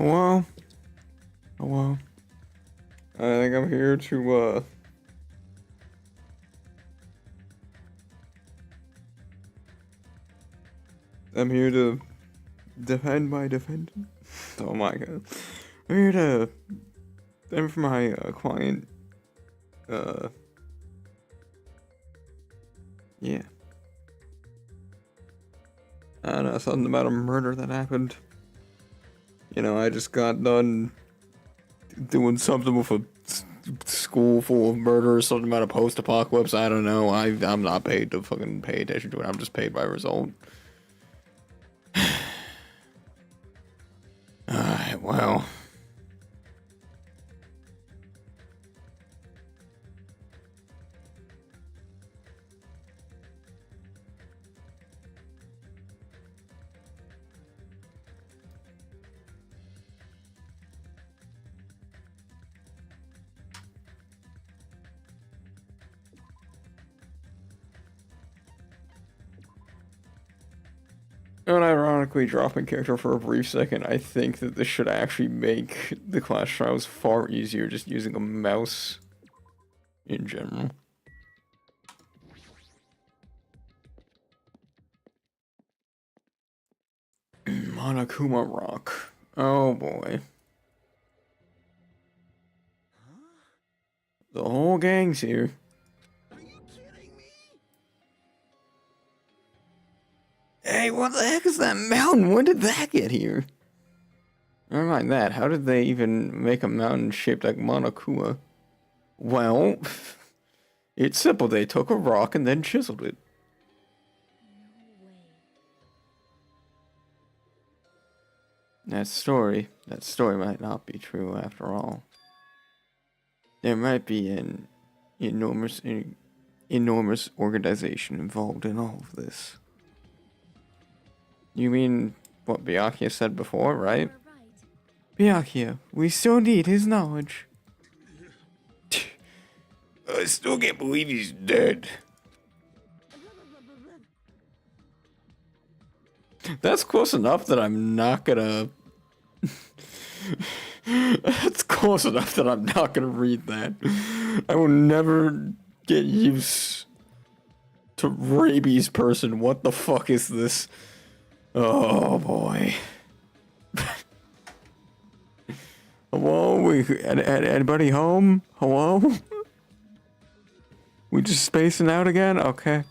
Hello? Hello? I think I'm here to, I'm here to defend my defendant. Oh my god. I'm here to defend for my, client. Yeah. I don't know, something about a murder that happened. You know, I just got done doing something with a school full of murderers, something about a post-apocalypse, I don't know. I'm not paid to fucking pay attention to it, I'm just paid by result. Alright, well. And ironically, dropping character for a brief second, I think that this should actually make the Clash Trials far easier just using a mouse in general. Monokuma Rock. Oh boy. The whole gang's here. Are you kidding me? Hey, what the heck is that mountain? When did that get here? Never mind that. How did they even make a mountain shaped like Monokuma? Well, it's simple. They took a rock and then chiseled it. No way. That story might not be true after all. There might be an enormous organization involved in all of this. You mean what Byakuya said before, right? You're right. Byakuya, we still need his knowledge. I still can't believe he's dead. That's close enough that I'm not gonna... That's close enough that I'm not gonna read that. I will never get used to rabies person. What the fuck is this? Oh boy. Hello? Anybody home? Hello? We just spacing out again? Okay.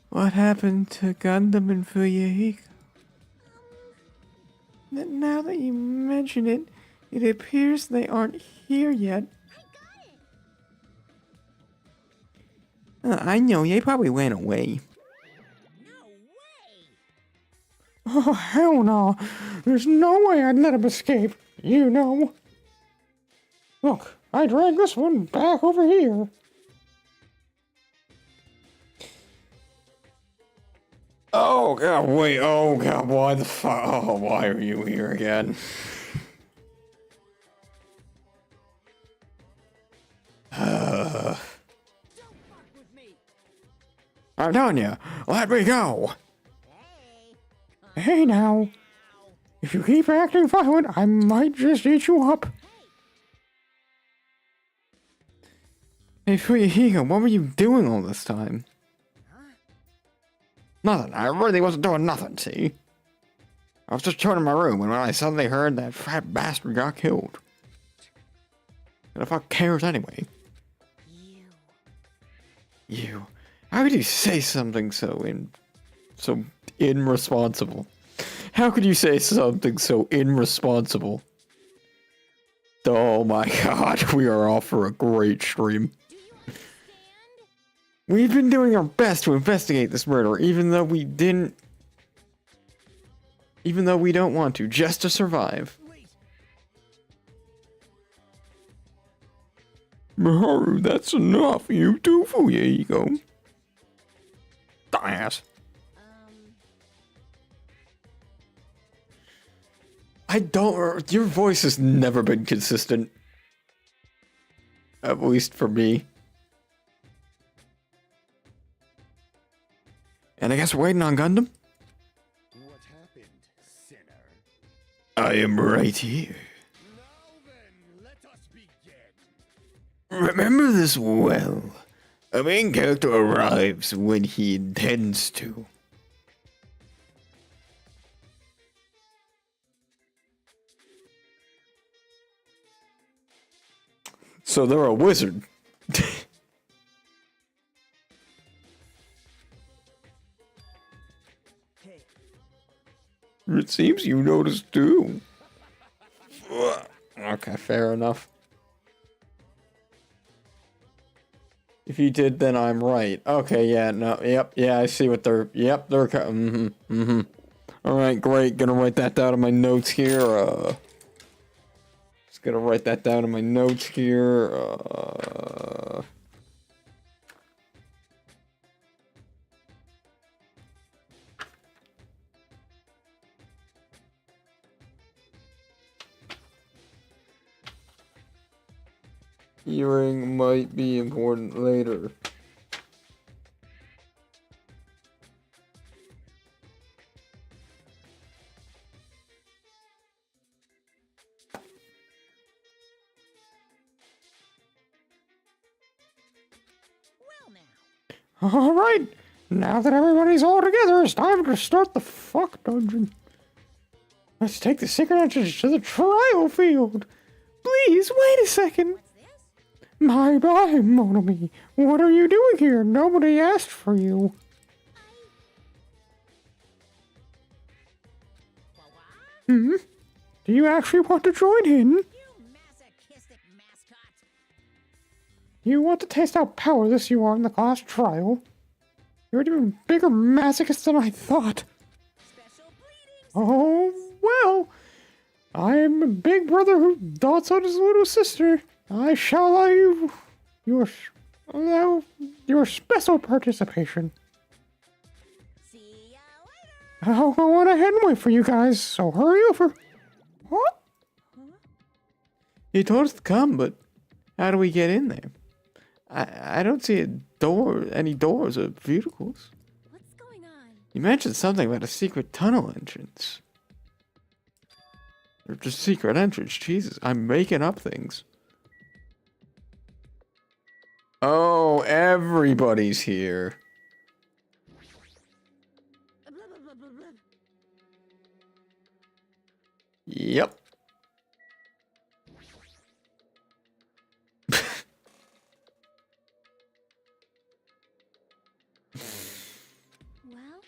What happened to Gundam and Fuyahiko? Now that you mention it, it appears they aren't here yet. I know, they probably went away. No way! Oh, hell no. There's no way I'd let him escape, you know. Look, I dragged this one back over here. Oh god, wait, oh god, why the fuck? Oh, why are you here again? Don't fuck with me! I'm telling you, let me go! Hey! Hey now, if you keep acting violent, I might just eat you up. Hey Fuyahiko, what were you doing all this time? Nothing, I really wasn't doing nothing, see? I was just chilling in my room and when I suddenly heard that fat bastard got killed. Who the fuck cares anyway? You. How could you say something so irresponsible? How could you say something so irresponsible? Oh my god, we are off for a great stream. Do you understand? We've been doing our best to investigate this murder, even though we don't want to, just to survive. Wait! Maharu, that's enough. You too, Fuyahiko. Dumbass. Your voice has never been consistent. At least for me. And I guess we're waiting on Gundam? What happened, sinner? I am right here. Now then, let us begin. Remember this well. A main character arrives when he intends to. So they're a wizard. Hey, It seems you noticed too. Okay, fair enough. If you did, then I'm right. Okay, yeah, no, yep, yeah, I see what they're, yep, they're, Alright, great, gonna write that down in my notes here, just gonna write that down in my notes here, Earring might be important later. well now. Alright, now that everybody's all together, it's time to start the fuck dungeon. Let's take the secret entrance to the trial field. Please, wait a second. What's this? My Monomi, what are you doing here? Nobody asked for you. What? Do you actually want to join in? You masochistic mascot. You want to taste how powerless you are in the class trial? You're an even bigger masochist than I thought. Special bleeding. Oh, well. I'm a big brother who dotes on his little sister. I shall allow your special participation. See ya later. I'll go on ahead and wait for you guys, so hurry over. What? You told us to come, but how do we get in there? I don't see any doors or vehicles. What's going on? You mentioned something about a secret tunnel entrance. Or just secret entrance, Jesus, I'm making up things. Oh, everybody's here. Blah, blah, blah, blah, blah. Yep. Well,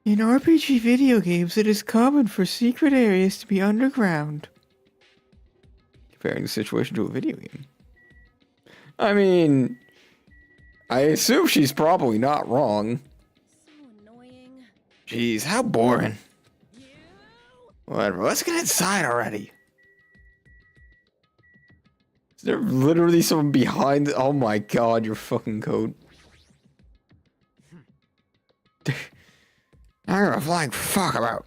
In RPG video games, it is common for secret areas to be underground. Comparing the situation to a video game. I mean, I assume she's probably not wrong. so annoying. Jeez, how boring. You. Whatever, let's get inside already. Is there literally someone behind? Oh my god, your fucking coat. I don't give a flying fuck about.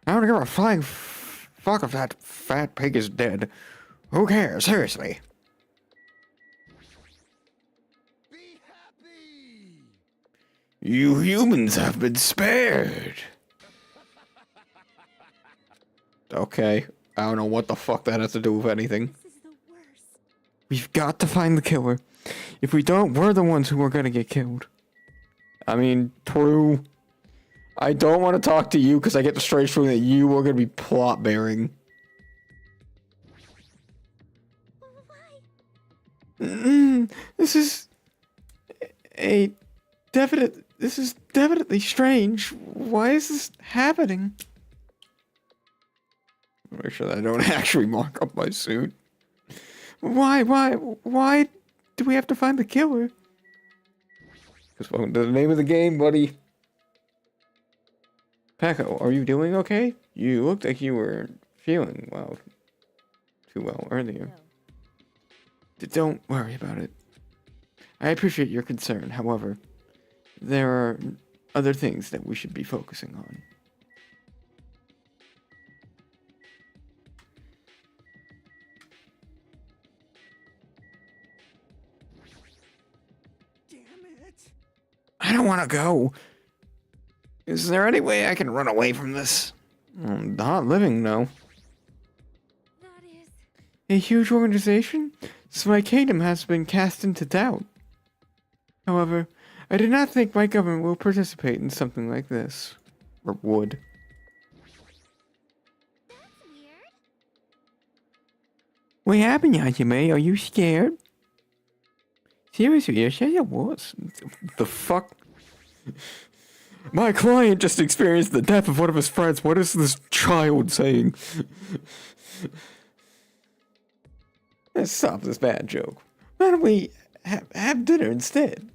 I don't give a flying fuck if that fat pig is dead. Who cares? Seriously. Be happy. You humans have been spared. Okay. I don't know what the fuck that has to do with anything. This is the worst. We've got to find the killer. If we don't, we're the ones who are gonna get killed. I mean, true. I don't want to talk to you because I get the straight feeling that you are gonna be plot bearing. Why? This is this is definitely strange. Why is this happening? Make sure that I don't actually mark up my suit. Why do we have to find the killer? Because welcome to the name of the game, buddy. Paco, are you doing okay? You looked like you were feeling too well earlier. No. Don't worry about it. I appreciate your concern, however, there are other things that we should be focusing on. Damn it. I don't want to go. Is there any way I can run away from this? Not living, no. That is. A huge organization? So my kingdom has been cast into doubt. However, I do not think my government will participate in something like this. Or would. That's weird. What happened, Hajime? Are you scared? Seriously, you said it was. The fuck? My client just experienced the death of one of his friends. What is this child saying? Let's stop this bad joke. Why don't we have dinner instead?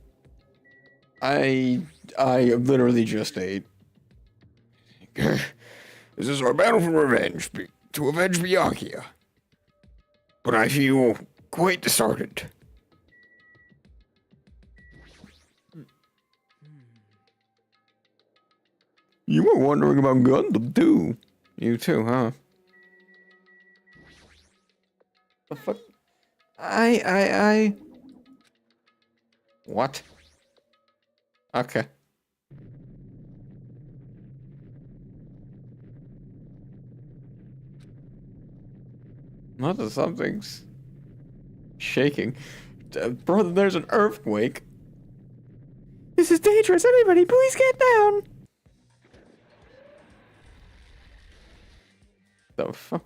I literally just ate. This is our battle for revenge, to avenge Byakuya. But I feel quite disheartened. You were wondering about Gundam too. You too, huh? The fuck? What? Okay. Not that something's shaking. Brother, there's an earthquake. This is dangerous. Everybody, please get down. The fuck?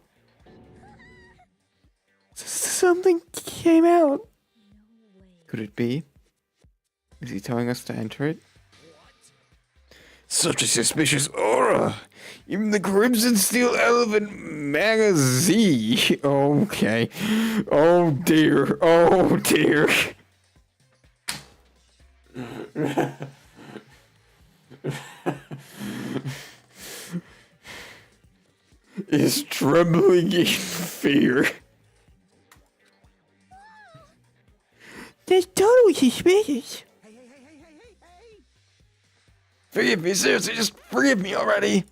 Something came out. No way. Could it be? Is he telling us to enter it? Such a suspicious aura! Even the Crimson Steel Elephant Maga Z! Okay. Oh dear. Oh dear. Is trembling in fear. That's totally suspicious. Hey! Forgive me, seriously, just forgive me already.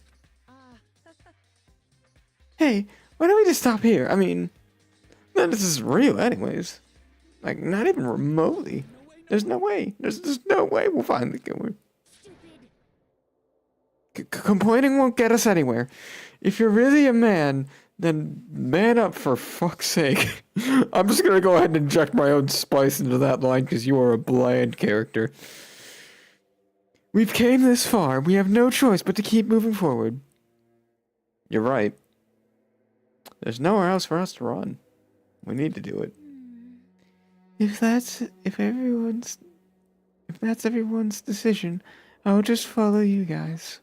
Hey, why don't we just stop here? I mean, none of this is real anyways. Like, not even remotely. There's no way. There's no way we'll find the killer. Stupid. Complaining won't get us anywhere. If you're really a man, then man up for fuck's sake. I'm just gonna go ahead and inject my own spice into that line because you are a bland character. We've came this far. We have no choice but to keep moving forward. You're right. There's nowhere else for us to run. We need to do it. If that's everyone's decision, I'll just follow you guys.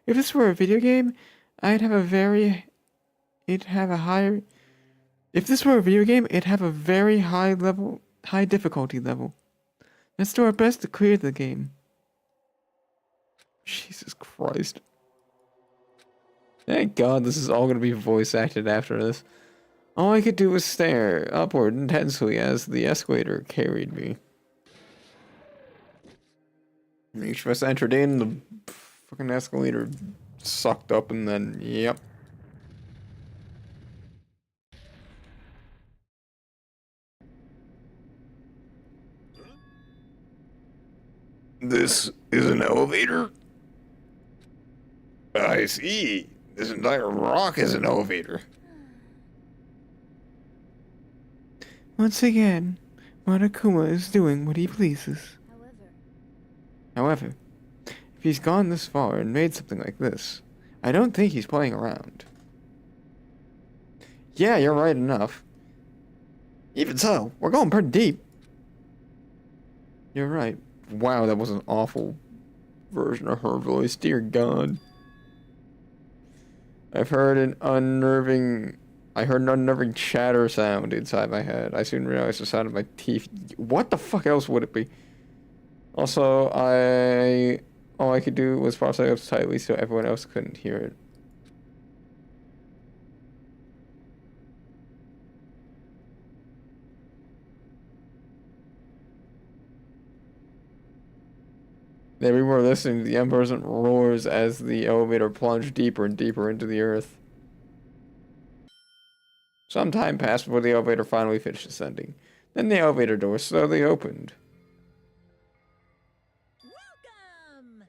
If this were a video game, it'd have a very high difficulty level. Let's do our best to clear the game. Jesus Christ. Thank God this is all going to be voice acted after this. All I could do was stare upward intensely as the escalator carried me. Each of us entered in, the fucking escalator sucked up, and then, yep. This is an elevator? I see. This entire rock is an elevator. Once again, Monokuma is doing what he pleases. However, However, if he's gone this far and made something like this, I don't think he's playing around. Yeah, you're right enough. Even so, we're going pretty deep. You're right. Wow, that was an awful version of her voice. Dear God. I heard an unnerving chatter sound inside my head. I soon realized the sound of my teeth. What the fuck else would it be? Also, all I could do was press my lips tightly so everyone else couldn't hear it. There we were listening to the unpleasant roars as the elevator plunged deeper and deeper into the earth. Some time passed before the elevator finally finished ascending. Then the elevator door slowly opened. welcome.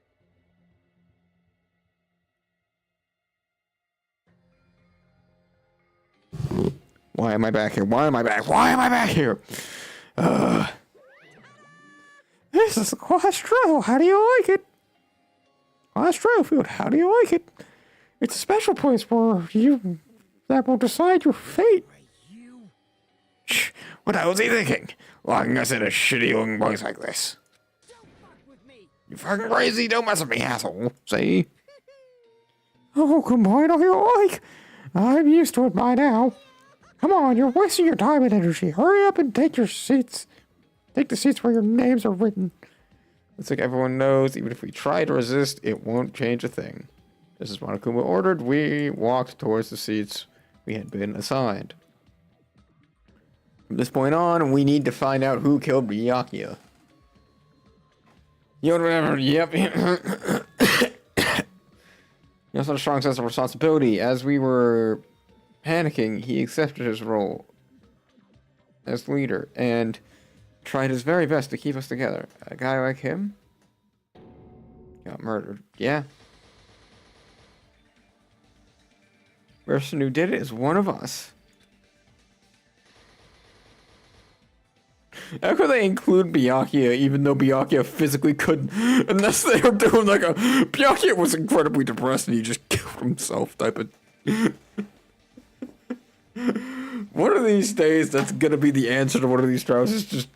Why am I back here? Why am I back? Why am I back here? This is the class trial. How do you like it? Class trial field. How do you like it? It's a special place where that will decide your fate. Shh, what the hell was he thinking? Locking us in a shitty looking place like this. You fucking crazy? Don't mess with me, asshole. See? Oh, combine all you like. I'm used to it by now. Come on, you're wasting your time and energy. Hurry up and take your seats. Take the seats where your names are written. It's like everyone knows, even if we try to resist, it won't change a thing. Just as Monokuma ordered, we walked towards the seats we had been assigned. From this point on, we need to find out who killed Byakuya. You know, whatever, yep. He also had a strong sense of responsibility. As we were panicking, he accepted his role as leader and tried his very best to keep us together. A guy like him got murdered. Yeah. The person who did it is one of us. How could they include Byakuya even though Byakuya physically couldn't? Unless they were doing like a... Byakuya was incredibly depressed and he just killed himself type of... One of these days that's gonna be the answer to one of these trials is just...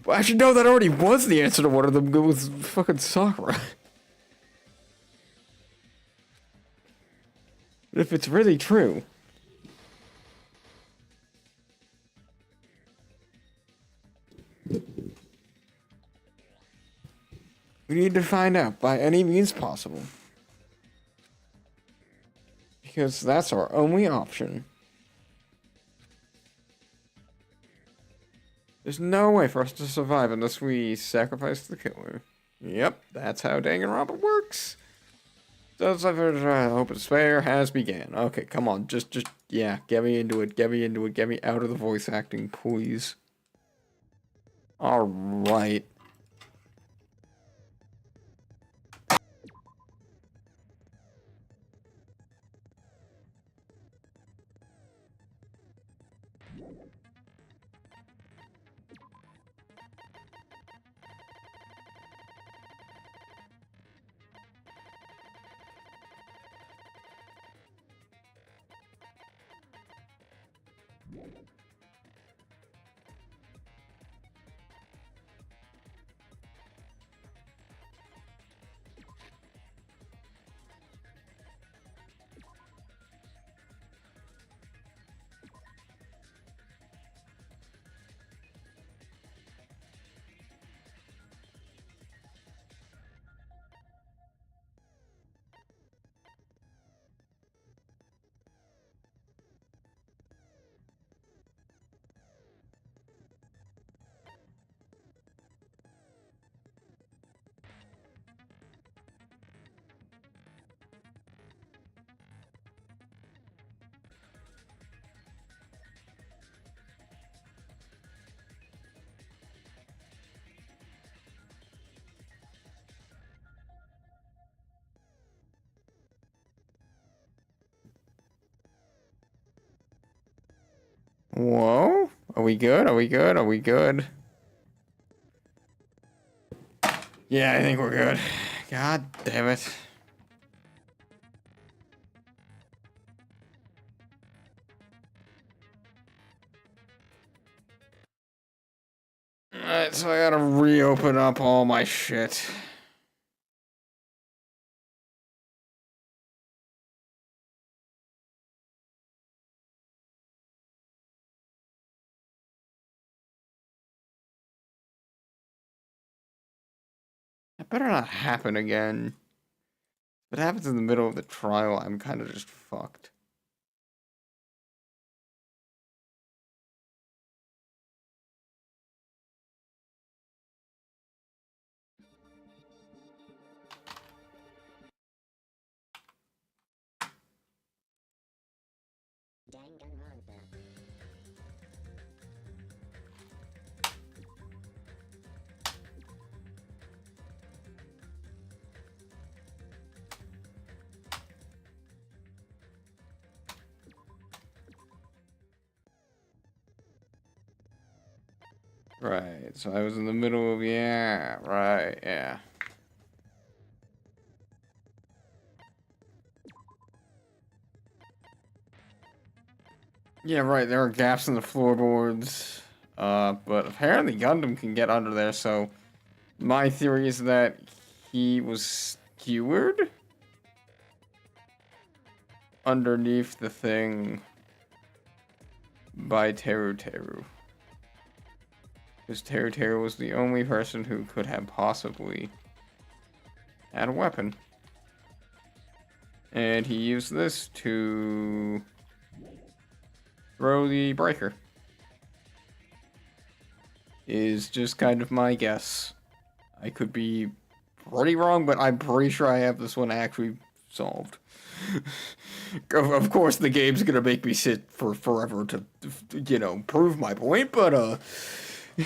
Well, actually no, that already was the answer to one of them. It was fucking Sakura. If it's really true... We need to find out by any means possible. Because that's our only option. There's no way for us to survive unless we sacrifice the killer. Yep, that's how danganronpa works. So open spare has began. Okay, come on, just, yeah, get me into it, get me into it, get me out of the voice acting, please. Alright. Whoa? Are we good? Are we good? Are we good? Yeah, I think we're good. God damn it. Alright, so I gotta reopen up all my shit. That better not happen again. If it happens in the middle of the trial, I'm kind of just fucked. Danganronpa. Right, so I was in the middle of, yeah, right, yeah. Yeah, right, there are gaps in the floorboards, but apparently Gundam can get under there, so my theory is that he was skewered underneath the thing by Teru Teru. Because Teru Teru was the only person who could have possibly had a weapon. And he used this to throw the breaker. Is just kind of my guess. I could be pretty wrong, but I'm pretty sure I have this one actually solved. Of course, the game's gonna make me sit for forever to, you know, prove my point, but, Now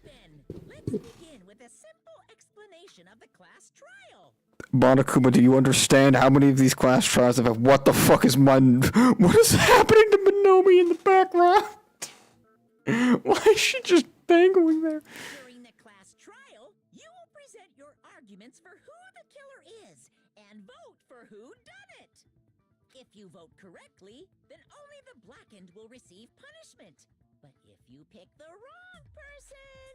then, let's begin with a simple explanation of the class trial. Monokuma, do you understand how many of these class trials have? What the fuck is my? What is happening to Minomi in the background? Why is she just dangling there? During the class trial, you will present your arguments for who the killer is and vote for who done it. If you vote correctly, then only the blackened will receive punishment. But if you pick the wrong person,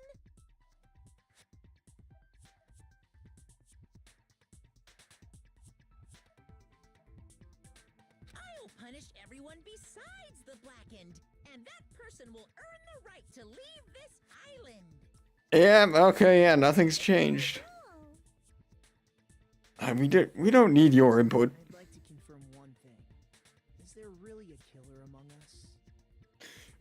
I'll punish everyone besides the blackened, and that person will earn the right to leave this island. Yeah. Okay. Yeah. Nothing's changed. We don't need your input. I'd like to confirm one thing. Is there really a killer among us?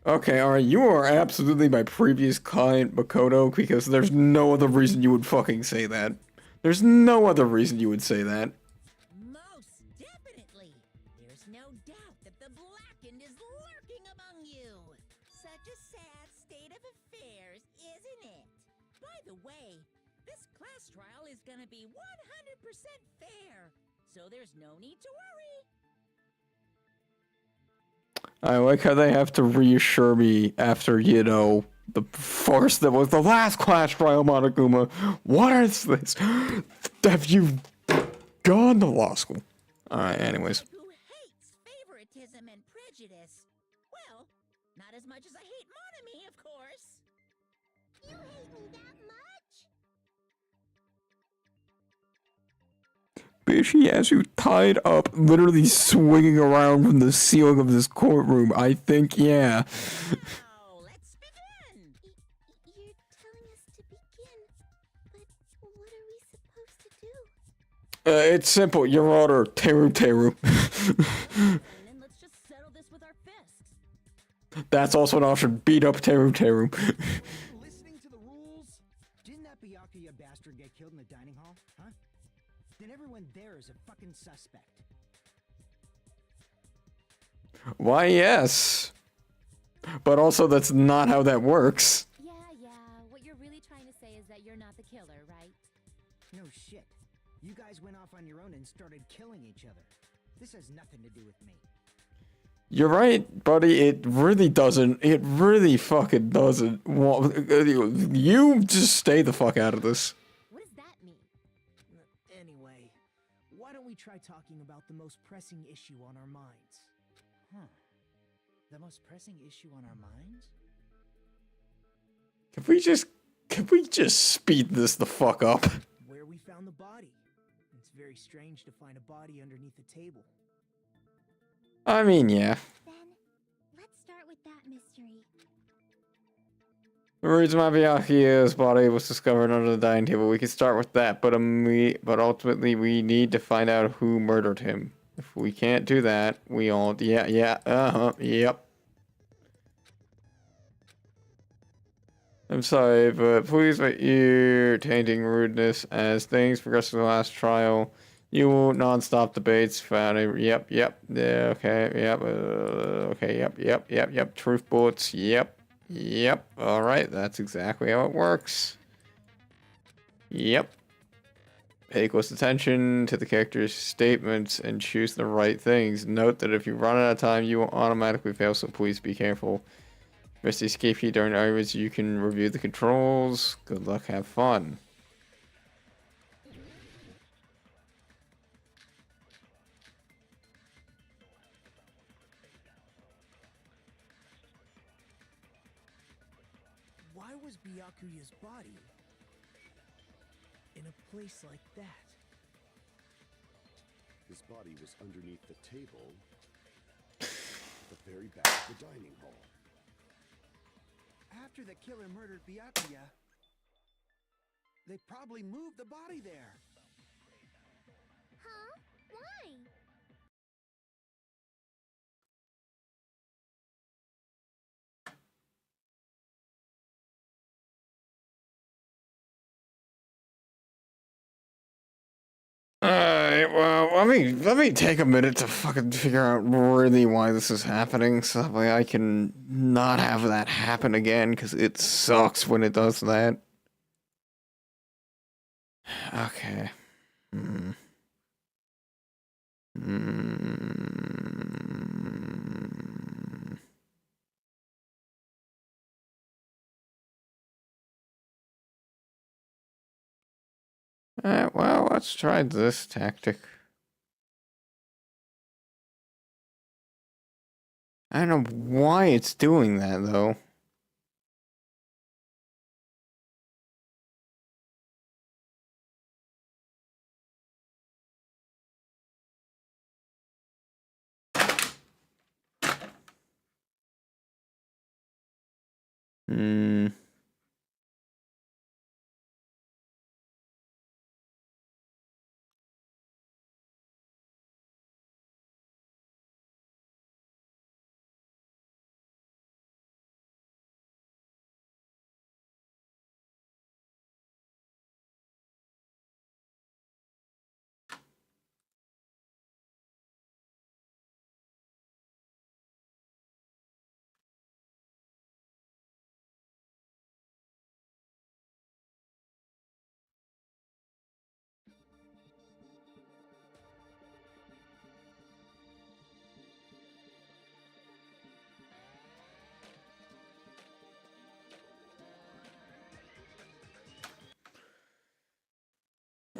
Okay. All right. You are absolutely my previous client, Makoto, because there's no other reason you would fucking say that. There's no other reason you would say that. Most definitely. There's no doubt that the blackened is lurking among you. Such a sad state of affairs, isn't it? By the way, this class trial is gonna be 100% fair, so there's no need to worry. I like how they have to reassure me after, you know, the farce that was the last class trial, Monokuma. What is this? Have you gone to law school? Alright, anyways. Who hates favoritism and prejudice? Well, not as much as I hate Monami, of course. You hate me that much? Bitch, he has you tied up, literally swinging around from the ceiling of this courtroom. I think, yeah. Now, let's begin. You're telling us to begin, but what are we supposed to do? It's simple. Your Honor, Teru Teru. And then let's just settle this with our fists. That's also an option. Beat up Teru Teru. Listening to the rules? Didn't that Byakuya bastard get killed in the dining hall? Huh? Then everyone there is a fucking suspect. Why, yes. But also, that's not how that works. Yeah. What you're really trying to say is that you're not the killer, right? No shit. You guys went off on your own and started killing each other. This has nothing to do with me. You're right, buddy. It really doesn't. It really fucking doesn't. Well, you just stay the fuck out of this. What does that mean? Anyway, why don't we try talking about the most pressing issue on our minds? Huh. The most pressing issue on our minds? Can we just speed this the fuck up? Where we found the body. It's very strange to find a body underneath a table. I mean, yeah. Then, let's start with that mystery. The reason why Byakuya's body was discovered under the dining table, we could start with that, but ultimately we need to find out who murdered him. If we can't do that, yep. I'm sorry, but please make your tainting rudeness as things progress to the last trial. You will non-stop debates found. Yep. Yeah, okay. Yep. Truth bullets. Yep. All right, that's exactly how it works. Yep. Pay close attention to the character's statements and choose the right things. Note that if you run out of time, you will automatically fail, so please be careful. Press the escape key during arguments. You can review the controls. Good luck, have fun. Why was Byakuya's body in a place like that? His body was underneath the table at the very back of the dining hall. After the killer murdered Byakuya, they probably moved the body there. Huh? Why? Alright, well, let me take a minute to fucking figure out really why this is happening, so that way I can not have that happen again, because it sucks when it does that. Okay. Alright, well, let's try this tactic. I don't know why it's doing that, though.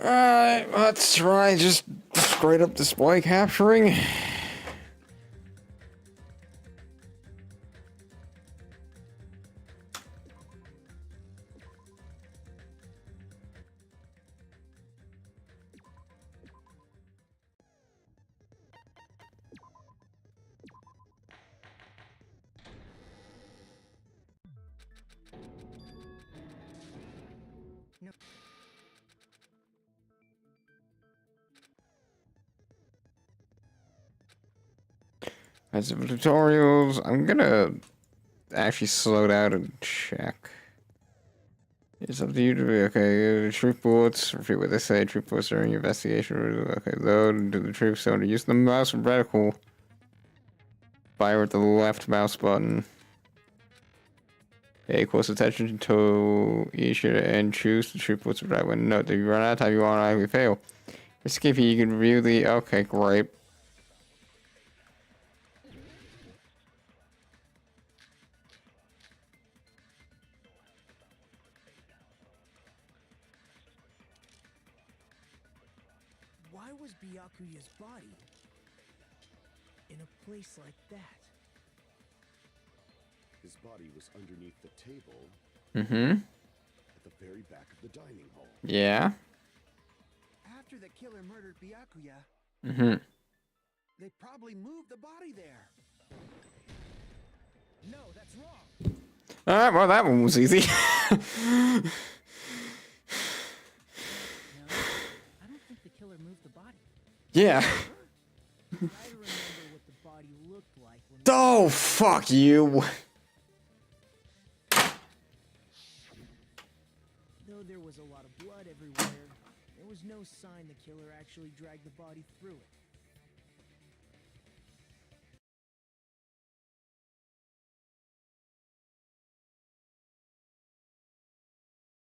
Alright, let's try just straight up display capturing. As of tutorials, I'm gonna actually slow down and check. It's up to you to be okay. Troop bullets, repeat what they say. Troop bullets during your investigation. Okay, load into the troop cylinder. Use the mouse reticle. Fire with the left mouse button. Pay close attention to each and choose the troop bullets right when. Note that if you run out of time, you automatically fail. Escape, you can really. Okay, great. Why was Byakuya's body in a place like that? His body was underneath the table at the very back of the dining hall. Yeah. After the killer murdered Byakuya, they probably moved the body there. No, that's wrong. Alright, well, that one was easy. No, I don't think the killer moved the body. Yeah. I remember what the body looked like when Oh, fuck you. Though there was a lot of blood everywhere, there was no sign the killer actually dragged the body through it.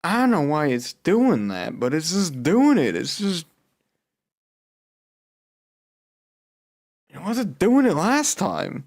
I don't know why it's doing that, but it's just doing it. It's just... It wasn't doing it last time.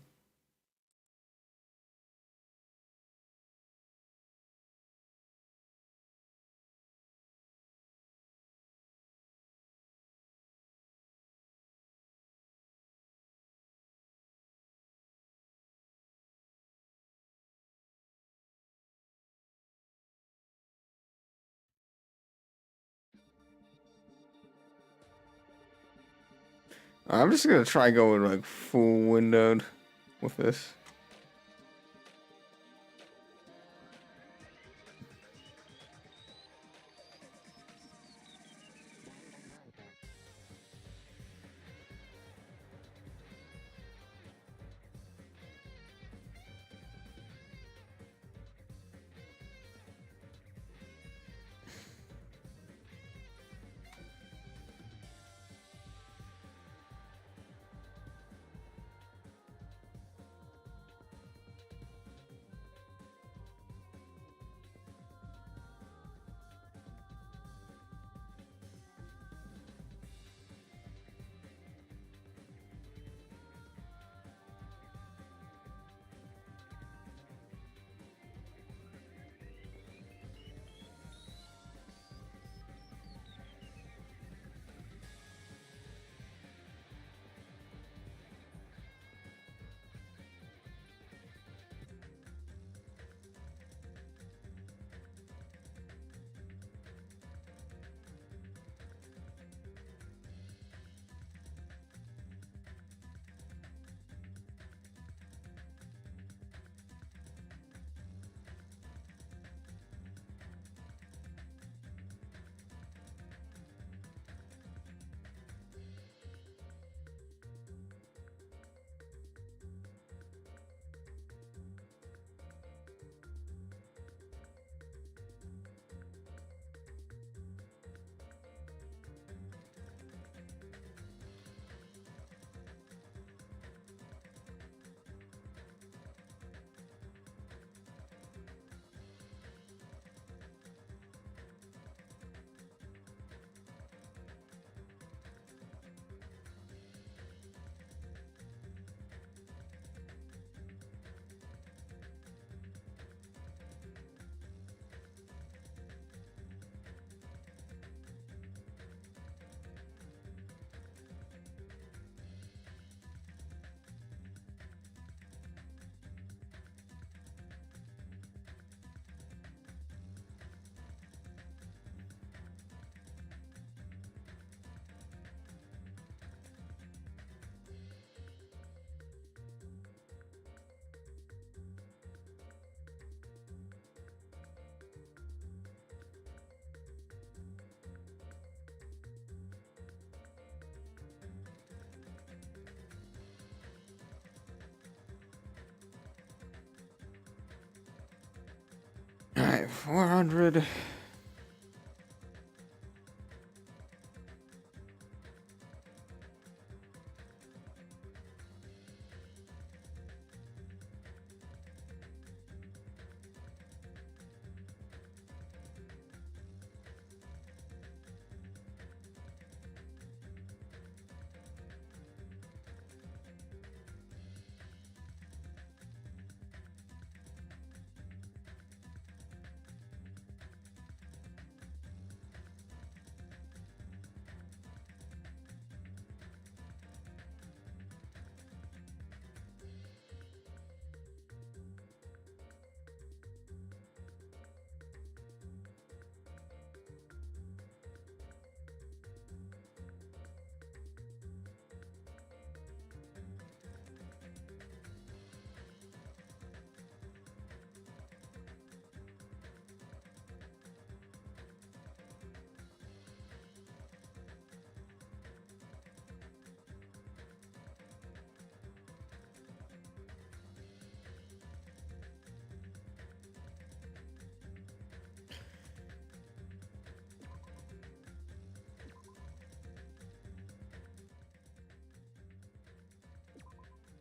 I'm just gonna try going like full windowed with this. Alright, 400.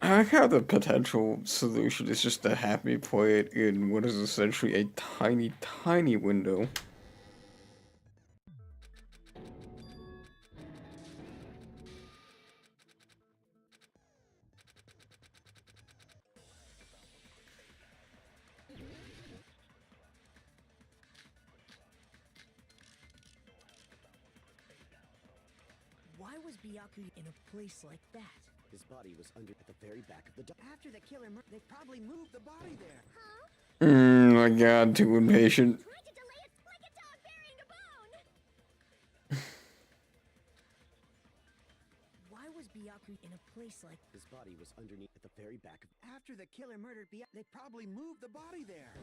I like how the potential solution is just to have me play it in what is essentially a tiny, tiny window. was Byakuya in a place like that? His body was under at the very back of the diamond. After the killer they probably moved the body there. My god, too impatient. Tried to delay it like a dog burying a bone! Why was Byakuya in a place like His body was underneath at the very back of. after the killer murdered Byakuya? They probably moved the body there.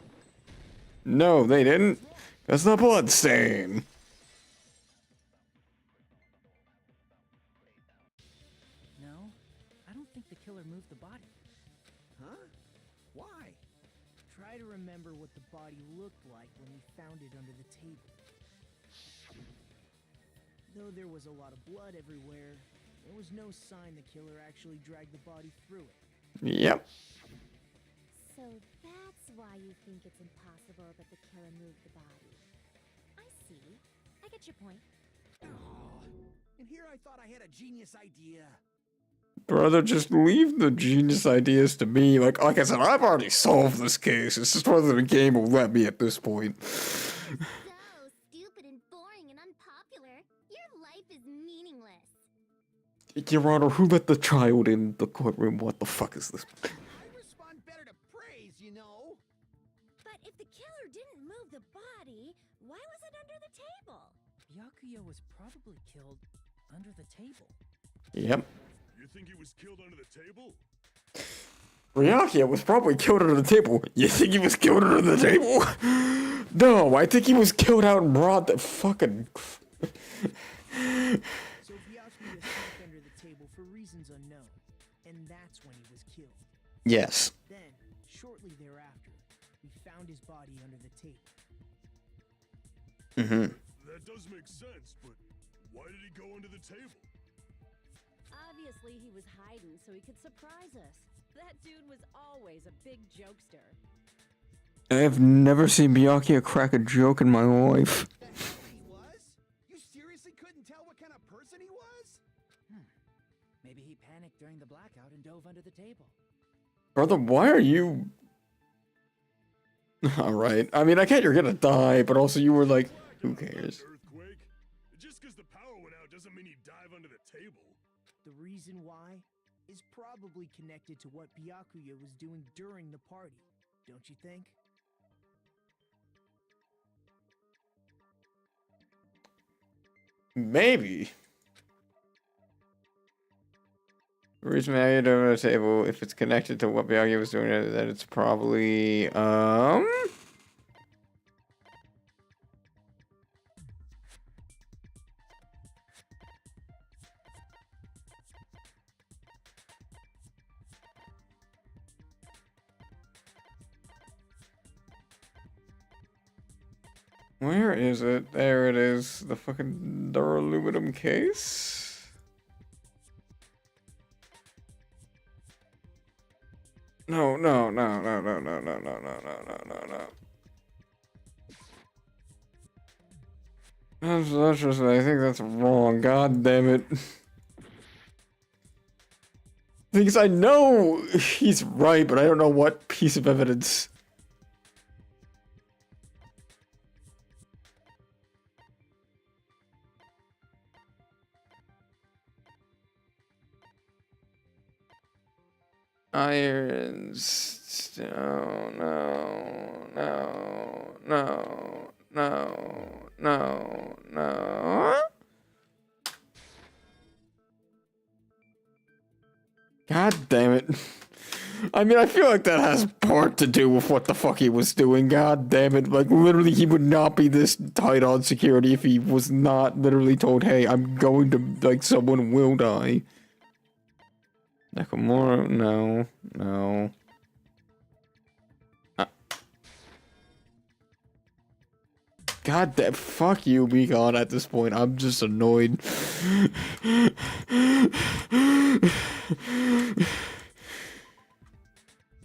No, they didn't. That's the blood stain. No, I don't think the killer moved the body. Huh? Why? Try to remember what the body looked like when we found it under the table. Though there was a lot of blood everywhere, there was no sign the killer actually dragged the body through it. Yep. So that's why you think it's impossible that the killer moved the body. I see. I get your point. Oh, and here I thought I had a genius idea. Brother, just leave the genius ideas to me. Like I said, I've already solved this case. It's just whether the game will let me at this point. So stupid and boring and unpopular. Your life is meaningless. Your Honor, who let the child in the courtroom? What the fuck is this? I respond better to praise, you know. But if the killer didn't move the body, why was it under the table? Byakuya was probably killed under the table. Yep. You think he was killed under the table? Ryakia was probably killed under the table. You think he was killed under the table? No, I think he was killed out and brought the fucking... So Byakuya snuck under the table for reasons unknown, and that's when he was killed. Yes. Then, shortly thereafter, we found his body under the table. Mm-hmm. That does make sense, but why did he go under the table? Obviously, he was hiding so he could surprise us. That dude was always a big jokester. I have never seen Byakuya crack a joke in my life. That's how he was? You seriously couldn't tell what kind of person he was? Maybe he panicked during the blackout and dove under the table. Brother, why are you... Alright. I mean, I get you're gonna die, but also you were like, who cares? Earthquake? Just because the power went out doesn't mean he dive under the table. The reason why is probably connected to what Byakuya was doing during the party, don't you think? Maybe. The reason I had over the table, if it's connected to what Byakuya was doing, then it's probably, where is it? There it is. The fucking duraluminum case? No, no, no, no, no, no, no, no, no, no, no, no, no. That's just, I think that's wrong. God damn it. Because I know he's right, but I don't know what piece of evidence. Iron stone, no, no, no, no, no, no. God damn it. I mean, I feel like that has part to do with what the fuck he was doing. God damn it. Like, literally, he would not be this tight on security if he was not literally told, hey, I'm going to, like, someone will die. Nakamura, no, no. God damn, fuck you, be gone at this point. I'm just annoyed.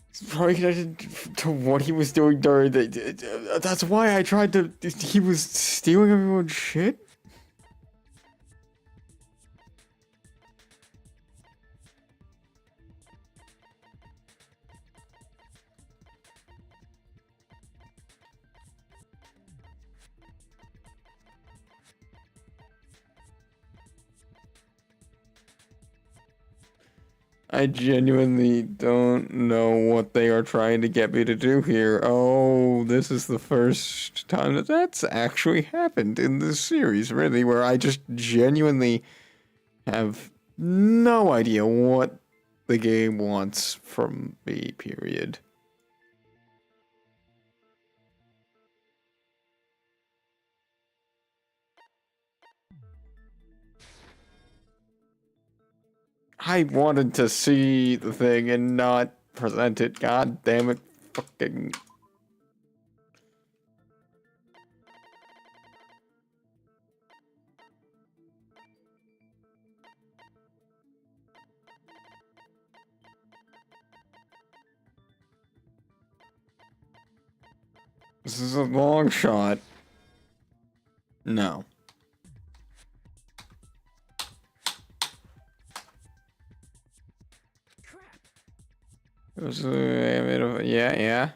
It's probably connected to what he was doing during the... That's why I tried to... He was stealing everyone's shit? I genuinely don't know what they are trying to get me to do here. Oh, this is the first time that that's actually happened in this series, really, where I just genuinely have no idea what the game wants from me, period. I wanted to see the thing and not present it. God damn it. Fucking. This is a long shot. No. It was yeah.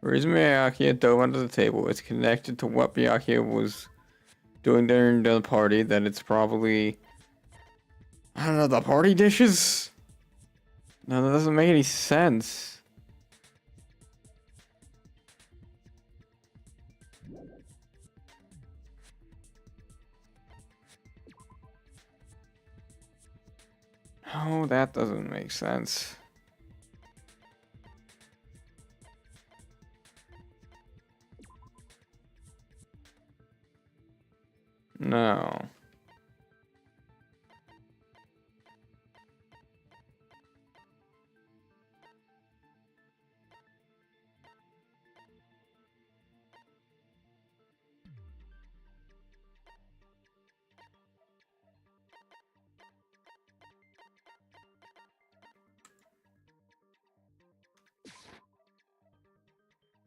The reason Miyake dove under the table is connected to what Miyake was doing during the party, that it's probably, I don't know, the party dishes? No, that doesn't make any sense. Oh, that doesn't make sense. No.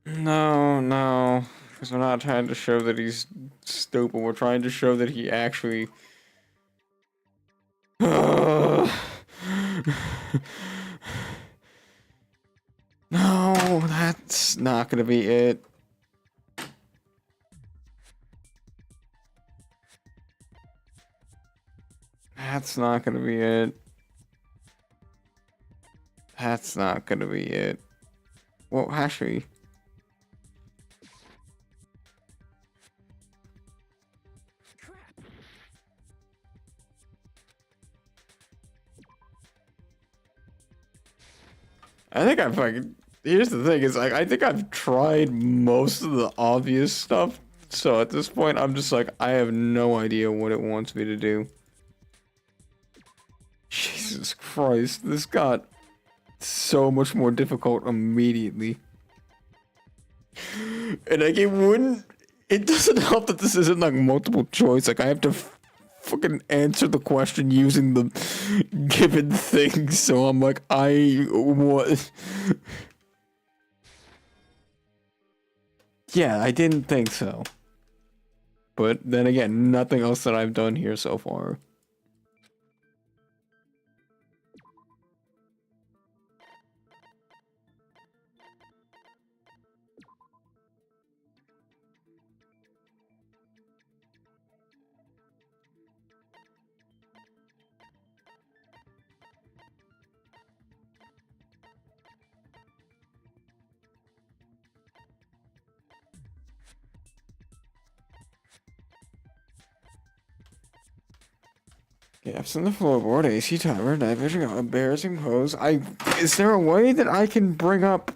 No. Because we're not trying to show that he's stupid. We're trying to show that he actually... No, that's not gonna be it. That's not gonna be it. That's not gonna be it. Well, actually... I think I've fucking... Here's the thing, is like, I think I've tried most of the obvious stuff. So at this point, I'm just like, I have no idea what it wants me to do. Jesus Christ, this got so much more difficult immediately. And like, it doesn't help that this isn't like multiple choice. Like, I have to fucking answer the question using the given thing. So I'm like, what? Yeah, I didn't think so. But then again, nothing else that I've done here so far. Gaps in the floorboard, AC timer, night vision, embarrassing pose. Is there a way that I can bring up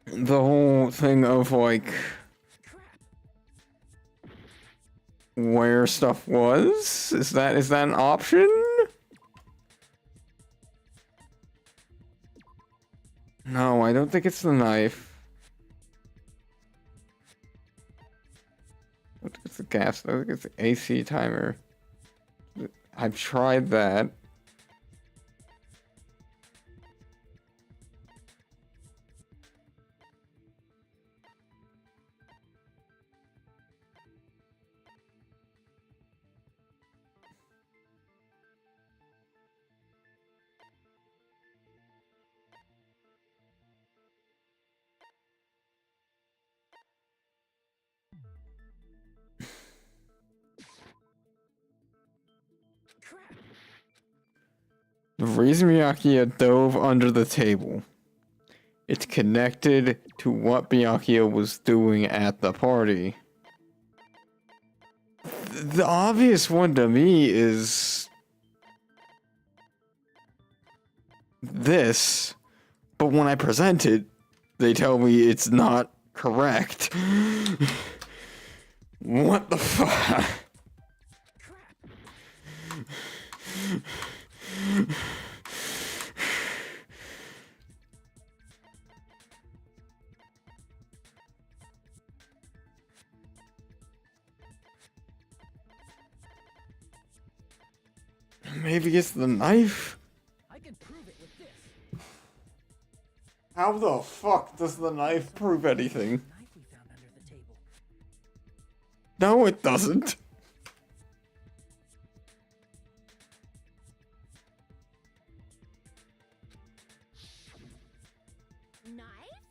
the whole thing of like where stuff was? Is that an option? No, I don't think it's the knife. I don't think it's the gas. I think it's the AC timer. I've tried that. Crap! The reason Byakuya dove under the table, it's connected to what Byakuya was doing at the party. The obvious one to me is this, but when I present it, they tell me it's not correct. What the fuck? Maybe it's the knife? I can prove it with this. How the fuck does the knife prove anything? The knife we found under the table. No, it doesn't. Knife?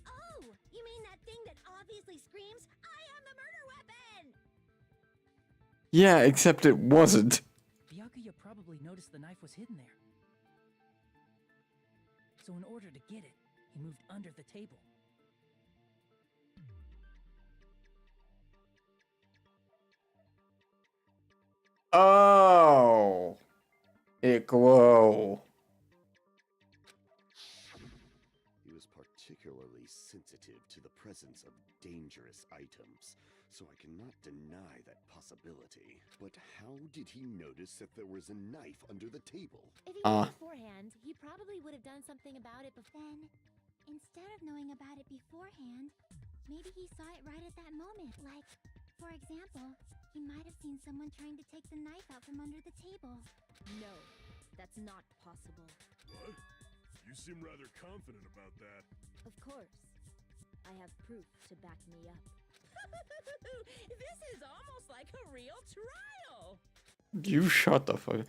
Oh, you mean that thing that obviously screams, I am the murder weapon! Yeah, except it wasn't. Byakuya probably noticed the knife was hidden there. So in order to get it, he moved under the table. Oh. It glow. He was particularly sensitive to the presence of dangerous items, so I cannot deny that possibility. But how did he notice that there was a knife under the table? If he knew beforehand, he probably would have done something about it before. Then, instead of knowing about it beforehand, maybe he saw it right at that moment. Like, for example, he might have seen someone trying to take the knife out from under the table. No, that's not possible. What? You seem rather confident about that. Of course. I have proof to back me up. This is almost like a real trial. You shut the fuck.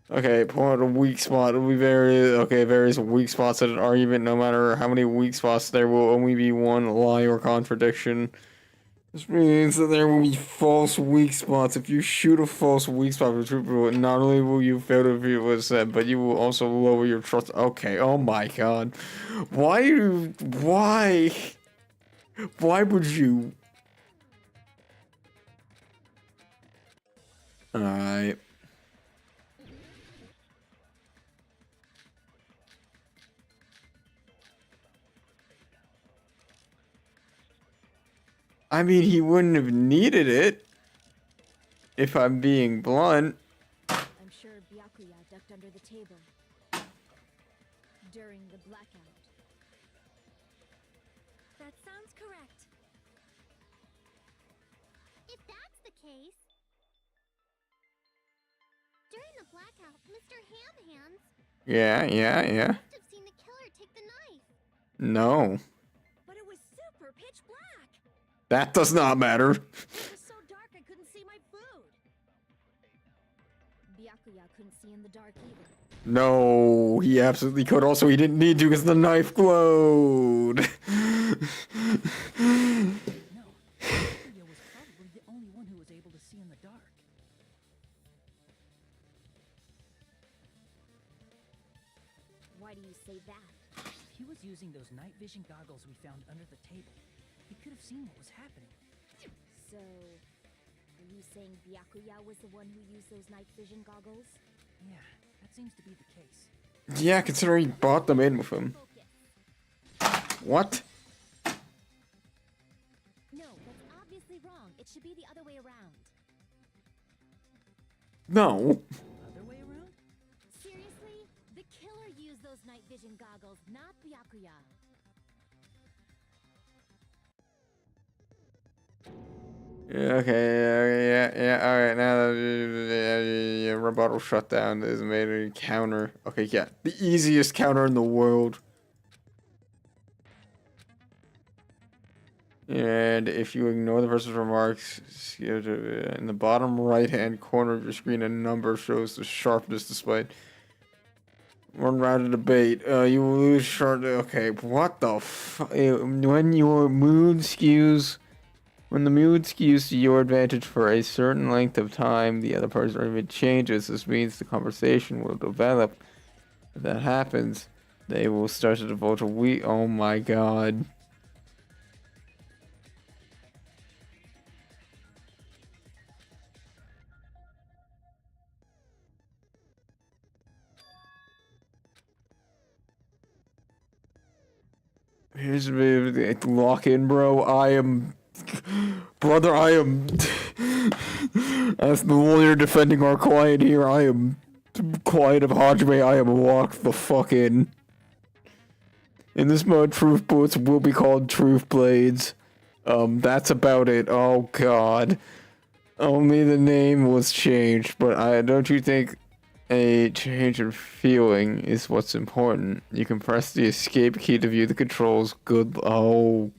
Okay, point out a weak spot. It'll be various weak spots in an argument. No matter how many weak spots, there will only be one lie or contradiction. This means that there will be false weak spots. If you shoot a false weak spot for true people, not only will you fail to repeat what is said, but you will also lower your trust. Okay, oh my god. Why would you? Alright. I mean, he wouldn't have needed it, if I'm being blunt. I'm sure Byakuya ducked under the table during the blackout. That sounds correct. If that's the case, during the blackout, Mr. Ham Hands Yeah. must have seen the killer take the knife. No. But it was super pitch black. That does not matter. It was so dark I couldn't see my food. Byakuya couldn't see in the dark either. No, he absolutely could. Also, he didn't need to because the knife glowed. No, Byakuya was probably the only one who was able to see in the dark. Why do you say that? If he was using those night vision goggles we found under the table, he could have seen what was happening. So, are you saying Byakuya was the one who used those night vision goggles? Yeah, that seems to be the case. Yeah, considering he bought them in with him. Focus. What? No, that's obviously wrong. It should be the other way around. No. Other way around? Seriously? The killer used those night vision goggles, not Byakuya. Okay, yeah, alright, now the rebuttal shutdown is made a counter. Okay, yeah, the easiest counter in the world. And if you ignore the person's remarks, in the bottom right-hand corner of your screen, a number shows the sharpness displayed. One round of debate. You will lose sharpness. Okay, what the when your mood skews... When the mood skews to your advantage for a certain length of time, the other person's argument changes. This means the conversation will develop. If that happens, they will start to divulge a weak. Oh my god. Here's me lock in, bro. I am, brother. I am. As the lawyer defending our client here, I am client of Hajime. I am locked the fuck in. In this mode, truth bullets will be called truth blades. That's about it. Oh god. Only the name was changed, but don't you think a change in feeling is what's important? You can press the escape key to view the controls. Good. Oh.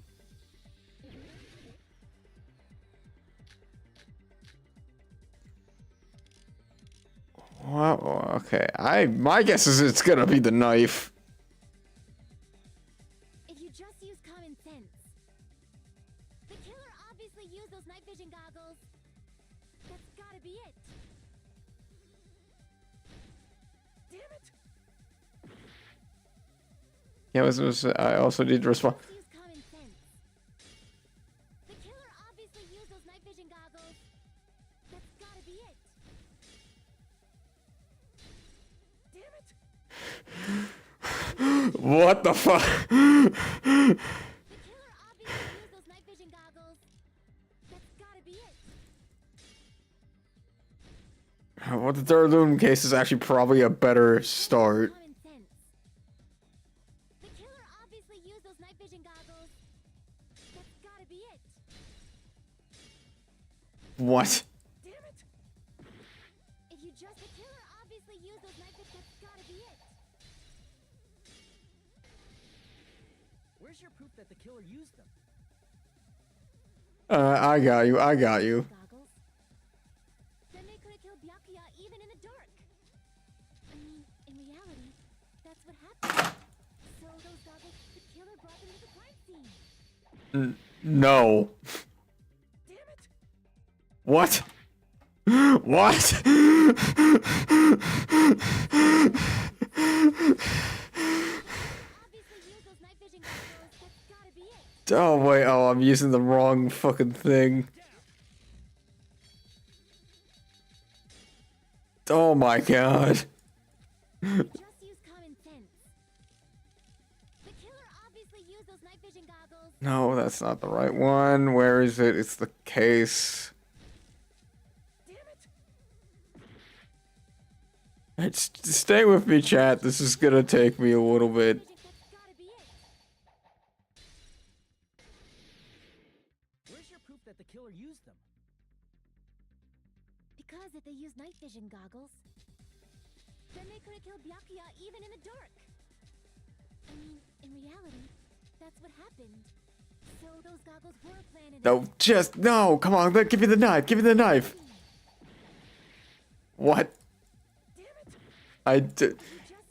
Wow. Okay. My guess is it's gonna be the knife. If you just use common sense. The killer obviously used those night vision goggles. That's gotta be it. Damn it! Yeah, I also need to respond. Just use common sense. The killer obviously used those night vision goggles. That's gotta be it. Damn it! What the fuck? The killer obviously used those night vision goggles. That's gotta be it. Well, the third loom case is actually probably a better start. Common sense. The killer obviously used those night vision goggles. That's gotta be it. What? Damn it! If you just the killer obviously used those night vision. That's gotta be it. Where's your proof that the killer used them? I got you. Goggles. Then they could have killed Byakuya even in the dark. I mean, in reality, that's what happened. So those goggles, the killer brought them to the crime scene. No. Damn it! What? What? Obviously used those night vision goggles. That's gotta be it. Oh wait, oh, I'm using the wrong fucking thing. Oh my god. Just use common sense. The killer obviously used those night vision goggles. No, that's not the right one. Where is it? It's the case. Damn it! Stay with me, chat. This is gonna take me a little bit. That's gotta be it. Where's your proof that the killer used them? Because if they used night vision goggles, then they could have killed Byakuya even in the dark. I mean, in reality, that's what happened. So those goggles were planted. No, come on, give me the knife. What?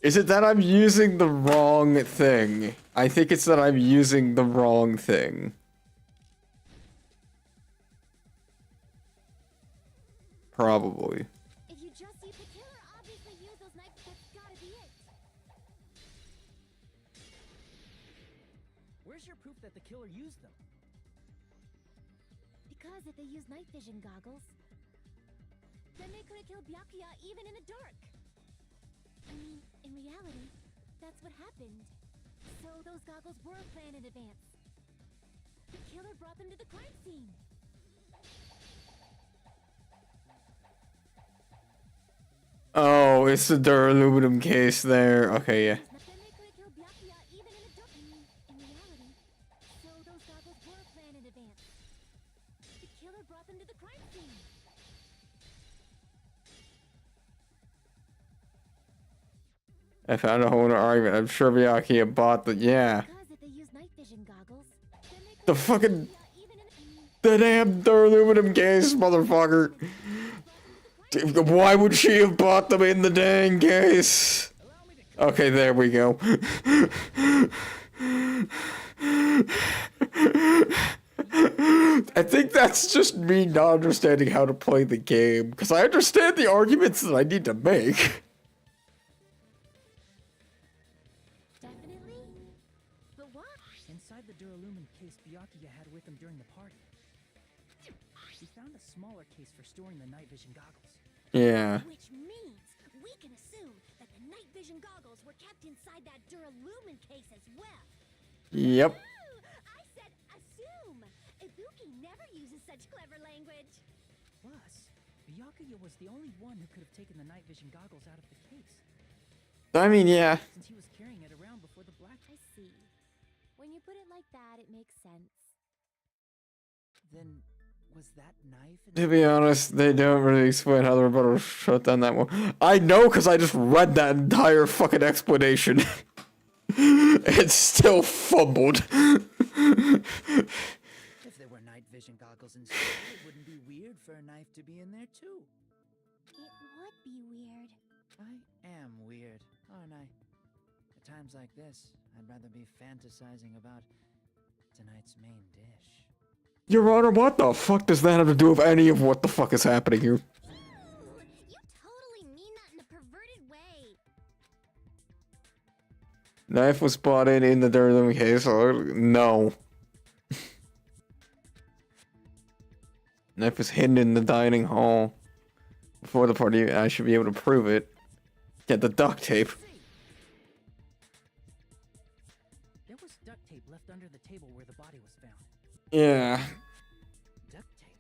Is it that I'm using the wrong thing? I think it's that I'm using the wrong thing. Probably. If you just see the killer obviously used those knives, that's gotta be it. Where's your proof that the killer used them? Because if they used night vision goggles, then they could have killed Byakuya even in the dark. I mean, in reality, that's what happened. So those goggles were planned in advance. The killer brought them to the crime scene. Oh, it's the aluminum case there. Okay, yeah. Then they could have killed Byakuya even in the dark. I mean, in reality, so those goggles were planned in advance. The killer brought them to the crime scene. I found a whole argument. I'm sure Byakuya bought the Because if they used night vision goggles, then they could the have fucking killed Byakuya even in the damn aluminum case, motherfucker. Why would she have bought them in the dang case? Okay, there we go. I think that's just me not understanding how to play the game, because I understand the arguments that I need to make. What? Inside the Duralumin case Byakuya had with him during the party, he found a smaller case for storing the night vision goggles. Yeah. Which means we can assume that the night vision goggles were kept inside that Duralumin case as well. Yep. Ooh, I said assume. Ibuki never uses such clever language. Plus, Byakuya was the only one who could have taken the night vision goggles out of the case, I mean, yeah. since he was carrying it around before the black. I see. When you put it like that, it makes sense. Then, was that knife? To be honest, they don't really explain how they're about to shut down that one. I know because I just read that entire fucking explanation. It's still fumbled. If there were night vision goggles inside, it wouldn't be weird for a knife to be in there too. It would be weird. I am weird, aren't I? At times like this, I'd rather be fantasizing about tonight's main dish. Your Honor, what the fuck does that have to do with any of what the fuck is happening here? Ooh, you totally mean that in a perverted way. Knife was spotted in the Duralumin case. No. Knife was hidden in the dining hall. Before the party, I should be able to prove it. Get the duct tape. There was duct tape left under the table where the body was found. Yeah. Duct tape?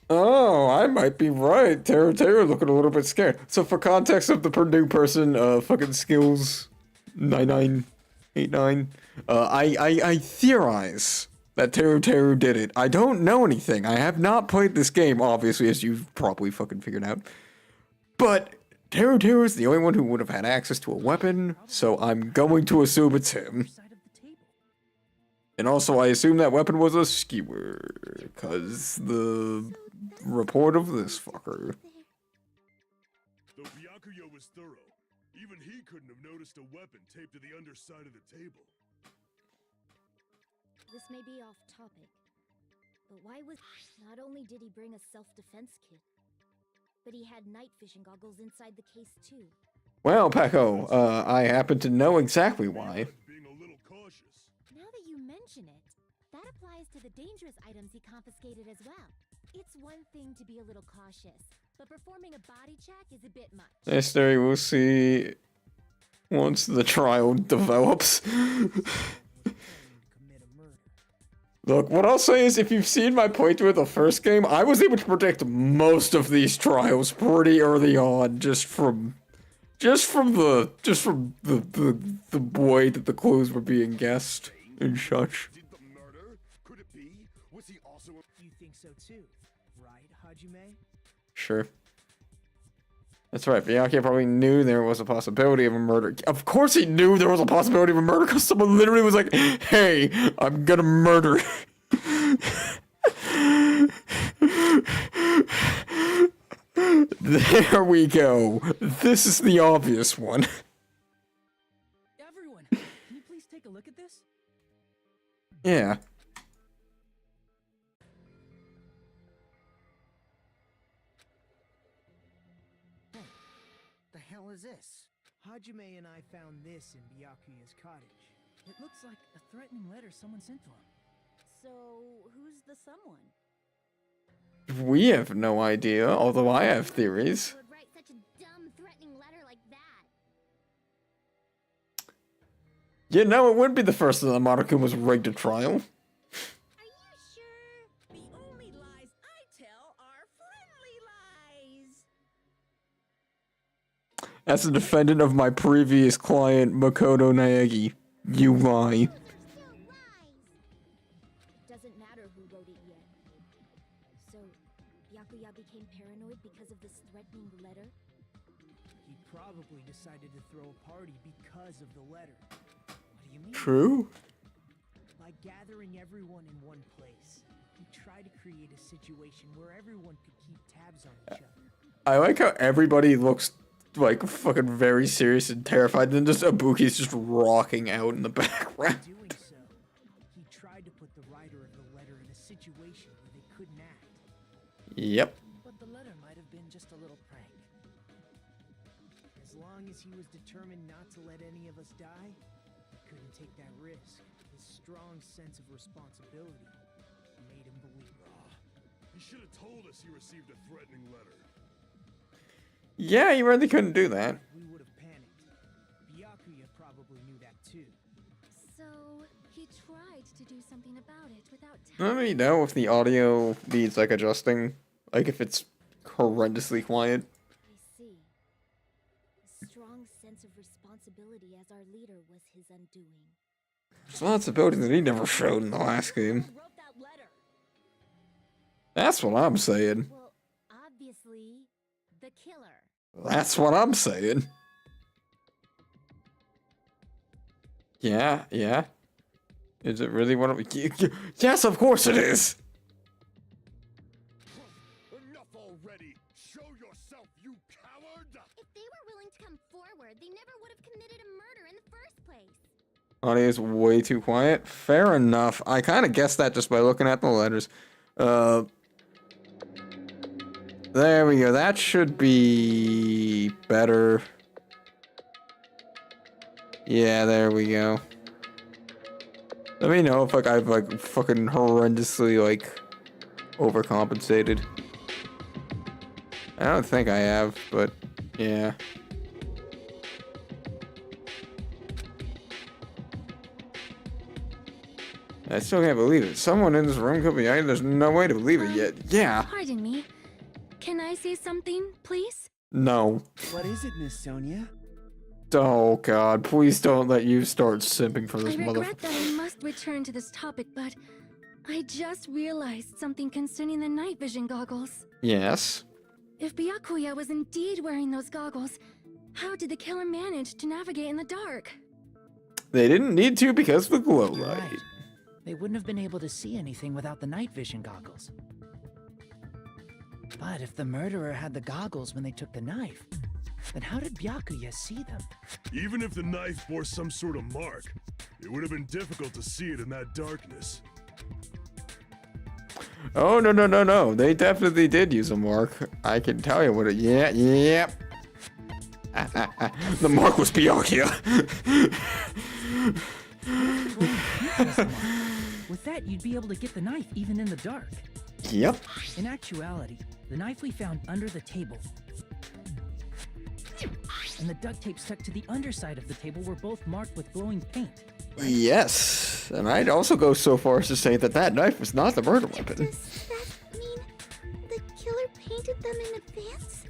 Oh, I might be right. Terra looking a little bit scared. So for context of the Purdue person, fucking skills 9989, I theorize that Teru did it. I don't know anything. I have not played this game, obviously, as you've probably fucking figured out. But Teru is the only one who would have had access to a weapon, so I'm going to assume it's him. Side of the table. And also, I assume that weapon was a skewer, because the report of this fucker. Though Byakuya was thorough, even he couldn't have noticed a weapon taped to the underside of the table. This may be off topic, but why was... Not only did he bring a self-defense kit, but he had night vision goggles inside the case too. Well, Peko, I happen to know exactly why. Being a little cautious. Now that you mention it, that applies to the dangerous items he confiscated as well. It's one thing to be a little cautious, but performing a body check is a bit much. History we'll see once the trial develops. Look, what I'll say is, if you've seen my playthrough of the first game, I was able to predict most of these trials pretty early on, just from the way that the clues were being guessed and such. Did the murder? Could it be? Was he also a... You think so too, right, Hajime? Sure. That's right, Byakuya probably knew there was a possibility of a murder. Of course he knew there was a possibility of a murder, because someone literally was like, hey, I'm gonna murder. There we go. This is the obvious one. Everyone, can you please take a look at this? Yeah. The hell is this? Hajime and I found this in Byakuya's cottage. It looks like a threatening letter someone sent to him. So, who's the someone? We have no idea, although I have theories. Who would write such a dumb, threatening letter like that? You know, it wouldn't be the first time that Monokuma rigged a trial. Are you sure? The only lies I tell are friendly lies. As a defendant of my previous client, Makoto Naegi, you lie. Still lies! Doesn't matter who wrote it yet. So, Byakuya became paranoid because of this threatening letter? He probably decided to throw a party because of the letter. What do you mean? True? By gathering everyone in one place, he tried to create a situation where everyone could keep tabs on each other. I like how everybody looks like fucking very serious and terrified, and then just Ibuki's just rocking out in the background. Doing so, he tried to put the writer of the letter in a situation where they couldn't act. Yep. But the letter might have been just a little prank. As long as he was determined not to let any of us die, he couldn't take that risk. His strong sense of responsibility made him believe it. He should have told us he received a threatening letter. Yeah, you really couldn't do that. We would have panicked. Byakuya probably knew that too. So, he tried to do something about it without Let me know if the audio needs like adjusting. Like if it's horrendously quiet. I see. A strong sense of responsibility as our leader was his undoing. Responsibility that he never showed in the last game. Who wrote that letter? That's what I'm saying. Well, obviously, the killer. That's what I'm saying. Yeah, yeah. Is it really one of... Yes, of course it is! Enough already! Show yourself, you coward! If they were willing to come forward, they never would have committed a murder in the first place. Audio is way too quiet. Fair enough. I kind of guessed that just by looking at the letters. There we go. That should be better. Yeah, there we go. Let me know if like I've like fucking horrendously like overcompensated. I don't think I have, but yeah. I still can't believe it. Someone in this room could be. There's no way to believe it yet. Yeah. Pardon me. Can I say something, please? No. What is it, Miss Sonia? Oh god, please don't let you start simping for this I mother. regret that I must return to this topic, but I just realized something concerning the night vision goggles. Yes. If Byakuya was indeed wearing those goggles, how did the killer manage to navigate in the dark? They didn't need to because of the glow You're light. right. They wouldn't have been able to see anything without the night vision goggles. But if the murderer had the goggles when they took the knife, then how did Byakuya see them? Even if the knife bore some sort of mark, it would have been difficult to see it in that darkness. Oh, no, no, no, no. They definitely did use a mark. I can tell you what it... Yeah, yeah. The mark was Byakuya. With that, you'd be able to get the knife even in the dark. Yep. In actuality, the knife we found under the table and the duct tape stuck to the underside of the table were both marked with glowing paint. Yes. And I'd also go so far as to say that that knife was not the murder weapon. Does that mean the killer painted them in advance?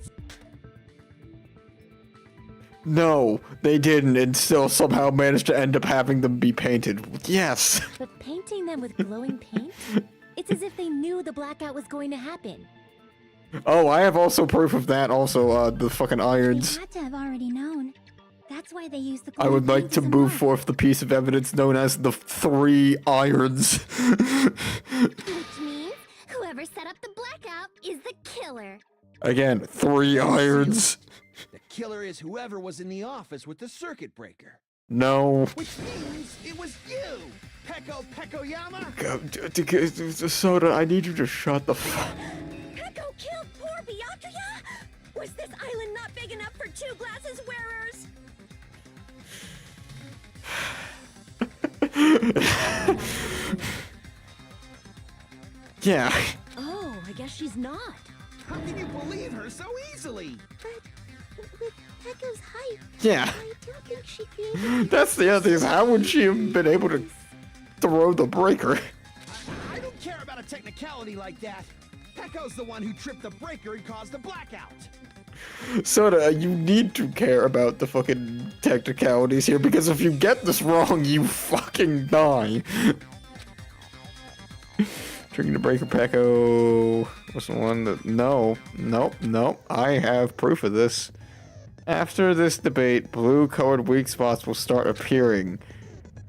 No, they didn't, and still somehow managed to end up having them be painted. Yes. But painting them with glowing paint? It's as if they knew the blackout was going to happen. Oh, I have also proof of that. Also, the fucking They irons. had to have already known. That's why they used the I glowing would like paint to as a move mark. forth the piece of evidence known as the 3 irons. Which means whoever set up the blackout is the killer. Again, 3 irons. The killer is whoever was in the office with the circuit breaker. No. Which means it was you, Peko Pekoyama! Soda, I need you to shut the fuck. Peko killed poor Byakuya? Was this island not big enough for 2 glasses wearers? Yeah. Oh, I guess she's not. How can you believe her so easily? But with Pekko's height, Yeah. I don't think she'd be able to... That's the other thing is how would she have been able to throw the breaker? I don't care about a technicality like that. Peko's the one who tripped the breaker and caused the blackout. Soda, you need to care about the fucking technicalities here because if you get this wrong, you fucking die. Triggering the breaker, Peko. What's the one that... No. Nope. Nope. I have proof of this. After this debate, blue-colored weak spots will start appearing.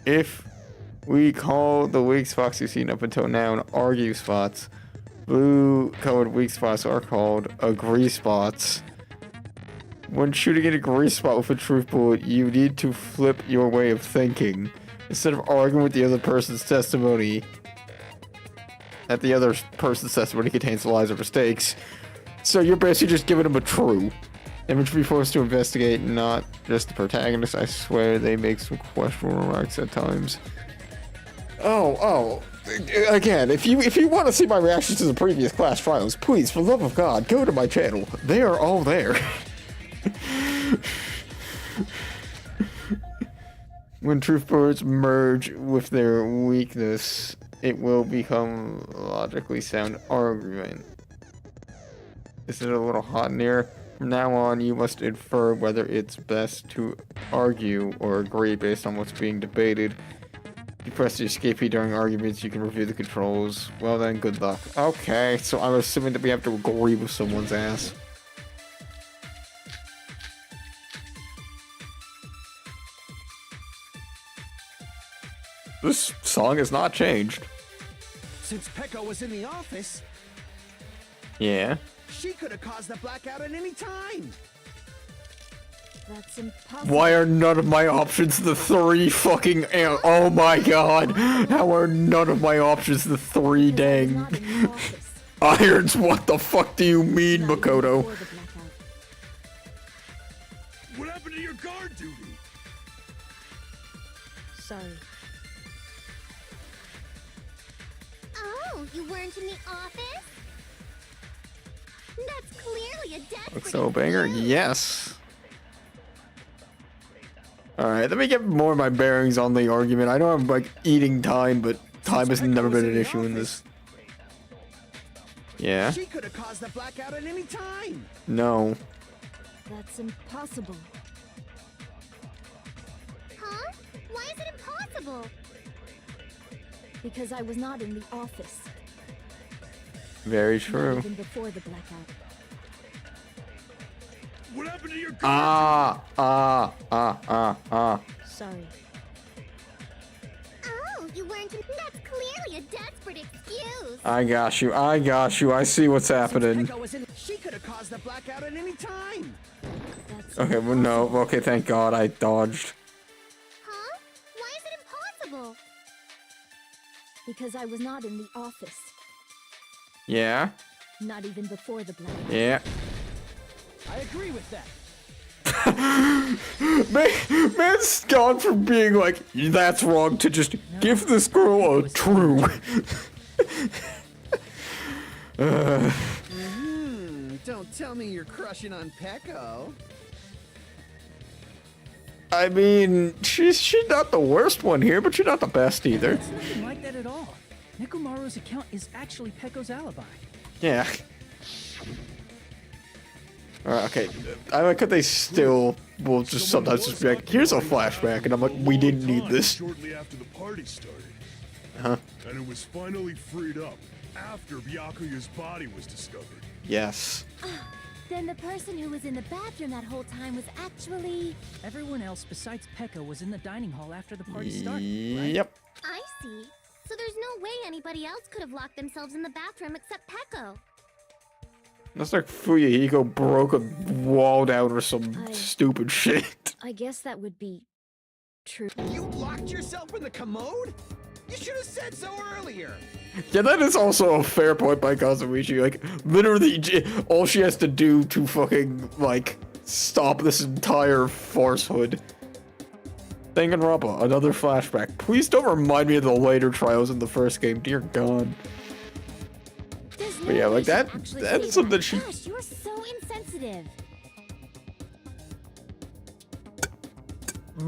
If we call the weak spots you've seen up until now an argue spots, blue-colored weak spots are called agree spots. When shooting an agree spot with a truth bullet, you need to flip your way of thinking. Instead of arguing with the other person's testimony, that the other person's testimony contains lies or mistakes. So you're basically just giving them a true. Image be forced to investigate, not just the protagonist. I swear they make some questionable remarks at times. Oh. Again, if you want to see my reactions to the previous class trials, please, for the love of God, go to my channel. They are all there. When truth birds merge with their weakness, it will become a logically sound argument. Is it a little hot in here? From now on, you must infer whether it's best to argue or agree based on what's being debated. If you press the escape key during arguments, you can review the controls. Well then, good luck. Okay, so I'm assuming that we have to agree with someone's ass. This song has not changed. Since Peko was in the office, Yeah. she could have caused the blackout at any time. That's impossible. Why are none of my options the three fucking... Oh my god! How are none of my options the three dang... Not in the office. irons? What the fuck do you mean, Not even Makoto? before the blackout. What happened to your guard duty? Sorry. Oh, you weren't in the office? That's clearly a desperate Looks so banger? excuse. Yes. Alright, let me get more of my bearings on the argument. I know I'm like eating time, but time has never been an issue in this. Yeah? She could have caused the blackout at any time. No. That's impossible. Huh? Why is it impossible? Because I was not in the office. Very Not true. even before the blackout. What happened to your guard Sorry. Oh, you weren't in... That's clearly a desperate excuse. I got you. I see what's happening. Peko was in. She could have caused the blackout at any time. That's Okay, well, no. Okay, thank God I dodged. Huh? Why is it impossible? because I was not in the office. Yeah? Not even before the blackout. Yeah. I agree with that. Man's gone from being like, that's wrong, to just give this girl a true. Don't tell me you're crushing on Peko. I mean, she's not the worst one here, but she's not the best either. It's nothing like that at all. Nekomaru's account is actually Peko's alibi. Yeah. Alright, okay. I like how they still will just sometimes just be like, here's a flashback, and I'm like, we didn't need this. Shortly after the party started. Huh? And it was finally freed up after Byakuya's body was discovered. Yes. Then the person who was in the bathroom that whole time was actually... Everyone else besides Peko was in the dining hall after the party started, right? Yep. I see. So there's no way anybody else could have locked themselves in the bathroom except Peko. That's like Fuyahiko broke a wall down or some stupid shit. I guess that would be true. You locked yourself in the commode? You should have said so earlier. Yeah, that is also a fair point by Kazumichi. Like, literally, all she has to do to fucking, like, stop this entire farcehood. Danganronpa, another flashback. Please don't remind me of the later trials in the first game. Dear God. There's no But yeah, way like she'd that- actually that's say something that. she- Gosh, you are so insensitive.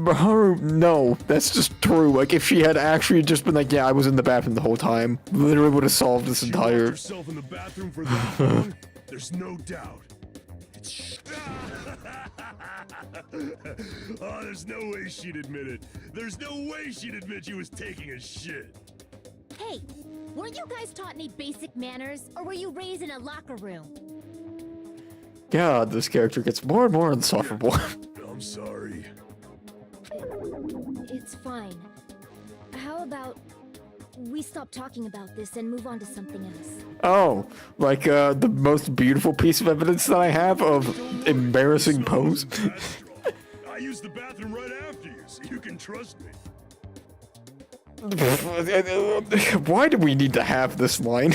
Haru, no, that's just true. Like, if she had actually just been like, yeah, I was in the bathroom the whole time, literally would have solved this She locked entire... herself in the bathroom for that long. There's no doubt. It's oh, there's no way she'd admit it. There's no way she'd admit she was taking a shit. Hey, weren't you guys taught any basic manners, or were you raised in a locker room? God, this character gets more and more insufferable. I'm sorry. It's fine. How about we stop talking about this and move on to something else? Oh, like the most beautiful piece of evidence that I have of embarrassing pose. I used the bathroom right after you, so you can trust me. Why do we need to have this line?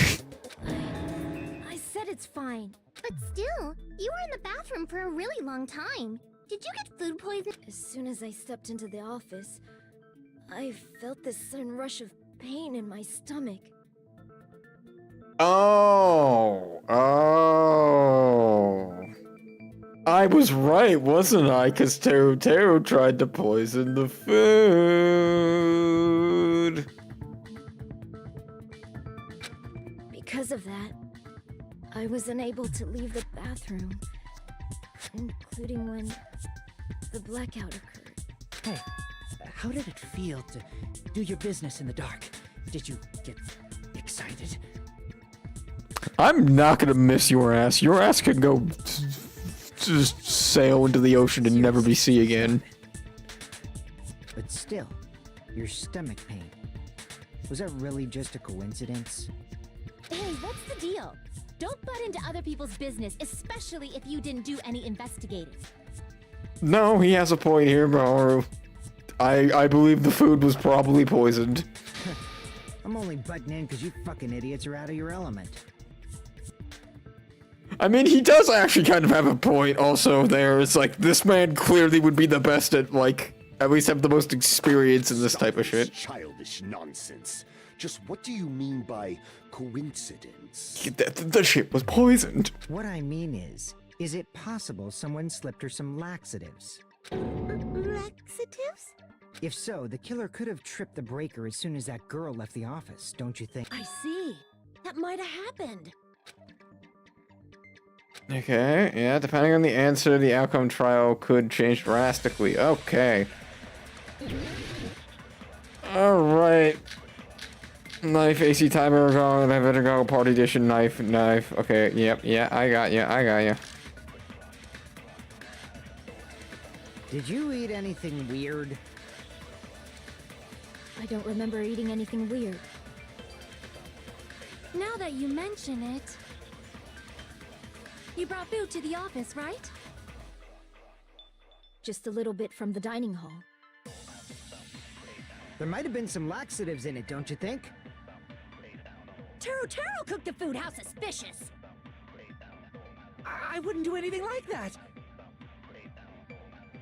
I said it's fine. But still, You were in the bathroom for a really long time. Did you get food poisoning? As soon as I stepped into the office, I felt this sudden rush of pain in my stomach. Oh. I was right, wasn't I? Because Teru tried to poison the food. Because of that, I was unable to leave the bathroom, including when the blackout occurred. Hey, how did it feel to do your business in the dark? Did you get excited? I'm not gonna miss your ass. Your ass could go just sail into the ocean and never be seen again. But still, your stomach pain. Was that really just a coincidence? Hey, what's the deal? Don't butt into other people's business, especially if you didn't do any investigating. No, he has a point here, Maharu. I believe the food was probably poisoned. I'm only butting in because you fucking idiots are out of your element. I mean, he does actually kind of have a point also there. It's like, this man clearly would be the best at, like, at least have the most experience in this type of shit. Childish nonsense. Just what do you mean by coincidence? The shit was poisoned. What I mean is it possible someone slipped her some laxatives? Laxatives? If so, the killer could have tripped the breaker as soon as that girl left the office, don't you think? I see. That might have happened. Okay, yeah, depending on the answer, the outcome trial could change drastically. Okay. Alright. Knife, AC timer, go, party edition, knife. Okay, yep, yeah, I got you. Did you eat anything weird? I don't remember eating anything weird. Now that you mention it... You brought food to the office, right? Just a little bit from the dining hall. There might have been some laxatives in it, don't you think? Taro cooked the food. How suspicious! I wouldn't do anything like that.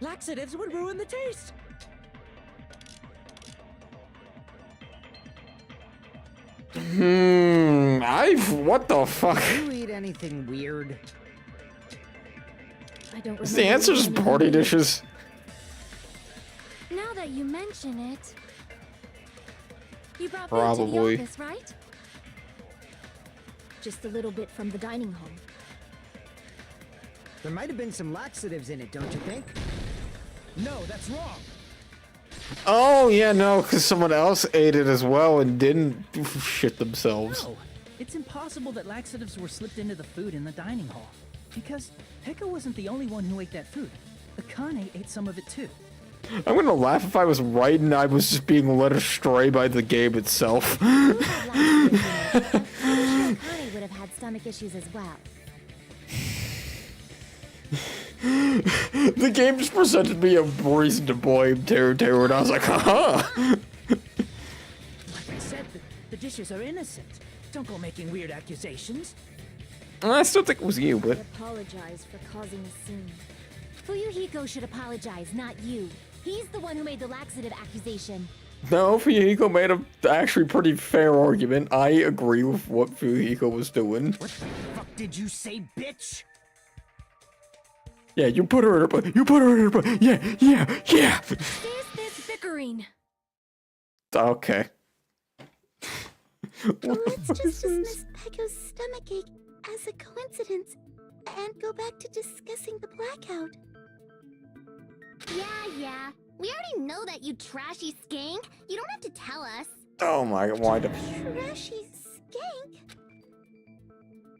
Laxatives would ruin the taste. What the fuck? Did you eat anything weird? I don't remember. Is the answer just party dishes? Now that you mention it... You brought food Probably. to the office, right? Just a little bit from the dining hall. There might have been some laxatives in it, don't you think? No, that's wrong. Oh, yeah, no, because someone else ate it as well and didn't shit themselves. No, it's impossible that laxatives were slipped into the food in the dining hall. Because Pekka wasn't the only one who ate that food. Akane ate some of it too. I'm gonna laugh if I was right and I was just being led astray by the game itself. Akane would have had stomach issues as well. The game just presented me a reason to blame Teru, and I was like, haha! Like I said, the dishes are innocent. Don't go making weird accusations. I still think it was you, I but... apologize for causing a scene. Fuyuhiko should apologize, not you. He's the one who made the laxative accusation. No, Fuyuhiko made a actually pretty fair argument. I agree with what Fuyuhiko was doing. What the fuck did you say, bitch? Yeah, you put her in her butt. You put her in her butt. Yeah. There's this bickering. Okay. Let's just dismiss Pecco's stomachache as a coincidence and go back to discussing the blackout. Yeah. We already know that, you trashy skank. You don't have to tell us. Oh my god, why the... Trashy skank?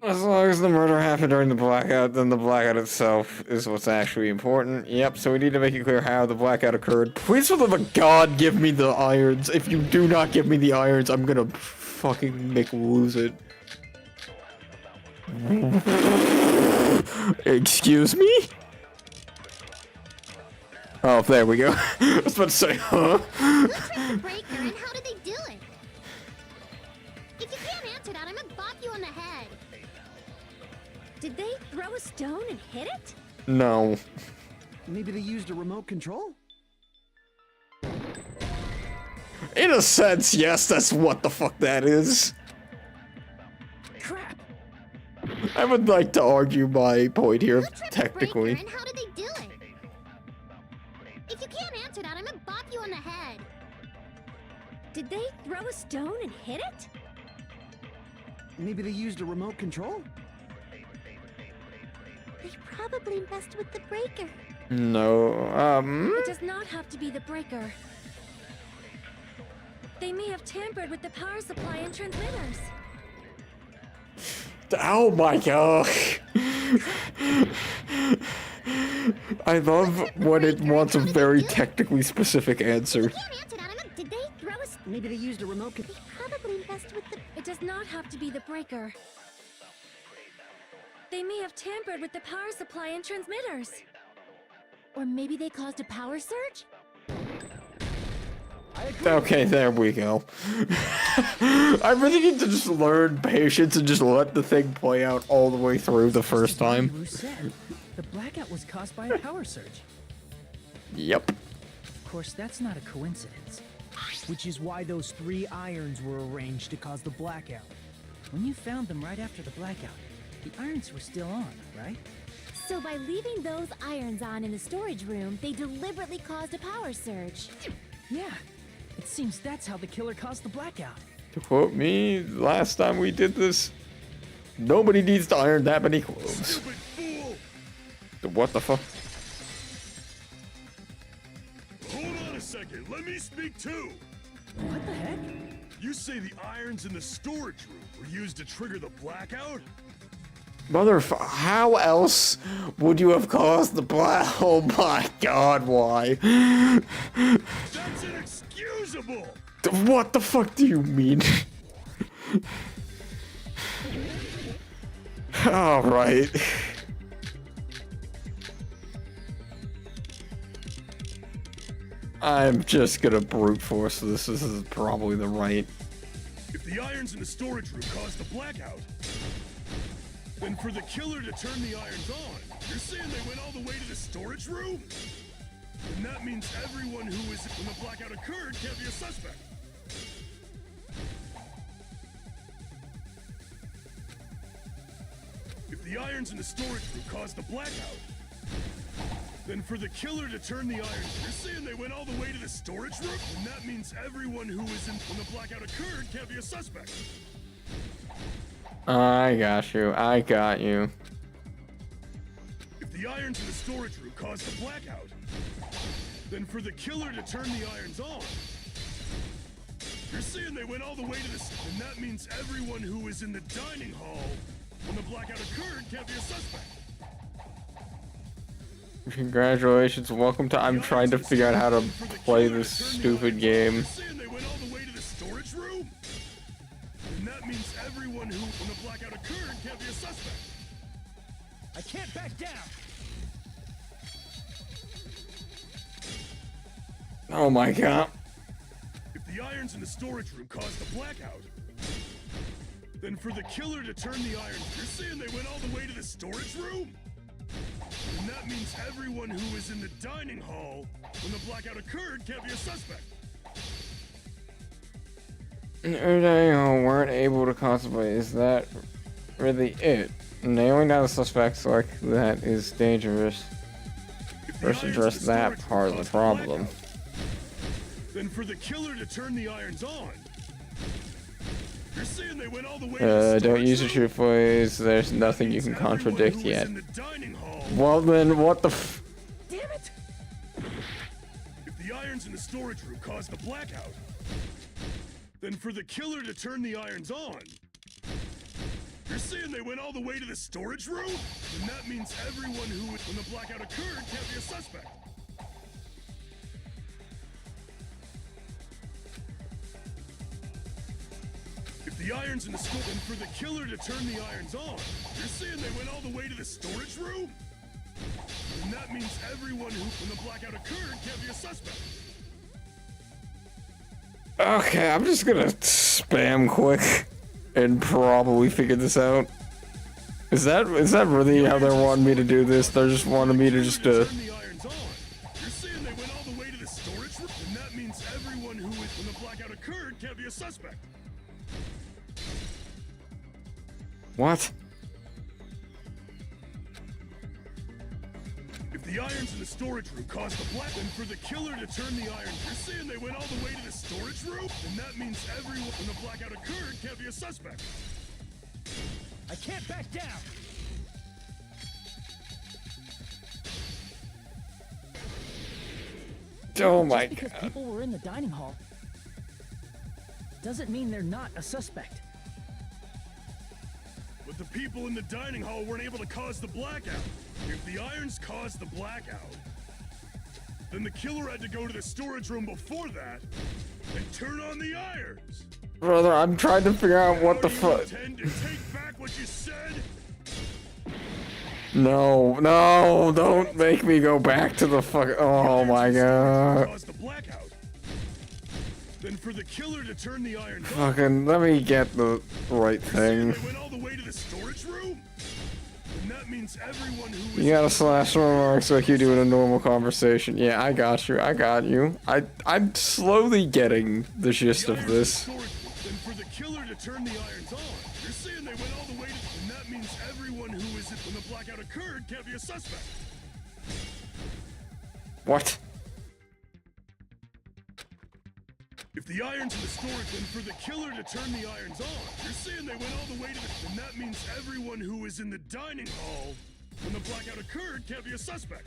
As long as the murder happened during the blackout, then the blackout itself is what's actually important. Yep, so we need to make it clear how the blackout occurred. Please, for the love of God, give me the irons. If you do not give me the irons, I'm gonna fucking lose it. Excuse me? Oh, there we go. I was about to say, huh? Who tripped the breaker and how did they do it? If you can't answer that, I'm gonna bop you on the head. Did they throw a stone and hit it? No. Maybe they used a remote control? In a sense, yes, that's what the fuck that is. Crap! I would like to argue my point here, Who tripped the technically. breaker and how did they do it? If you can't answer that, I'm gonna bop you on the head. Did they throw a stone and hit it? Maybe they used a remote control? They probably messed with the breaker. No, It does not have to be the breaker. They may have tampered with the power supply and transmitters. Oh my god. I love when it wants a very technically specific answer. Can't answer that, I'm gonna... Did they throw a Maybe they used a remote control. They probably messed with the... It does not have to be the breaker. They may have tampered with the power supply and transmitters. Or maybe they caused a power surge? Okay, there we go. I really need to just learn patience and just let the thing play out all the way through the first time. Ru said. The blackout was caused by a power surge. Yep. Of course, that's not a coincidence. Which is why those 3 irons were arranged to cause the blackout. When you found them right after the blackout, the irons were still on, right? So by leaving those irons on in the storage room, they deliberately caused a power surge. Yeah. It seems that's how the killer caused the blackout. To quote me, last time we did this, nobody needs to iron that many clothes. Stupid fool! What the fuck? Hold on a second, let me speak too! What the heck? You say the irons in the storage room were used to trigger the blackout? How else would you have caused the black? Oh my god, why? That's inexcusable! What the fuck do you mean? Alright. I'm just gonna brute force this. This is probably the right. If the irons in the storage room caused the blackout, then for the killer to turn the irons on, you're saying they went all the way to the storage room? And that means everyone who was when the blackout occurred can't be a suspect. If the irons in the storage room caused the blackout, then for the killer to turn the irons, you're saying they went all the way to the storage room? And that means everyone who was in when the blackout occurred can't be a suspect. I got you. I got you. If the irons in the storage room caused the blackout, then for the killer to turn the irons on, you're saying they went all the way to this, and that means everyone who was in the dining hall when the blackout occurred can't be a suspect. Congratulations, welcome to. I'm trying to figure out how to play this stupid game. You're saying they went all the way to the storage room? And that means everyone who, when the blackout occurred, can't be a suspect. I can't back down. Oh my god. If the irons in the storage room caused the blackout, then for the killer to turn the irons, you're saying they went all the way to the storage room? And that means everyone who was in the dining hall when the blackout occurred can't be a suspect. They weren't able to contemplate. Is that really it? Nailing down the suspects like that is dangerous. First address that part of the problem. Then for the killer to turn the irons on, you're saying they went all the way to the Don't use your storage room? true phrase. There's nothing you can Everyone contradict who was yet. in the dining hall. Well then, what the f- Damn it! If the irons in the storage room caused the blackout, then for the killer to turn the irons on, you're saying they went all the way to the storage room? And that means everyone who, when the blackout occurred, can't be a suspect. If the irons in the store, then for the killer to turn the irons on, you're saying they went all the way to the storage room? And that means everyone who, when the blackout occurred, can't be a suspect. Okay, I'm just gonna spam quick and probably figure this out. Is that really how they're wanting me to do this? They're just wanting me to just Turn the irons on. You're saying they went all the way to the storage room? And that means everyone who is when the blackout occurred can't be a suspect. What? If the irons in the storage room caused the black, then for the killer to turn the irons, you're saying they went all the way to the storage room? And that means everyone when the blackout occurred can't be a suspect. I can't back down. Oh my Just because god. people were in the dining hall doesn't mean they're not a suspect. But the people in the dining hall weren't able to cause the blackout. If the irons caused the blackout, then the killer had to go to the storage room before that and turn on the irons. Brother, I'm trying to figure out what the fuck. Intend to take back what you said? No, no, don't make me go back to the fuck. Oh my god. Caused the blackout. Then for the killer to turn the irons on, Fucking, let me get the right thing. they went all the way to the storage room? And that means everyone who was You gotta slash remarks like you do in a normal conversation. Yeah, I got you. I got you. I'm slowly getting the gist of this. Then for the killer to turn the irons on, you're saying they went all the way to, and that means everyone who was when the blackout occurred can't be a suspect. What? If the irons in the storage, then for the killer to turn the irons on, you're saying they went all the way to the, and that means everyone who was in the dining hall when the blackout occurred can't be a suspect.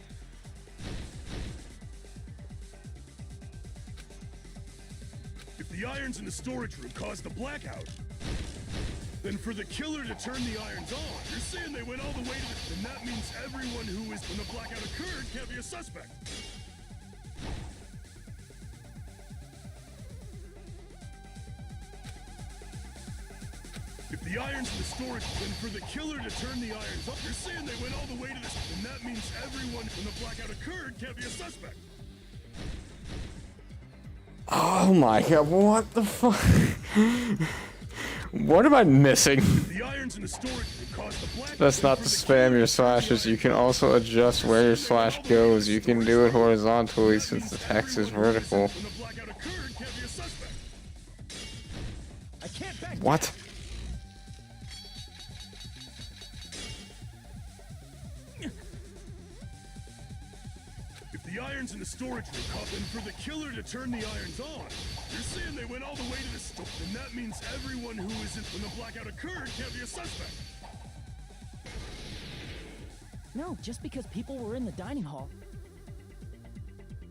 If the irons in the storage room caused the blackout, then for the killer to turn the irons on, you're saying they went all the way to the, and that means everyone who was when the blackout occurred can't be a suspect. If the irons in the storage, then for the killer to turn the irons on, you're saying they went all the way to this, and that means everyone when the blackout occurred can't be a suspect. Oh my god, what the fuck? What am I missing? The irons in the storage room caused the blackout. That's not to spam your slashes. You can also adjust where your slash goes. You can do it horizontally since the text is vertical. When the blackout occurred can't be a suspect. I can't back down. What? If the irons in the storage room caused, then for the killer to turn the irons on, you're saying they went all the way to the store, then that means everyone who was in when the blackout occurred can't be a suspect. No, just because people were in the dining hall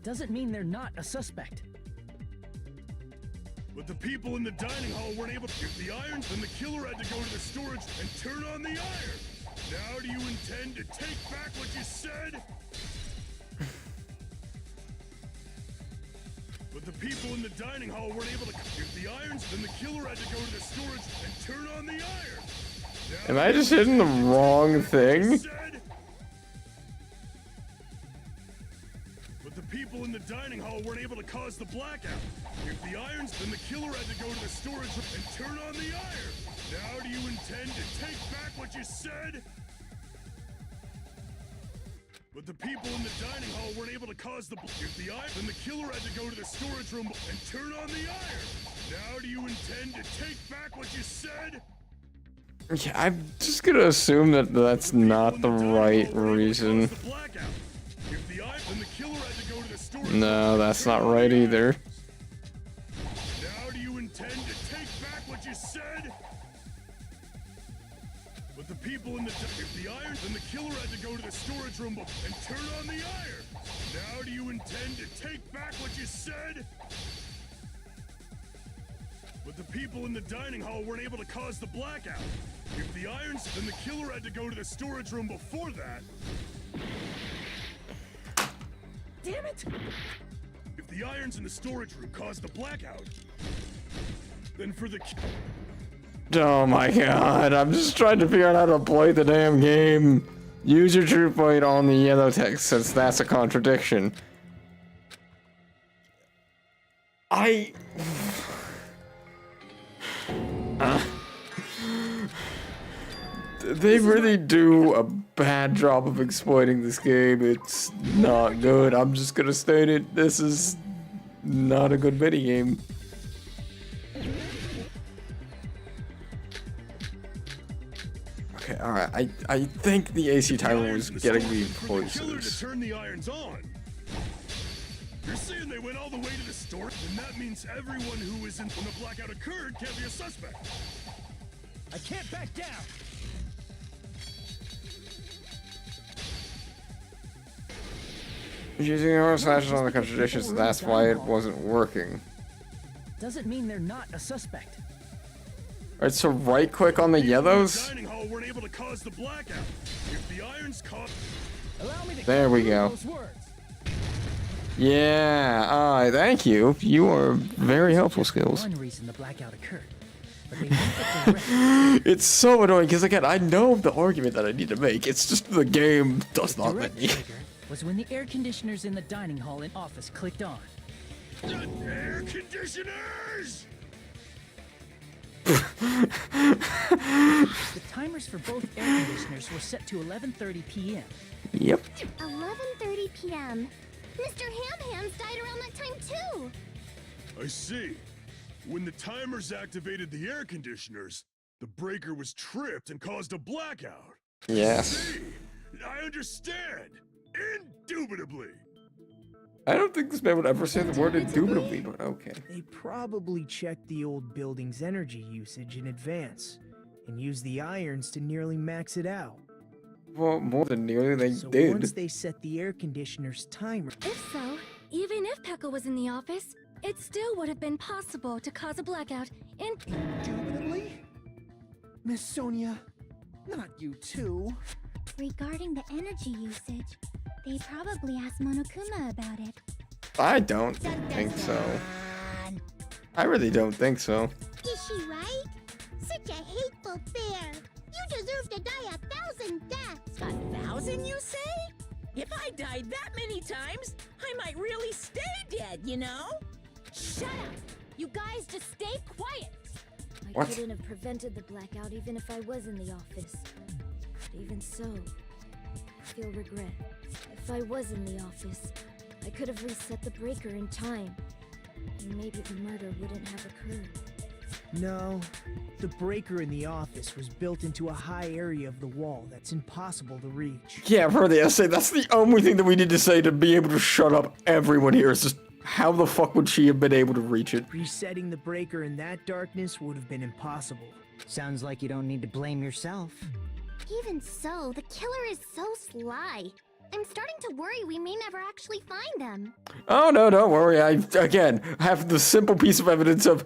doesn't mean they're not a suspect. But the people in the dining hall weren't able to get the irons, then the killer had to go to the storage and turn on the iron. Now do you intend to take back what you said? But the people in the dining hall weren't able to get the irons, then the killer had to go to the storage and turn on the iron. Now Am I just hitting the wrong thing? said? But the people in the dining hall weren't able to cause the blackout. If the irons, then the killer had to go to the storage room and turn on the iron. Now do you intend to take back what you said? But the people in the dining hall weren't able to cause the if the iron, then the killer had to go to the storage room and turn on the iron. Now do you intend to take back what you said? Yeah, I'm just gonna assume that that's not the right reason. The blackout. If the iron, then the killer had to go to the storage No, that's not right either. Now do you intend to take back what you said? But the people in the if the iron, then the killer had to go to the storage room and turn on the iron. Now do you intend to take back what you said? But the people in the dining hall weren't able to cause the blackout. If the irons, then the killer had to go to the storage room before that. Damn it! If the irons in the storage room caused the blackout, then for the Oh my god, I'm just trying to figure out how to play the damn game. Use your true point on the yellow text since that's a contradiction. They really do a bad job of exploiting this game. It's not good. I'm just gonna state it. This is not a good minigame. Okay, alright. I think the AC timer was getting me places. Turn the irons on. You're saying they went all the way to the store? Then that means everyone who isn't when the blackout occurred can't be a suspect. I can't back down. Using your slashes on the contradictions, that's why it wasn't working. Doesn't mean they're not a suspect. Alright, so right click on the yellows. Dining hall weren't able to cause the blackout. If the irons caught, Allow me to There we go. those words. Yeah, thank you. You are very helpful, Skills. One reason the blackout occurred. But they didn't get direct. It's so annoying because again, I know the argument that I need to make. It's just the game does not let Direct me. trigger was when the air conditioners in the dining hall and office clicked on. air conditioners! The timers for both air conditioners were set to 11:30 p.m. Yep. 11:30 p.m. Mr. Ham-Hams died around that time too. I see. When the timers activated the air conditioners, the breaker was tripped and caused a blackout. Yes. See, I understand. Indubitably. I don't think this man would ever say the word indubitably, but okay. They probably checked the old building's energy usage in advance and used the irons to nearly max it out. Well, more than nearly they So did. once they set the air conditioner's timer, If so, even if Pekka was in the office, it still would have been possible to cause a blackout and... Indubitably? Miss Sonia, not you too. Regarding the energy usage, they probably asked Monokuma about it. I don't think so. I really don't think so. Is she right? Such a hateful bear. You deserve to die 1,000 deaths. 1,000, you say? If I died that many times, I might really stay dead, you know? Shut up! You guys just stay quiet! I What? couldn't have prevented the blackout even if I was in the office. But even so, I feel regret. If I was in the office, I could have reset the breaker in time. And maybe the murder wouldn't have occurred. no, the breaker in the office was built into a high area of the wall that's impossible to reach. Yeah, per the essay, that's the only thing that we need to say to be able to shut up everyone here. Is just how the fuck would she have been able to reach it? Resetting the breaker in that darkness would have been impossible. Sounds like you don't need to blame yourself. Even so, the killer is so sly. I'm starting to worry we may never actually find them. Oh, no, don't worry. I, again, have the simple piece of evidence of,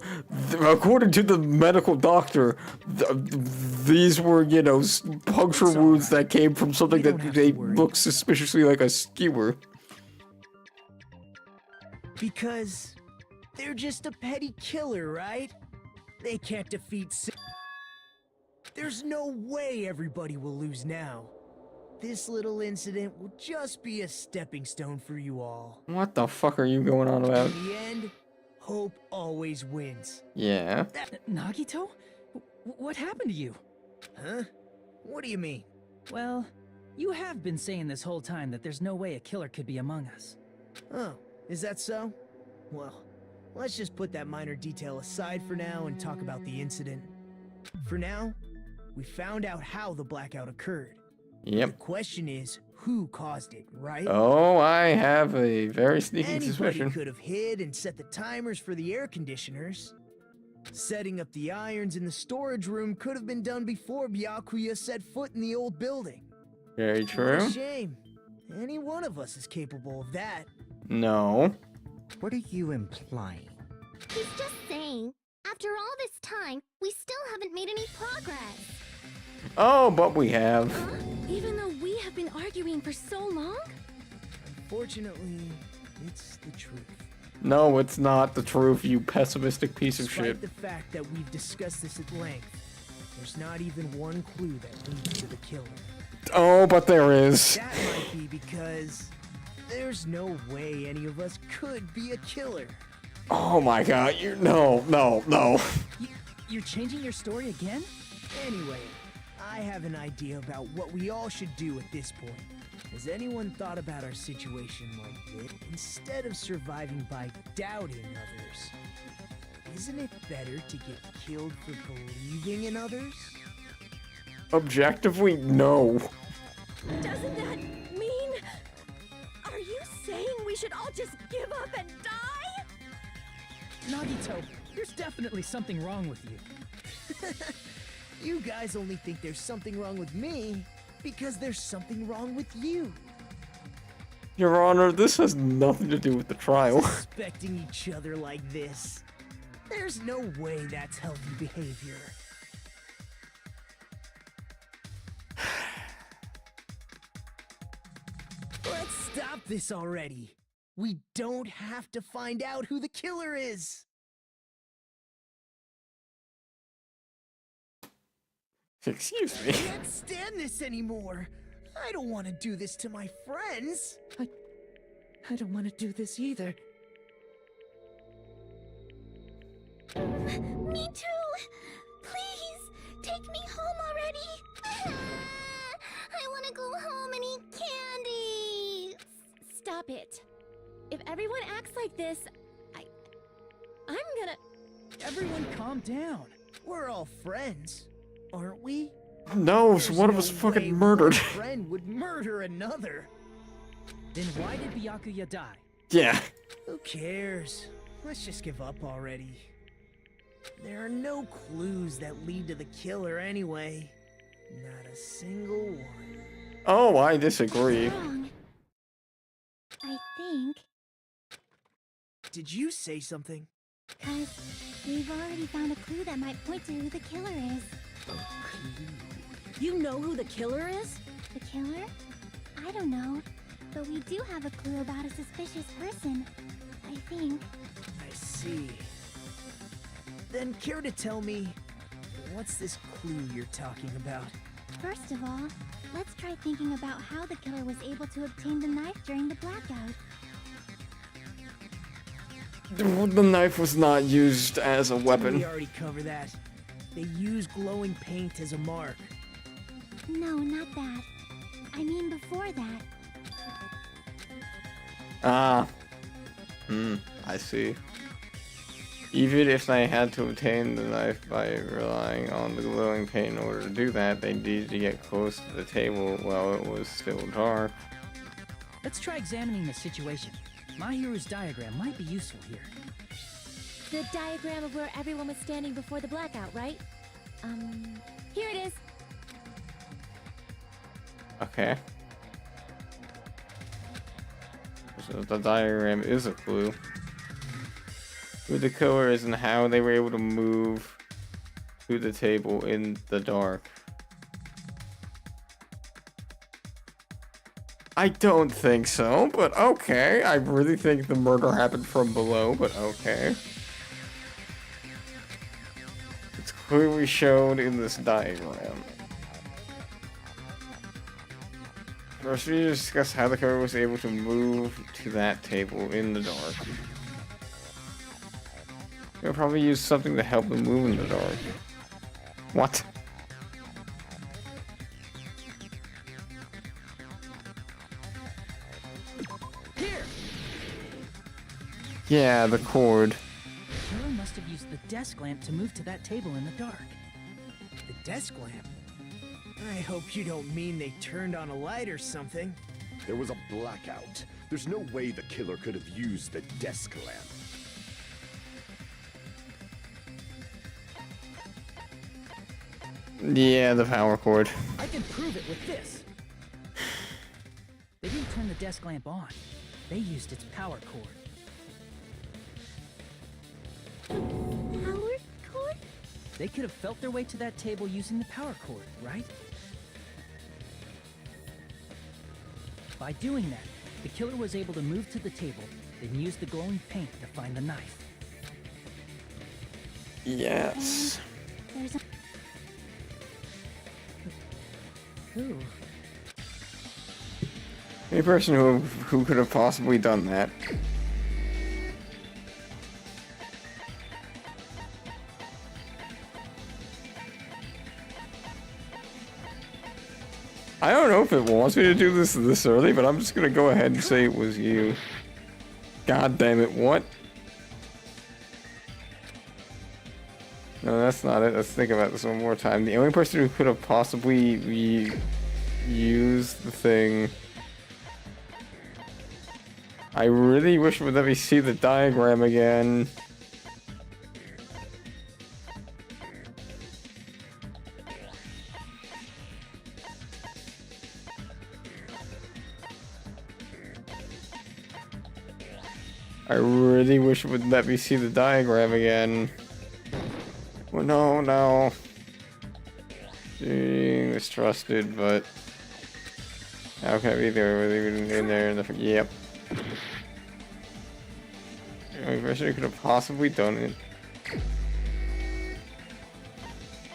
according to the medical doctor, these were, you know, puncture wounds that came from something You don't that have they to worry. look suspiciously like a skewer. Because they're just a petty killer, right? They can't defeat There's no way everybody will lose now. This little incident will just be a stepping stone for you all. What the fuck are you going on about? In the end, hope always wins. Yeah. Nagito? What happened to you? Huh? What do you mean? Well, you have been saying this whole time that there's no way a killer could be among us. Oh, is that so? Well, let's just put that minor detail aside for now and talk about the incident. For now, we found out how the blackout occurred. The Yep. question is, who caused it, right? Oh, I have a very sneaking Anybody suspicion. could have hid and set the timers for the air conditioners. Setting up the irons in the storage room could have been done before Byakuya set foot in the old building. Very What true. a shame. Any one of us is capable of that. No. What are you implying? He's just saying, after all this time, we still haven't made any progress. Oh, but we have. Huh? Even though we have been arguing for so long? Unfortunately, it's the truth. No, it's not the truth, you pessimistic piece of Despite shit. the fact that we've discussed this at length, there's not even one clue that leads to the killer. Oh, but there is. That might be because there's no way any of us could be a killer. Oh my god, you no. You're changing your story again? Anyway, I have an idea about what we all should do at this point. Has anyone thought about our situation like this? Instead of surviving by doubting others, isn't it better to get killed for believing in others? Objectively, no. Doesn't that mean... Are you saying we should all just give up and die? Nagito, there's definitely something wrong with you. You guys only think there's something wrong with me because there's something wrong with you. Your Honor, this has nothing to do with the trial. Suspecting each other like this. There's no way that's healthy behavior. Let's stop this already. We don't have to find out who the killer is. Excuse I me. can't stand this anymore. I don't want to do this to my friends. I don't want to do this either. Me too! Please, take me home already! I want to go home and eat candy! Stop it. If everyone acts like this, I'm gonna... Everyone calm down. We're all friends, aren't we? No, so There's one of no us fucking way murdered. One friend would murder another. Then why did Byakuya die? Yeah. Who cares? Let's just give up already. There are no clues that lead to the killer anyway. Not a single one. Oh, I disagree. Wrong. I think, Did you say something? 'cause we've already found a clue that might point to who the killer is. You know who the killer is? The killer? I don't know. But we do have a clue about a suspicious person. I think. I see. Then care to tell me, what's this clue you're talking about? First of all, let's try thinking about how the killer was able to obtain the knife during the blackout. The knife was not used as a We weapon. already covered that. They use glowing paint as a mark. No, not that. I mean before that. Ah. I see. Even if they had to obtain the knife by relying on the glowing paint in order to do that, they needed to get close to the table while it was still dark. Let's try examining the situation. Mahiru's diagram might be useful here. The diagram of where everyone was standing before the blackout, right? Here it is. Okay. So the diagram is a clue. Who the killer is and how they were able to move to the table in the dark. I don't think so, but okay. I really think the murder happened from below, but okay. It's clearly shown in this diagram. First, we discuss how the killer was able to move to that table in the dark. They'll probably use something to help them move in the dark. What? Here! Yeah, the cord. The killer must have used the desk lamp to move to that table in the dark. The desk lamp? I hope you don't mean they turned on a light or something. There was a blackout. There's no way the killer could have used the desk lamp. Yeah, the power cord. I can prove it with this. They didn't turn the desk lamp on. They used its power cord. Power cord? They could have felt their way to that table using the power cord, right? By doing that, the killer was able to move to the table, then use the glowing paint to find the knife. Yes. There's a... Who? A person who could have possibly done that. I don't know if it wants me to do this early, but I'm just gonna go ahead and say it was you. God damn it, what? No, that's not it. Let's think about this one more time. The only person who could have possibly used the thing... I really wish it would let me see the diagram again. I really wish it would let me see the diagram again. Well, no. Being mistrusted, but... How can I be there with even in there in the... Yep. The only person who could have possibly done it.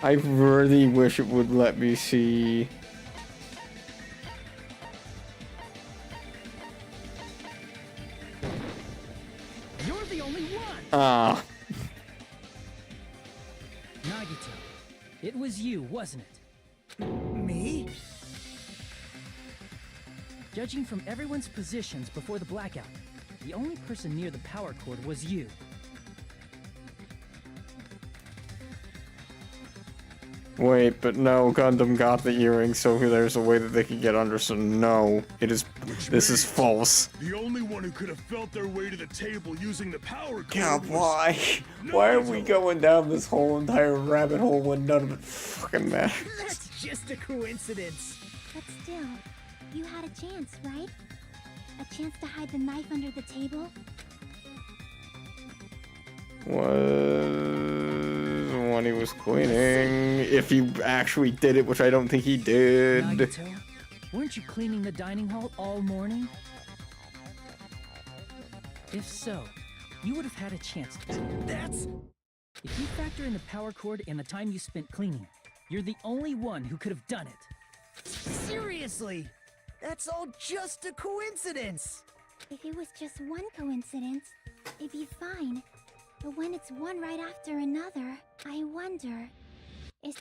I really wish it would let me see... You're the only one! Ah. Nagito, it was you, wasn't it? Me? Judging from everyone's positions before the blackout, the only person near the power cord was you. Wait, but no, Gundam got the earring, so there's a way that they could get under, so no. This is false. The only one who could have felt their way to the table using the power cord God, was why? Why are we going down this whole entire rabbit hole when none of it fucking matters? That's just a coincidence. But still, you had a chance, right? A chance to hide the knife under the table? Was when he was cleaning. If he actually did it, which I don't think he did. Nagito, weren't you cleaning the dining hall all morning? If so, you would have had a chance to. That's... If you factor in the power cord and the time you spent cleaning, you're the only one who could have done it. Seriously! That's all just a coincidence! If it was just one coincidence, it'd be fine. But when it's one right after another, I wonder...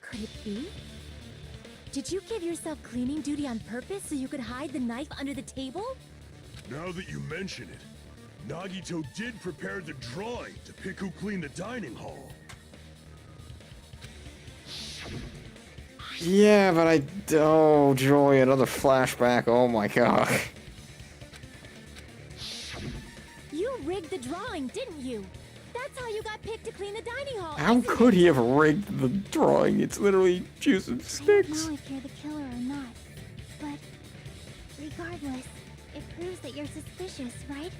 Could it be? Did you give yourself cleaning duty on purpose so you could hide the knife under the table? Now that you mention it, Nagito did prepare the drawing to pick who cleaned the dining hall. Yeah, but oh joy, another flashback. Oh my god. You rigged the drawing, didn't you? That's how you got picked to clean the dining hall. How could he have rigged the drawing? It's literally juice and I sticks. don't know if you're the killer or not, but regardless, it proves that you're suspicious, right?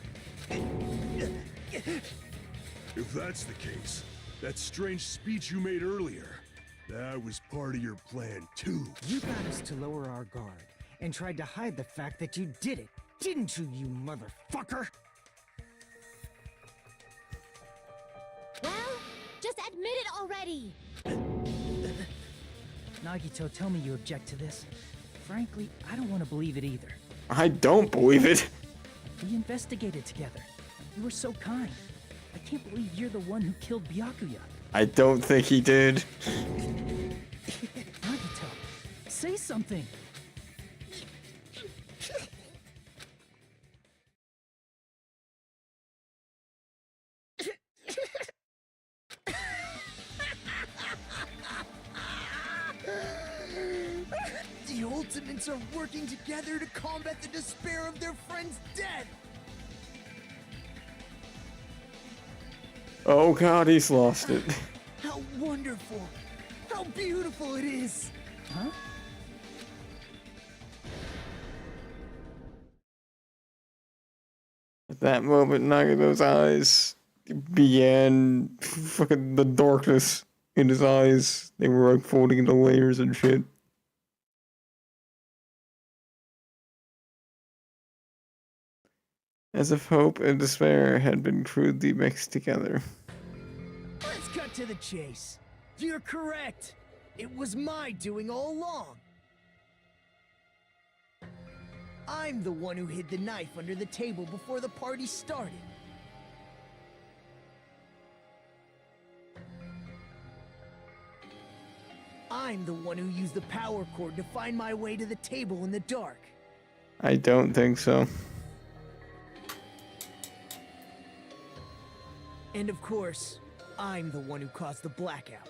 If that's the case, that strange speech you made earlier, that was part of your plan too. You got us to lower our guard and tried to hide the fact that you did it, didn't you, you motherfucker? Well, just admit it already. Nagito, tell me you object to this. Frankly, I don't want to believe it either. I don't believe it. We investigated together. You were so kind. I can't believe you're the one who killed Byakuya. I don't think he did. Nagito, say something. The Ultimates are working together to combat the despair of their friend's death! Oh god, he's lost it. How wonderful! How beautiful it is! Huh? At that moment, Nagato's eyes began fucking the darkness in his eyes. They were unfolding into layers and shit. As if hope and despair had been crudely mixed together. Let's cut to the chase. You're correct. It was my doing all along. I'm the one who hid the knife under the table before the party started. I'm the one who used the power cord to find my way to the table in the dark. I don't think so. And of course, I'm the one who caused the blackout.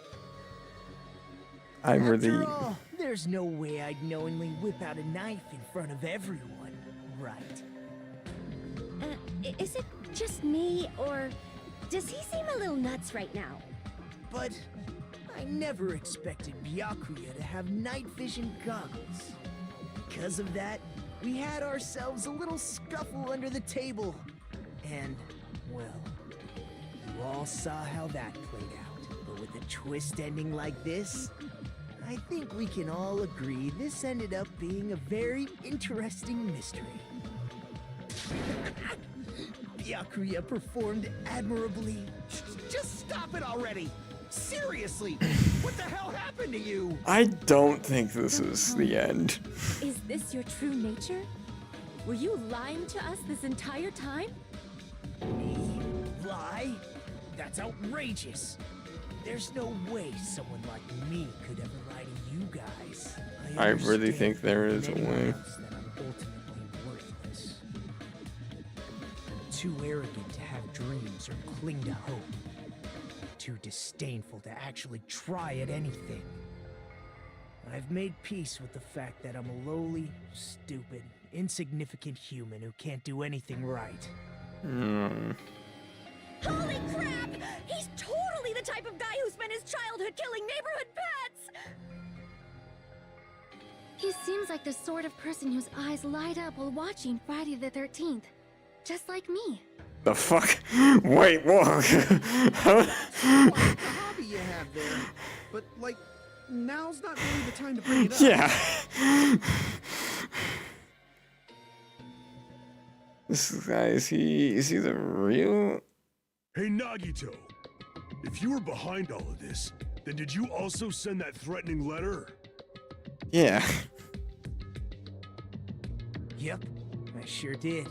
I After really. all, there's no way I'd knowingly whip out a knife in front of everyone, right? Is it just me, or does he seem a little nuts right now? But I never expected Byakuya to have night vision goggles. Because of that, we had ourselves a little scuffle under the table. And, well, you all saw how that played out. But with a twist ending like this, I think we can all agree this ended up being a very interesting mystery. Byakuya performed admirably. Just stop it already! Seriously! What the hell happened to you? I don't think this is the end. Is this your true nature? Were you lying to us this entire time? Me? Lie? That's outrageous. There's no way someone like me could ever lie to you guys. I really understand think there is a many way. times that I'm ultimately worthless. Too arrogant to have dreams or cling to hope. Too disdainful to actually try at anything. I've made peace with the fact that I'm a lowly, stupid, insignificant human who can't do anything right. Holy crap! He's totally the type of guy who spent his childhood killing neighborhood pets! He seems like the sort of person whose eyes light up while watching Friday the 13th. Just like me. The fuck? Wait, what? Like the hobby you have there. But, like, now's not really the time to bring it up. Yeah. This guy, is he the real? Hey, Nagito. If you were behind all of this, then did you also send that threatening letter? Yeah. Yep, I sure did.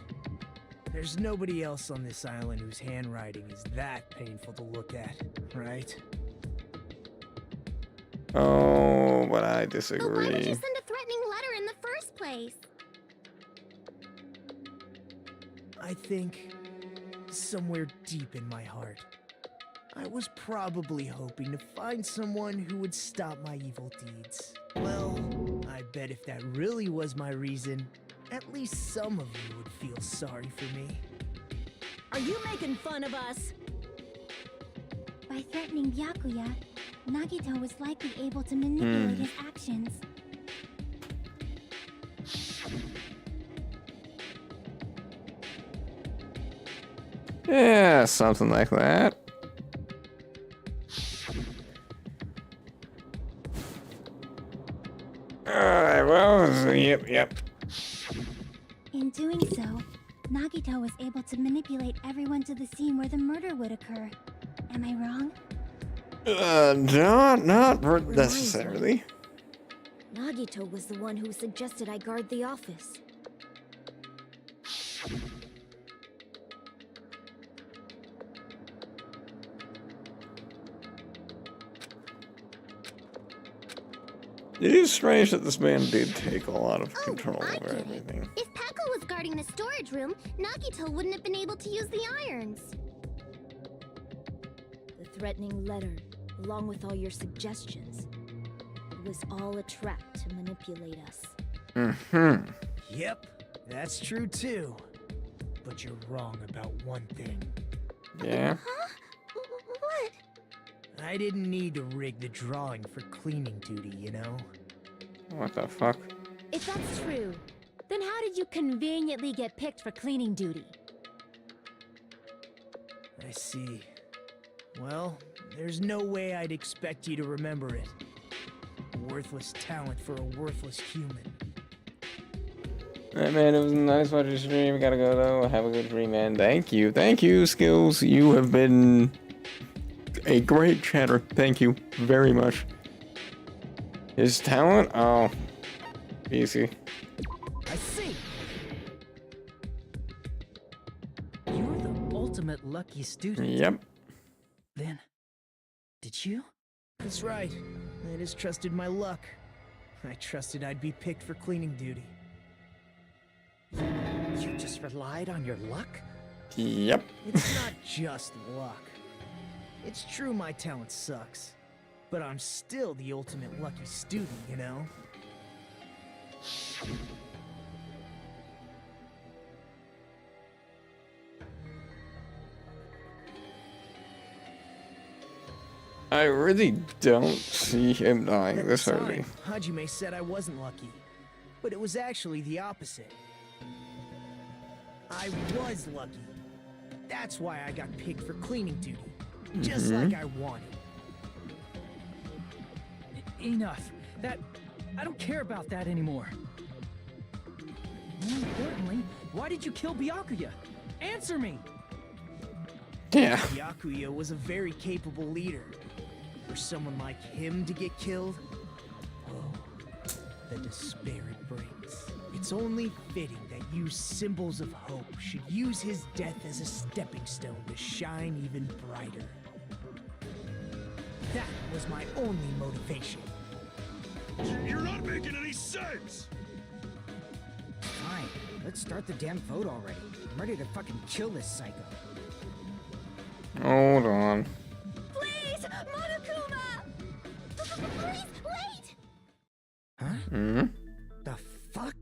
There's nobody else on this island whose handwriting is that painful to look at, right? Oh, but I But why would disagree. you send a threatening letter in the first place? I think somewhere deep in my heart, I was probably hoping to find someone who would stop my evil deeds. Well, I bet if that really was my reason, at least some of you would feel sorry for me. Are you making fun of us? By threatening Byakuya, Nagito was likely able to manipulate his actions. Yeah, something like that. Alright, well, yep. In doing so, Nagito was able to manipulate everyone to the scene where the murder would occur. Am I wrong? Not necessarily. Nagito was the one who suggested I guard the office. It is strange that this man did take a lot of control I over get it. everything. If Paco was guarding the storage room, Nagito wouldn't have been able to use the irons. The threatening letter, along with all your suggestions, it was all a trap to manipulate us. Yep, that's true too. But you're wrong about one thing. Yeah. Huh? What? I didn't need to rig the drawing for cleaning duty, you know? What the fuck? If that's true, then how did you conveniently get picked for cleaning duty? I see. Well, there's no way I'd expect you to remember it. A worthless talent for a worthless human. Alright, man, it was nice watching the stream. Gotta go, though. Have a good dream, man. Thank you, Skills. You have been a great chatter. Thank you very much. His talent? Oh. Easy. I see. You're the ultimate lucky student. Yep. Then, did you That's right. I just trusted my luck. I trusted I'd be picked for cleaning duty. You just relied on your luck? Yep. It's not just luck. It's true my talent sucks. But I'm still the ultimate lucky student, you know? I really don't see him dying At this the early. time, Hajime said I wasn't lucky. But it was actually the opposite. I was lucky. That's why I got picked for cleaning duty. Just like I wanted. Enough. I don't care about that anymore. More importantly, why did you kill Byakuya? Answer me! Yeah. Byakuya was a very capable leader. For someone like him to get killed, oh, the despair it brings. It's only fitting that you symbols of hope should use his death as a stepping stone to shine even brighter. That was my only motivation. You're not making any sense! Fine, let's start the damn vote already. I'm ready to fucking kill this psycho. Hold on. Please, Monokuma! Please, wait! Huh? Hmm? The fuck?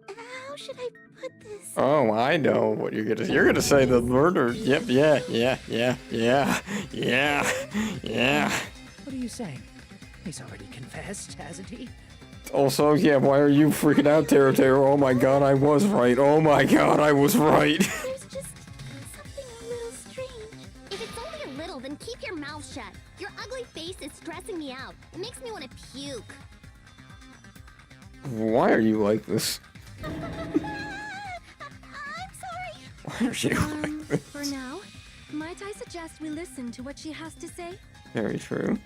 How should I put this? Oh, I know what you're gonna. You're gonna say the murder. Yep. Yeah. What are you saying? He's already confessed, hasn't he? Also, yeah. Why are you freaking out, Tero? Oh my God, I was right. Oh my God, I was right. There's just something a little strange. If it's only a little, then keep your mouth shut. Your ugly face is stressing me out. It makes me want to puke. Why are you like this? I'm sorry. Why are you like this? For now, might I suggest we listen to what she has to say? Very true.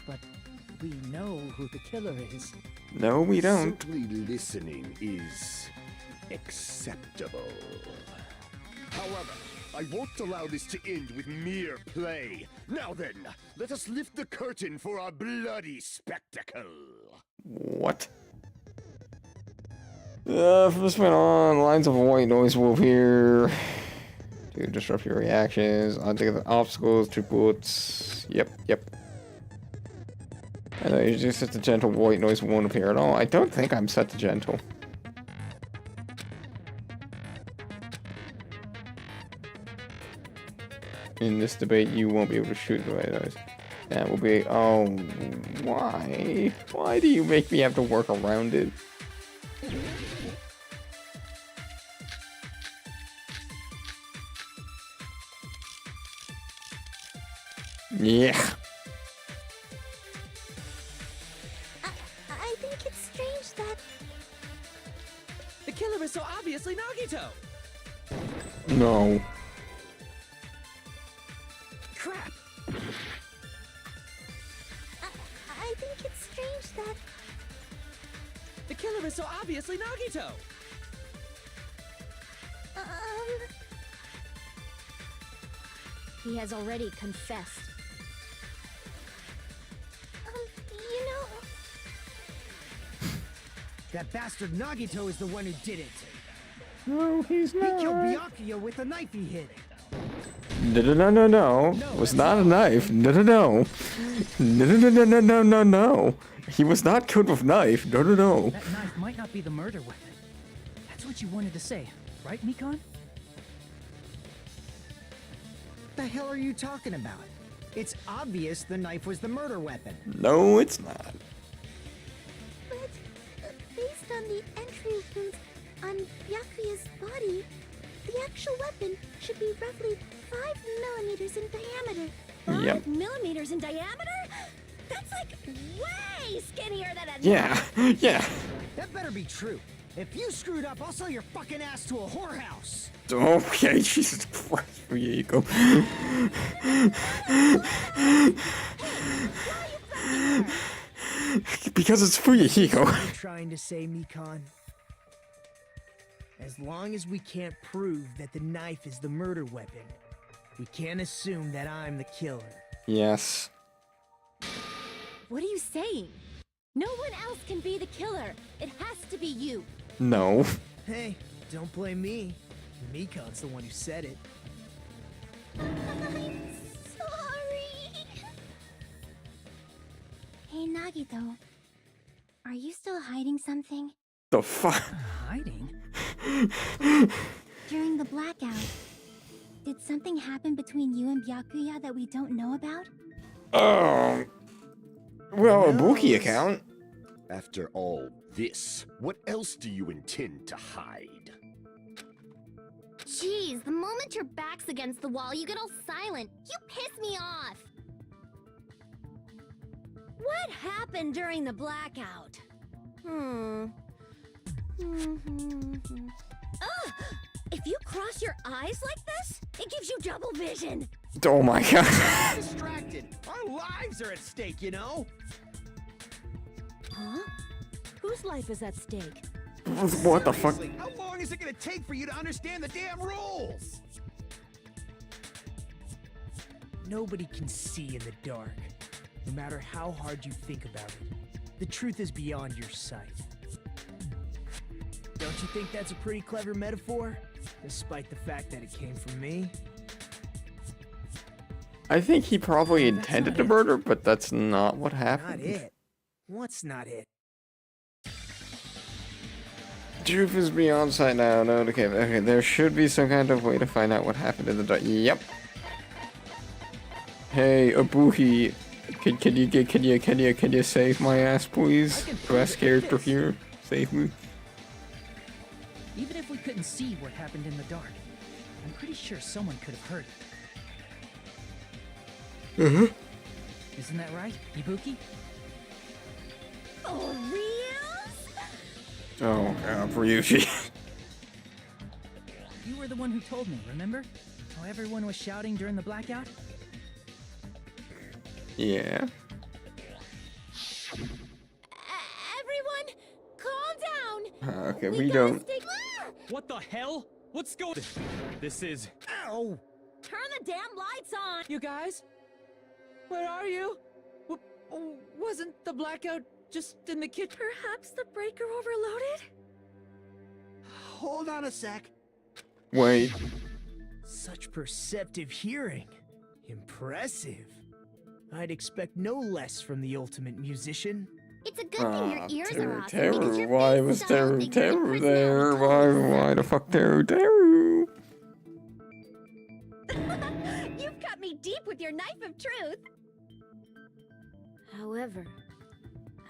But we know who the killer is. No, we don't. Simply listening is acceptable. However, I won't allow this to end with mere play. Now then, let us lift the curtain for our bloody spectacle. What? From this point on, lines of white noise will appear to disrupt your reactions. Untick the obstacles to bullets. Yep. And then you just set to gentle, white noise won't appear at all. I don't think I'm set to gentle. In this debate, you won't be able to shoot the white noise. That will be. Oh, why? Why do you make me have to work around it? Yeah. I think it's strange that... The killer is so obviously Nagito! No. Crap! I think it's strange that... The killer is so obviously Nagito! He has already confessed. You know... That bastard Nagito is the one who did it. No, he's He not. killed Byakuya with the knife he hid. No. It was not a knife. No. No. He was not killed with knife. No. That knife might not be the murder weapon. That's what you wanted to say, right, Mikon? The hell are you talking about? It's obvious the knife was the murder weapon. No, it's not. But based on the entry wounds on Byakuya's body, the actual weapon should be roughly 5 millimeters in diameter. 5 millimeters in diameter? That's like way skinnier than a Yeah. That better be true. If you screwed up, I'll sell your fucking ass to a whorehouse. Okay, Jesus Christ, Fuyiko. Because it's Fuyiko. I'm trying to say, Mikon. As long as we can't prove that the knife is the murder weapon, We can't assume that I'm the killer. Yes. What are you saying? No one else can be the killer. It has to be you. No. Hey, don't blame me. Mikon's the one who said it. I'm sorry. Hey, Nagito. Are you still hiding something? The fuck? Hiding? During the blackout, did something happen between you and Byakuya that we don't know about? Well, a Who Buki knows? account. After all this, what else do you intend to hide? Jeez, the moment your back's against the wall, you get all silent. You piss me off. What happened during the blackout? Ugh! If you cross your eyes like this, it gives you double vision. Oh my god. Distracted. Our lives are at stake, you know? Huh? Whose life is at stake? What the fuck? Seriously, how long is it gonna take for you to understand the damn rules? Nobody can see in the dark, no matter how hard you think about it. The truth is beyond your sight. Don't you think that's a pretty clever metaphor? Despite the fact that it came from me? I think he probably intended to murder, but that's not what Not happened. it. What's not it? Truth is beyond sight now. No, okay, there should be some kind of way to find out what happened in the dark. Yep. Hey, Abuhi, can you save my ass, please? Best character here, save me. Even if we couldn't see what happened in the dark, I'm pretty sure someone could have heard it. Isn't that right, Ibuki? For reals? Oh god, Ryuji. You were the one who told me, remember? How everyone was shouting during the blackout? Yeah. Everyone, calm down. Okay, We we gotta don't. stay- What the hell? What's going? This is. Ow! Turn the damn lights on. You guys? Where are you? Wasn't the blackout just in the kitchen? Perhaps the breaker overloaded? Hold on a sec. Wait. Such perceptive hearing. Impressive. I'd expect no less from the ultimate musician. It's a good thing your ears are awesome because Teru. your Why face was is all Teru things and your Teru there? personality Why the fuck Teru? You've cut me deep with your knife of truth. However,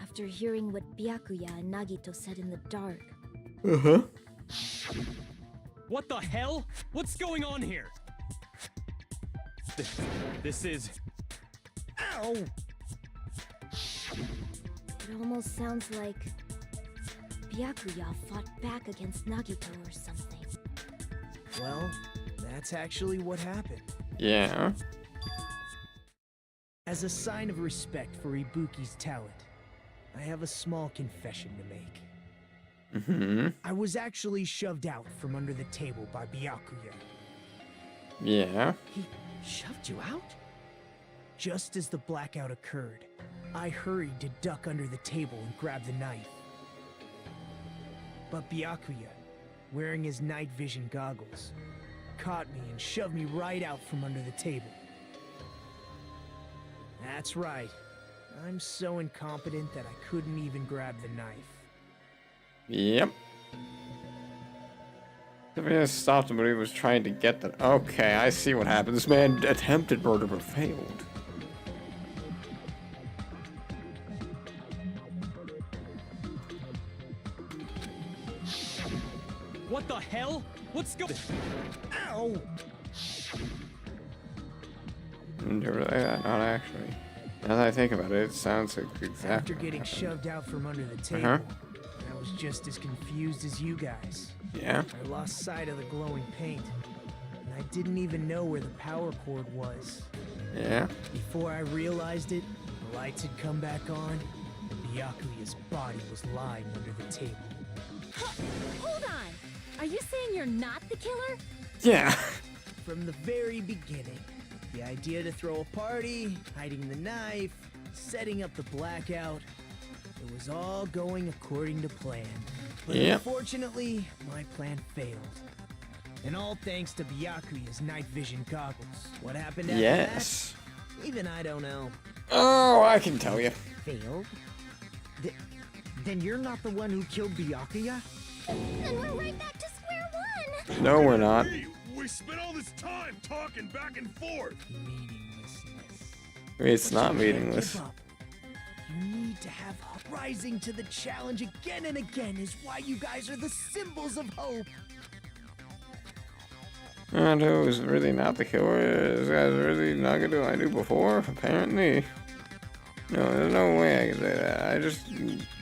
after hearing what Byakuya and Nagito said in the dark, Uh-huh. What the hell? What's going on here? This is. Ow! it almost sounds like Byakuya fought back against Nagito or something. Well, that's actually what happened. Yeah. As a sign of respect for Ibuki's talent, I have a small confession to make. Mm-hmm. I was actually shoved out from under the table by Byakuya. Yeah. He shoved you out? Just as the blackout occurred, I hurried to duck under the table and grab the knife. But Byakuya, wearing his night vision goggles, caught me and shoved me right out from under the table. That's right. I'm so incompetent that I couldn't even grab the knife. Yep. If he had stopped him, but he was trying to get the. Okay, I see what happened. This man attempted murder but failed. What the hell? What's going? Ow! Not actually. Now that I think about it, it sounds like exactly. After what getting happened. shoved out from under the table, Uh-huh. I was just as confused as you guys. Yeah. I lost sight of the glowing paint, and I didn't even know where the power cord was. Yeah. Before I realized it, the lights had come back on, and Byakuya's body was lying under the table. Hold on. Are you saying you're not the killer? Yeah. from the very beginning. The idea to throw a party, hiding the knife, setting up the blackout. It was all going according to plan. But unfortunately, my plan failed. And all thanks to Byakuya's night vision goggles. What happened after that? Even I don't know. Oh, I can tell you. Failed? Then you're not the one who killed Byakuya? And we're right back to square one! No, we're not. We spent all this time talking back and forth. Meaninglessness. It's not meaningless. Give up. You need to have hope. Rising to the challenge again and again is why you guys are the symbols of hope. And who's really not the killer? This guy's really not gonna do what I do before, apparently. No, there's no way I can say that. I just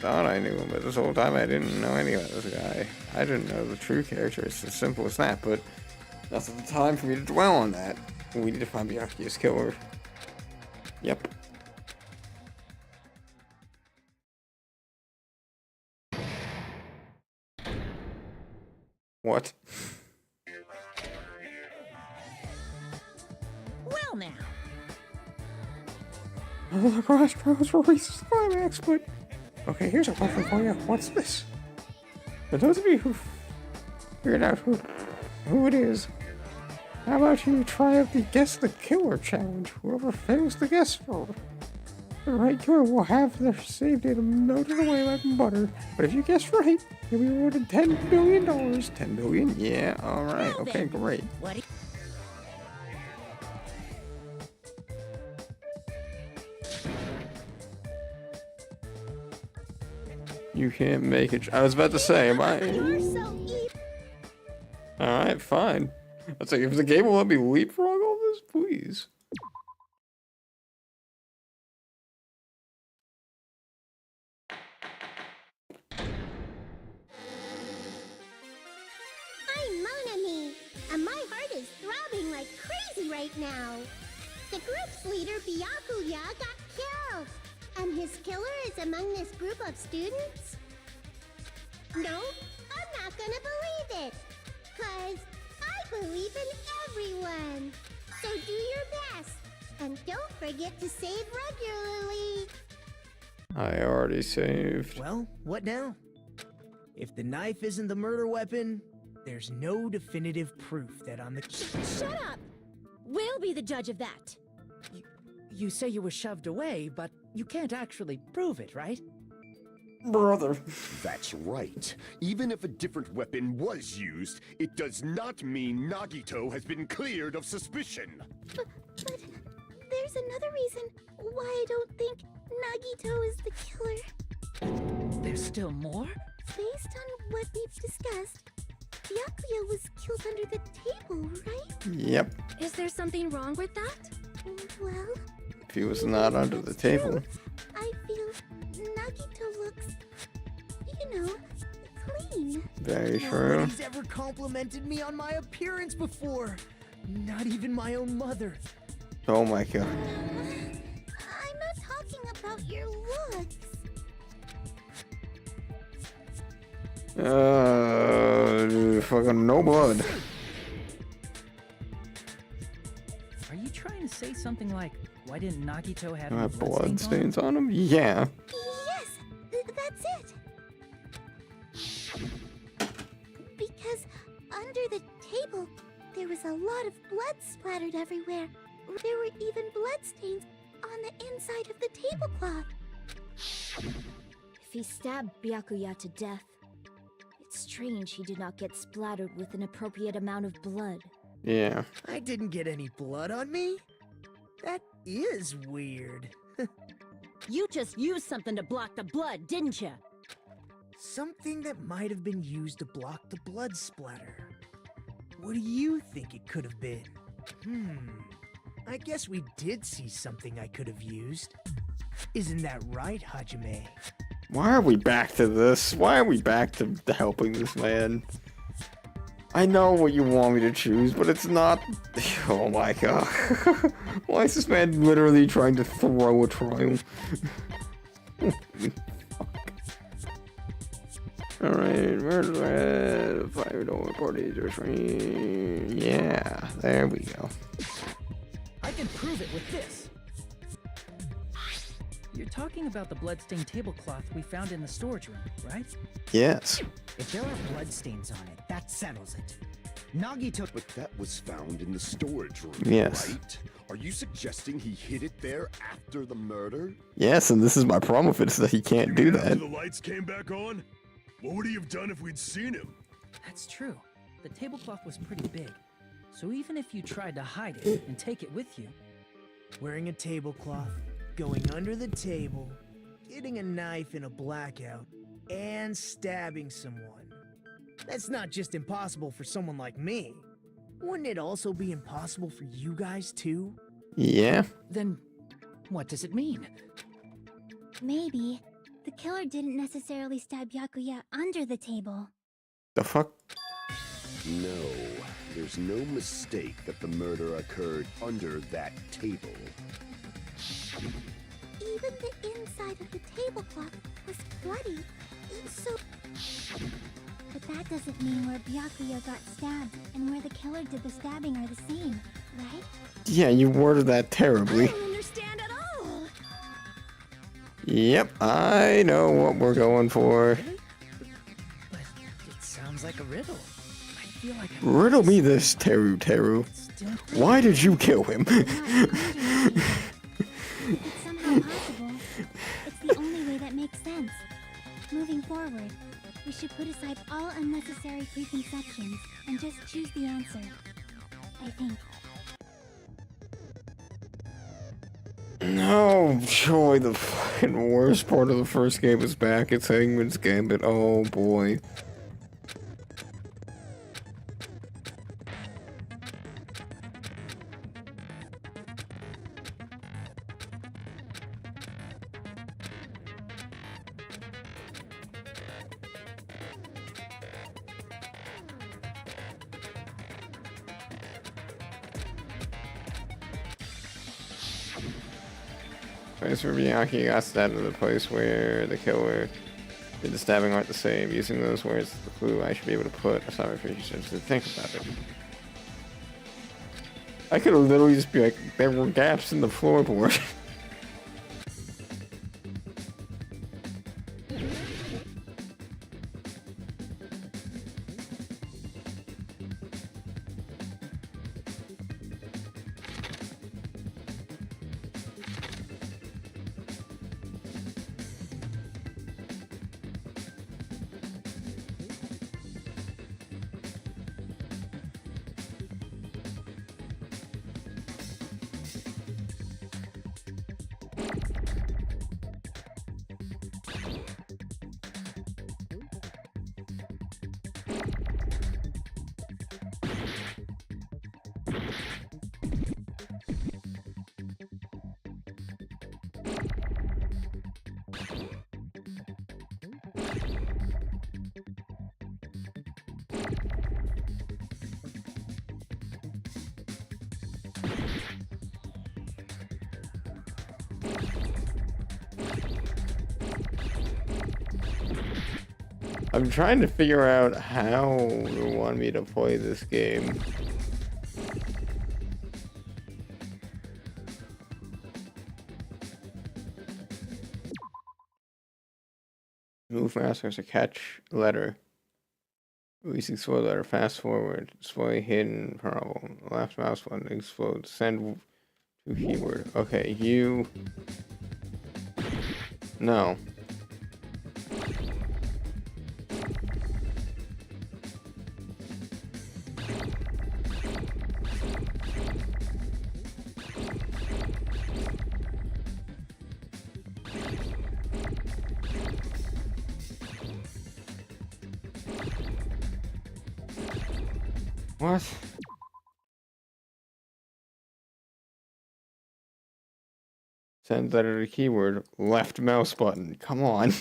thought I knew him, but this whole time I didn't know any about this guy. I didn't know the true character. It's as simple as that, but that's not the time for me to dwell on that. We need to find Byakuya's killer. Yep. What? Well now. The crossroads will reach the climax, but... Okay, here's a question for you. What's this? For those of you who figured out who it is, how about you try out the Guess the Killer challenge? Whoever fails to guess for the right killer will have their saved item melted away like butter. But if you guess right, you'll be rewarded $10 billion. 10 billion? Yeah, alright. Okay, great. What? You can't make it. I was about to say, am I? You're so evil. Alright, fine. I was like, if the game will let me leapfrog all this, please. I'm Mon Ami, and my heart is throbbing like crazy right now. The group's leader, Byakuya, got killed, and his killer is among this group of students? No, I'm not gonna believe it, 'cause I believe in everyone. So do your best, and don't forget to save regularly. I already saved. Well, what now? If the knife isn't the murder weapon, there's no definitive proof that on the... Shut up! We'll be the judge of that. You say you were shoved away, but you can't actually prove it, right? Brother. That's right. Even if a different weapon was used, it does not mean Nagito has been cleared of suspicion. But there's another reason why I don't think Nagito is the killer. There's still more? Based on what we've discussed, Byakuya was killed under the table, right? Yep. Is there something wrong with that? Well, If he was not under the table. I feel Nagito looks, you know, clean. Very true. Nobody's ever complimented me on my appearance before. Not even my own mother. Oh my god. I'm not talking about your looks. Fucking no blood. Are you trying to say something like, why didn't Nagito have Do I any have blood stains on him? Yeah. Yes, that's it. Because under the table, there was a lot of blood splattered everywhere. There were even bloodstains on the inside of the tablecloth. If he stabbed Byakuya to death, it's strange he did not get splattered with an appropriate amount of blood. Yeah. I didn't get any blood on me? That is weird. You just used something to block the blood, didn't you? Something that might have been used to block the blood splatter. What do you think it could have been? I guess we did see something I could have used. Isn't that right, Hajime? Why are we back to this? Why are we back to helping this man? I know what you want me to choose, but it's not... Oh my god. Why is this man literally trying to throw a trial? Alright, fire door parties are free. Yeah, there we go. I can prove it with this. You're talking about the bloodstained tablecloth we found in the storage room, right? Yes. If there are bloodstains on it, that settles it. Nagi took. But that was found in the storage room, Yes. right? Are you suggesting he hid it there after the murder? Yes, and this is my problem with it, is that he can't do After that. the lights came back on? What would he have done if we'd seen him? That's true. The tablecloth was pretty big. So even if you tried to hide it and take it with you, Wearing a tablecloth, going under the table, getting a knife in a blackout, and stabbing someone. That's not just impossible for someone like me. Wouldn't it also be impossible for you guys too? Yeah. then what does it mean? Maybe the killer didn't necessarily stab Byakuya under the table. The fuck? No, there's no mistake that the murder occurred under that table. Even the inside of the tablecloth was bloody. So, But that doesn't mean where Byakuya got stabbed and where the killer did the stabbing are the same, right? Yeah, you worded that I terribly. don't understand at all. Yep, I know what we're going for. But it sounds like a riddle. I feel like Riddle me this, Teru Teru. Why did you kill him? It's somehow possible. It's the only way that makes sense. Moving forward, we should put aside all unnecessary preconceptions and just choose the answer. I think. No, joy, the fucking worst part of the first game is back. It's Hangman's Gambit. Oh boy. Place where Miyaki got stabbed to the place where the killer did the stabbing aren't the same. Using those words as the clue, I should be able to put aside for you to think about it. I could literally just be like, there were gaps in the floorboard. I'm trying to figure out how you want me to play this game. Move masters to catch letter. Releasing slow letter. Fast forward. Display hidden problem. Left mouse button. Explode. Send to keyword. Okay, you. No. What? Send letter to keyword. Left mouse button. Come on.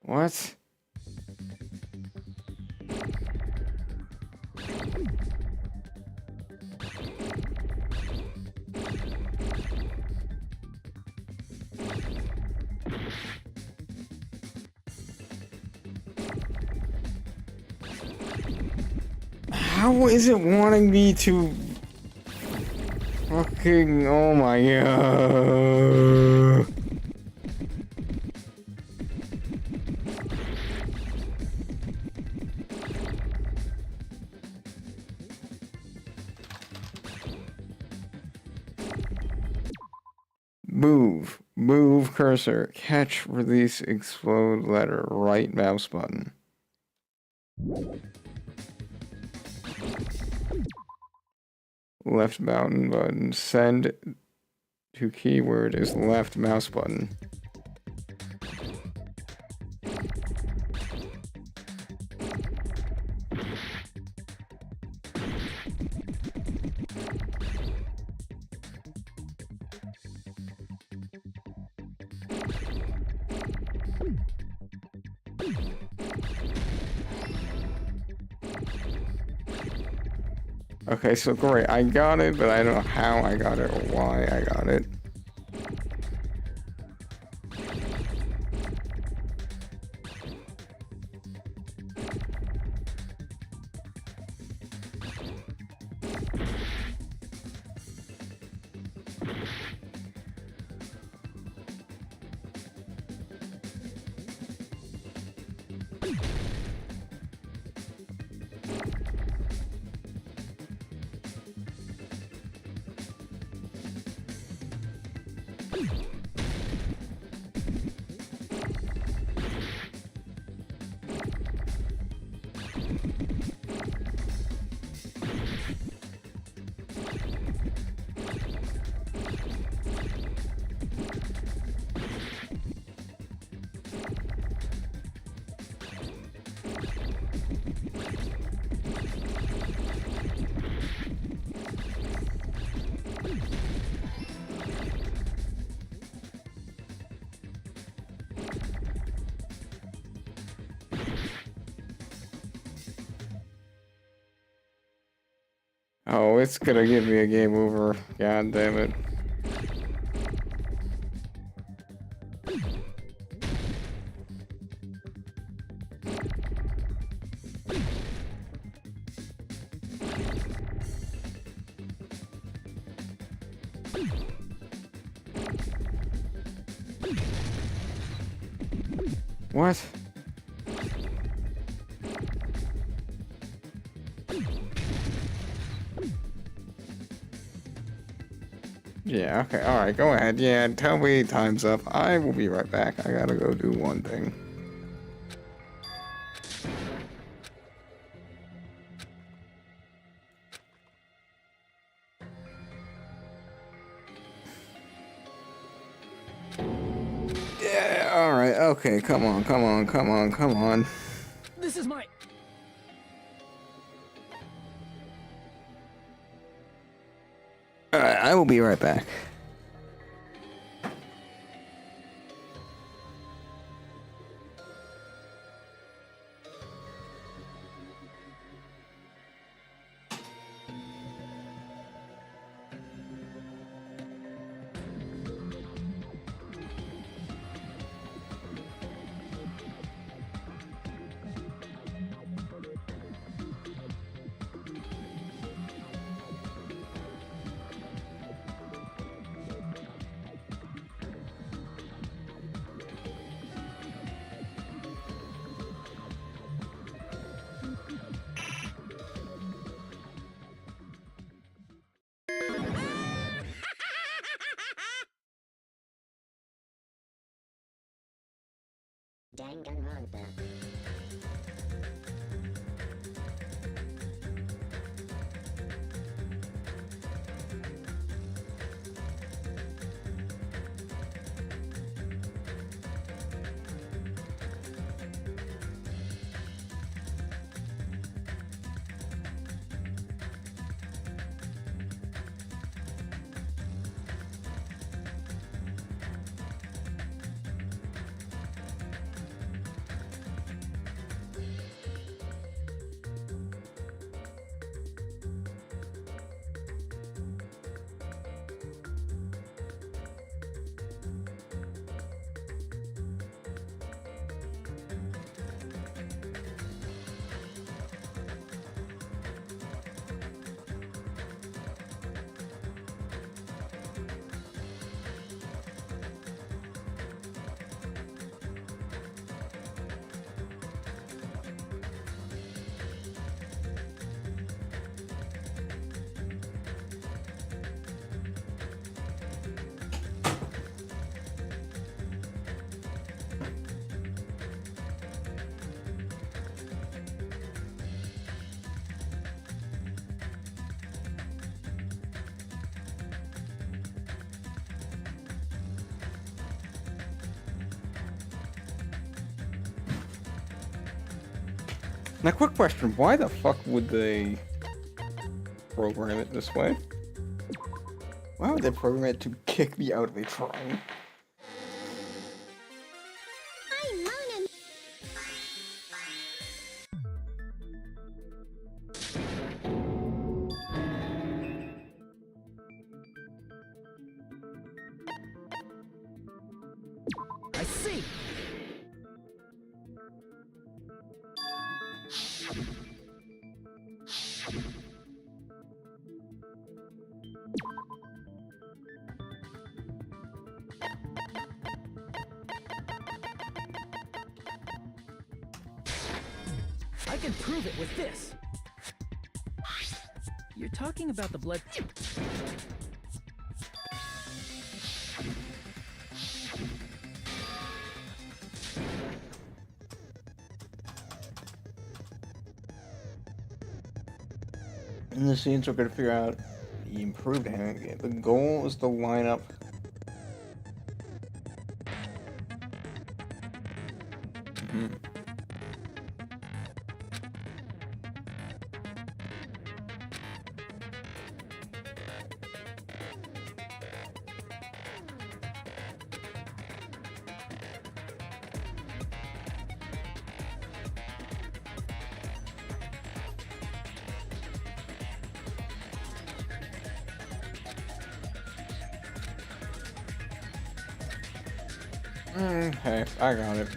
What? How is it wanting me to fucking, oh my god. Move cursor, catch, release, explode, letter, right mouse button. Left mountain button. Send to keyword is left mouse button. Okay, so great, I got it, but I don't know how I got it or why I got it. Oh, it's gonna give me a game over. God damn it. What? Yeah, okay, alright, go ahead. Yeah, tell me time's up. I will be right back. I gotta go do one thing. Yeah, alright, okay, come on. This is my... Alright, I will be right back. Danganronpa. Now, quick question. Why the fuck would they program it this way? Why would they program it to kick me out of a shrine? I'm Mona. I see. I can prove it with this. You're talking about the blood. In the scenes, we're gonna figure out the improved hand game. The goal is to line up. Okay, I got it.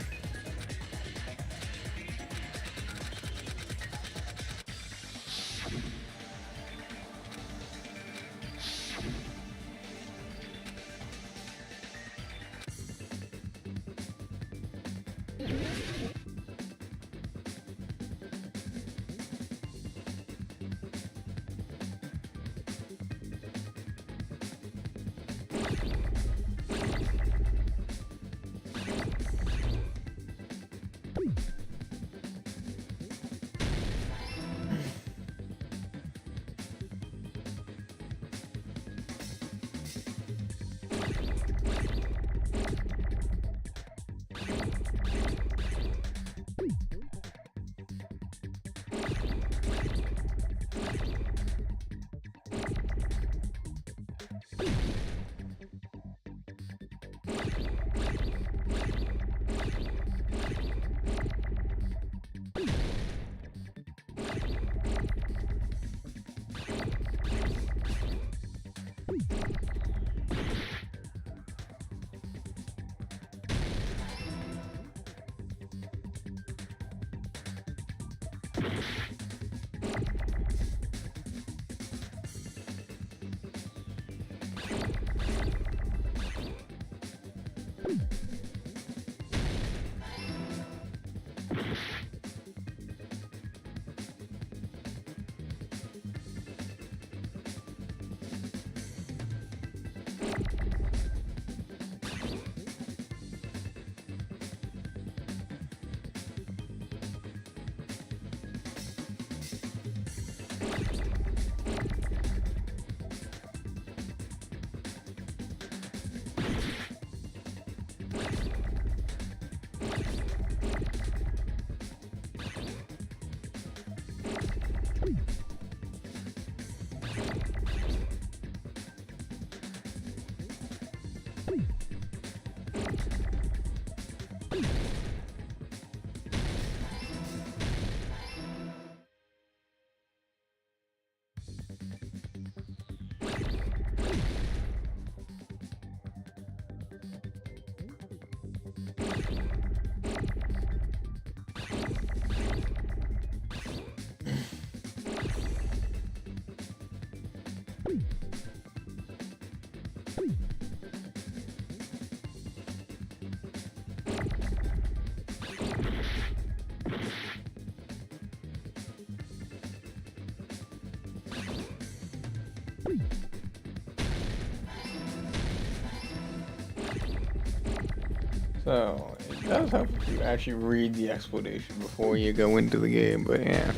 So, it does help if you actually read the explanation before you go into the game, but yeah.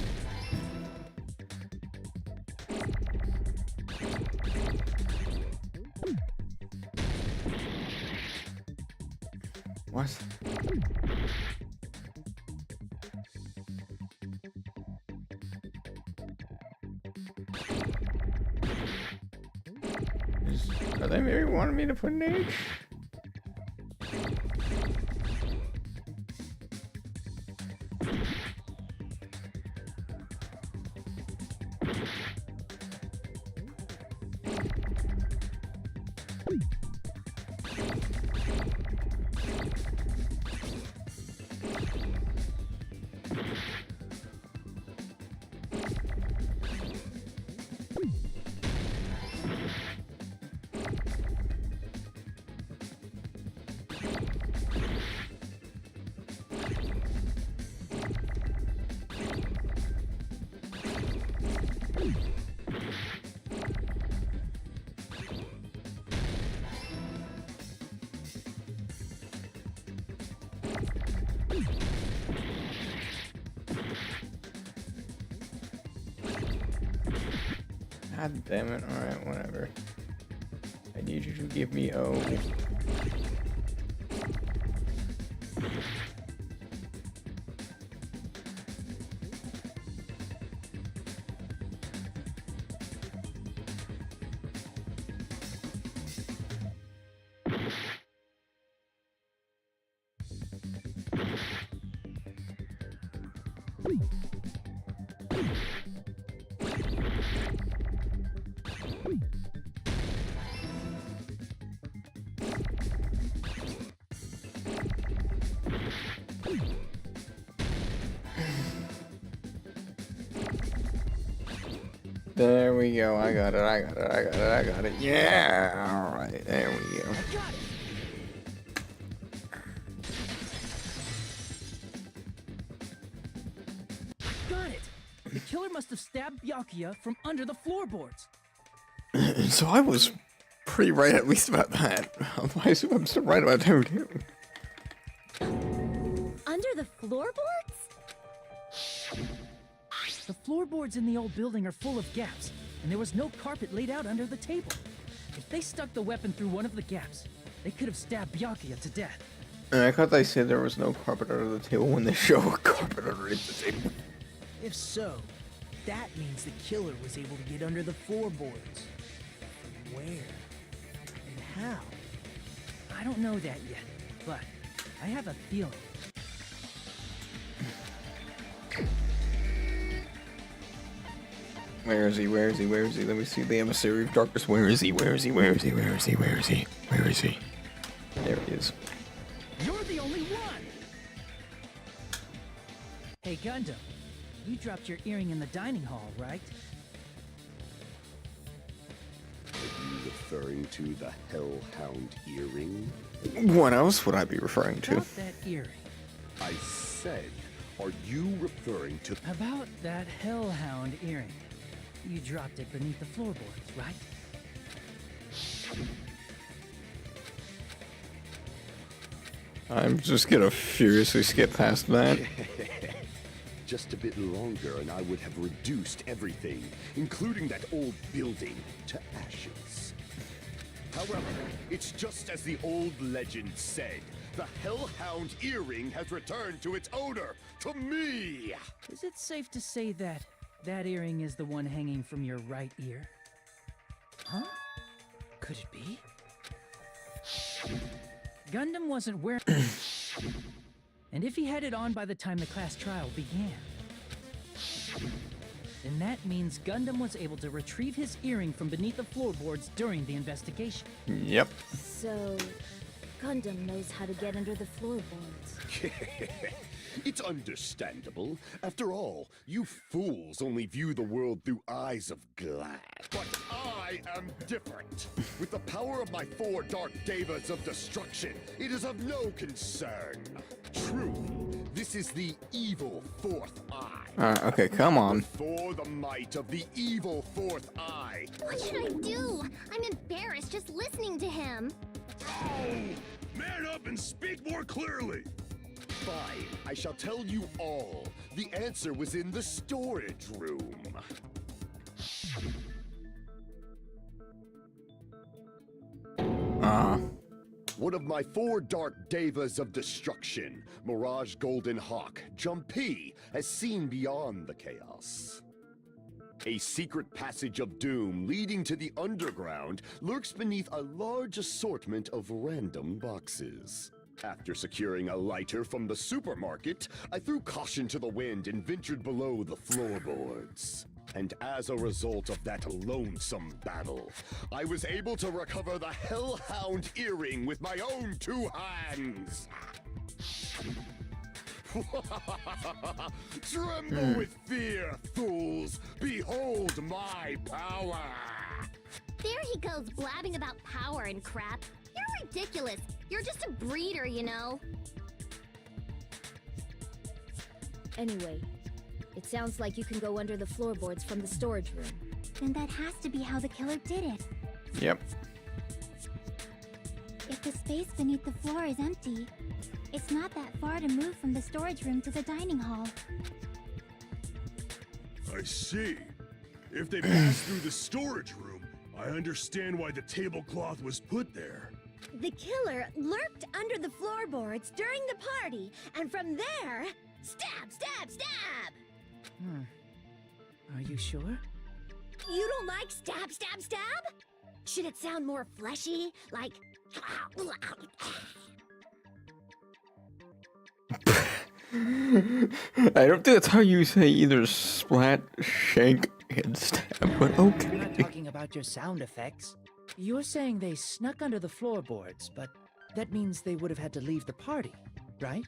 What? They maybe wanted me to put an H. God damn it. Alright, whatever. I need you to give me O. There we go. I got it. Yeah. All right. There we go. Got it. The killer must have stabbed Byakuya from under the floorboards. So I was pretty right at least about that. I assume I'm still right about that too. Under the floorboards? The floorboards in the old building are full of gaps, and there was no carpet laid out under the table. If they stuck the weapon through one of the gaps, they could have stabbed Byakuya to death. And I thought they said there was no carpet under the table when they show a carpet underneath the table. If so, that means the killer was able to get under the floorboards. From where? And how? I don't know that yet, but I have a feeling. Where is he? Where is he? Where is he? Let me see the emissary of darkness. Where is he? Where is he? Where is he? Where is he? Where is he? Where is he? There he is. You're the only one! Hey, Gundam, you dropped your earring in the dining hall, right? Are you referring to the Hellhound earring? What else would I be referring to? About that earring. I said, are you referring to... About that Hellhound earring. You dropped it beneath the floorboards, right? I'm just gonna furiously skip past that. Just a bit longer and I would have reduced everything, including that old building, to ashes. However, it's just as the old legend said. The Hellhound earring has returned to its owner, to me! Is it safe to say that that earring is the one hanging from your right ear? Huh? Could it be? Gundam wasn't wearing... And if he had it on by the time the class trial began, then that means Gundam was able to retrieve his earring from beneath the floorboards during the investigation. Yep. So, Gundam knows how to get under the floorboards. It's understandable. After all, you fools only view the world through eyes of glass. But I am different. With the power of my 4 dark devas of destruction, it is of no concern. Truly, this is the evil 4th eye. Okay, come on. For the might of the evil 4th eye. What should I do? I'm embarrassed just listening to him. Oh! Man up and speak more clearly! Fine, I shall tell you all. The answer was in the storage room. One of my 4 dark devas of destruction, Mirage Golden Hawk, Jumpy, has seen beyond the chaos. A secret passage of doom leading to the underground lurks beneath a large assortment of random boxes. After securing a lighter from the supermarket, I threw caution to the wind and ventured below the floorboards. And as a result of that lonesome battle, I was able to recover the Hellhound earring with my own 2 hands. Tremble with fear, fools! Behold my power! There he goes blabbing about power and crap. You're ridiculous. You're just a breeder, you know. Anyway, it sounds like you can go under the floorboards from the storage room. Then that has to be how the killer did it. Yep. If the space beneath the floor is empty, it's not that far to move from the storage room to the dining hall. I see. If they pass through the storage room, I understand why the tablecloth was put there. The killer lurked under the floorboards during the party, and from there, stab, stab, stab! Are you sure? You don't like stab, stab, stab? Should it sound more fleshy? Like... I don't think that's how you say either splat, shank, and stab, but okay. I'm not talking about your sound effects. You're saying they snuck under the floorboards, but that means they would have had to leave the party, right?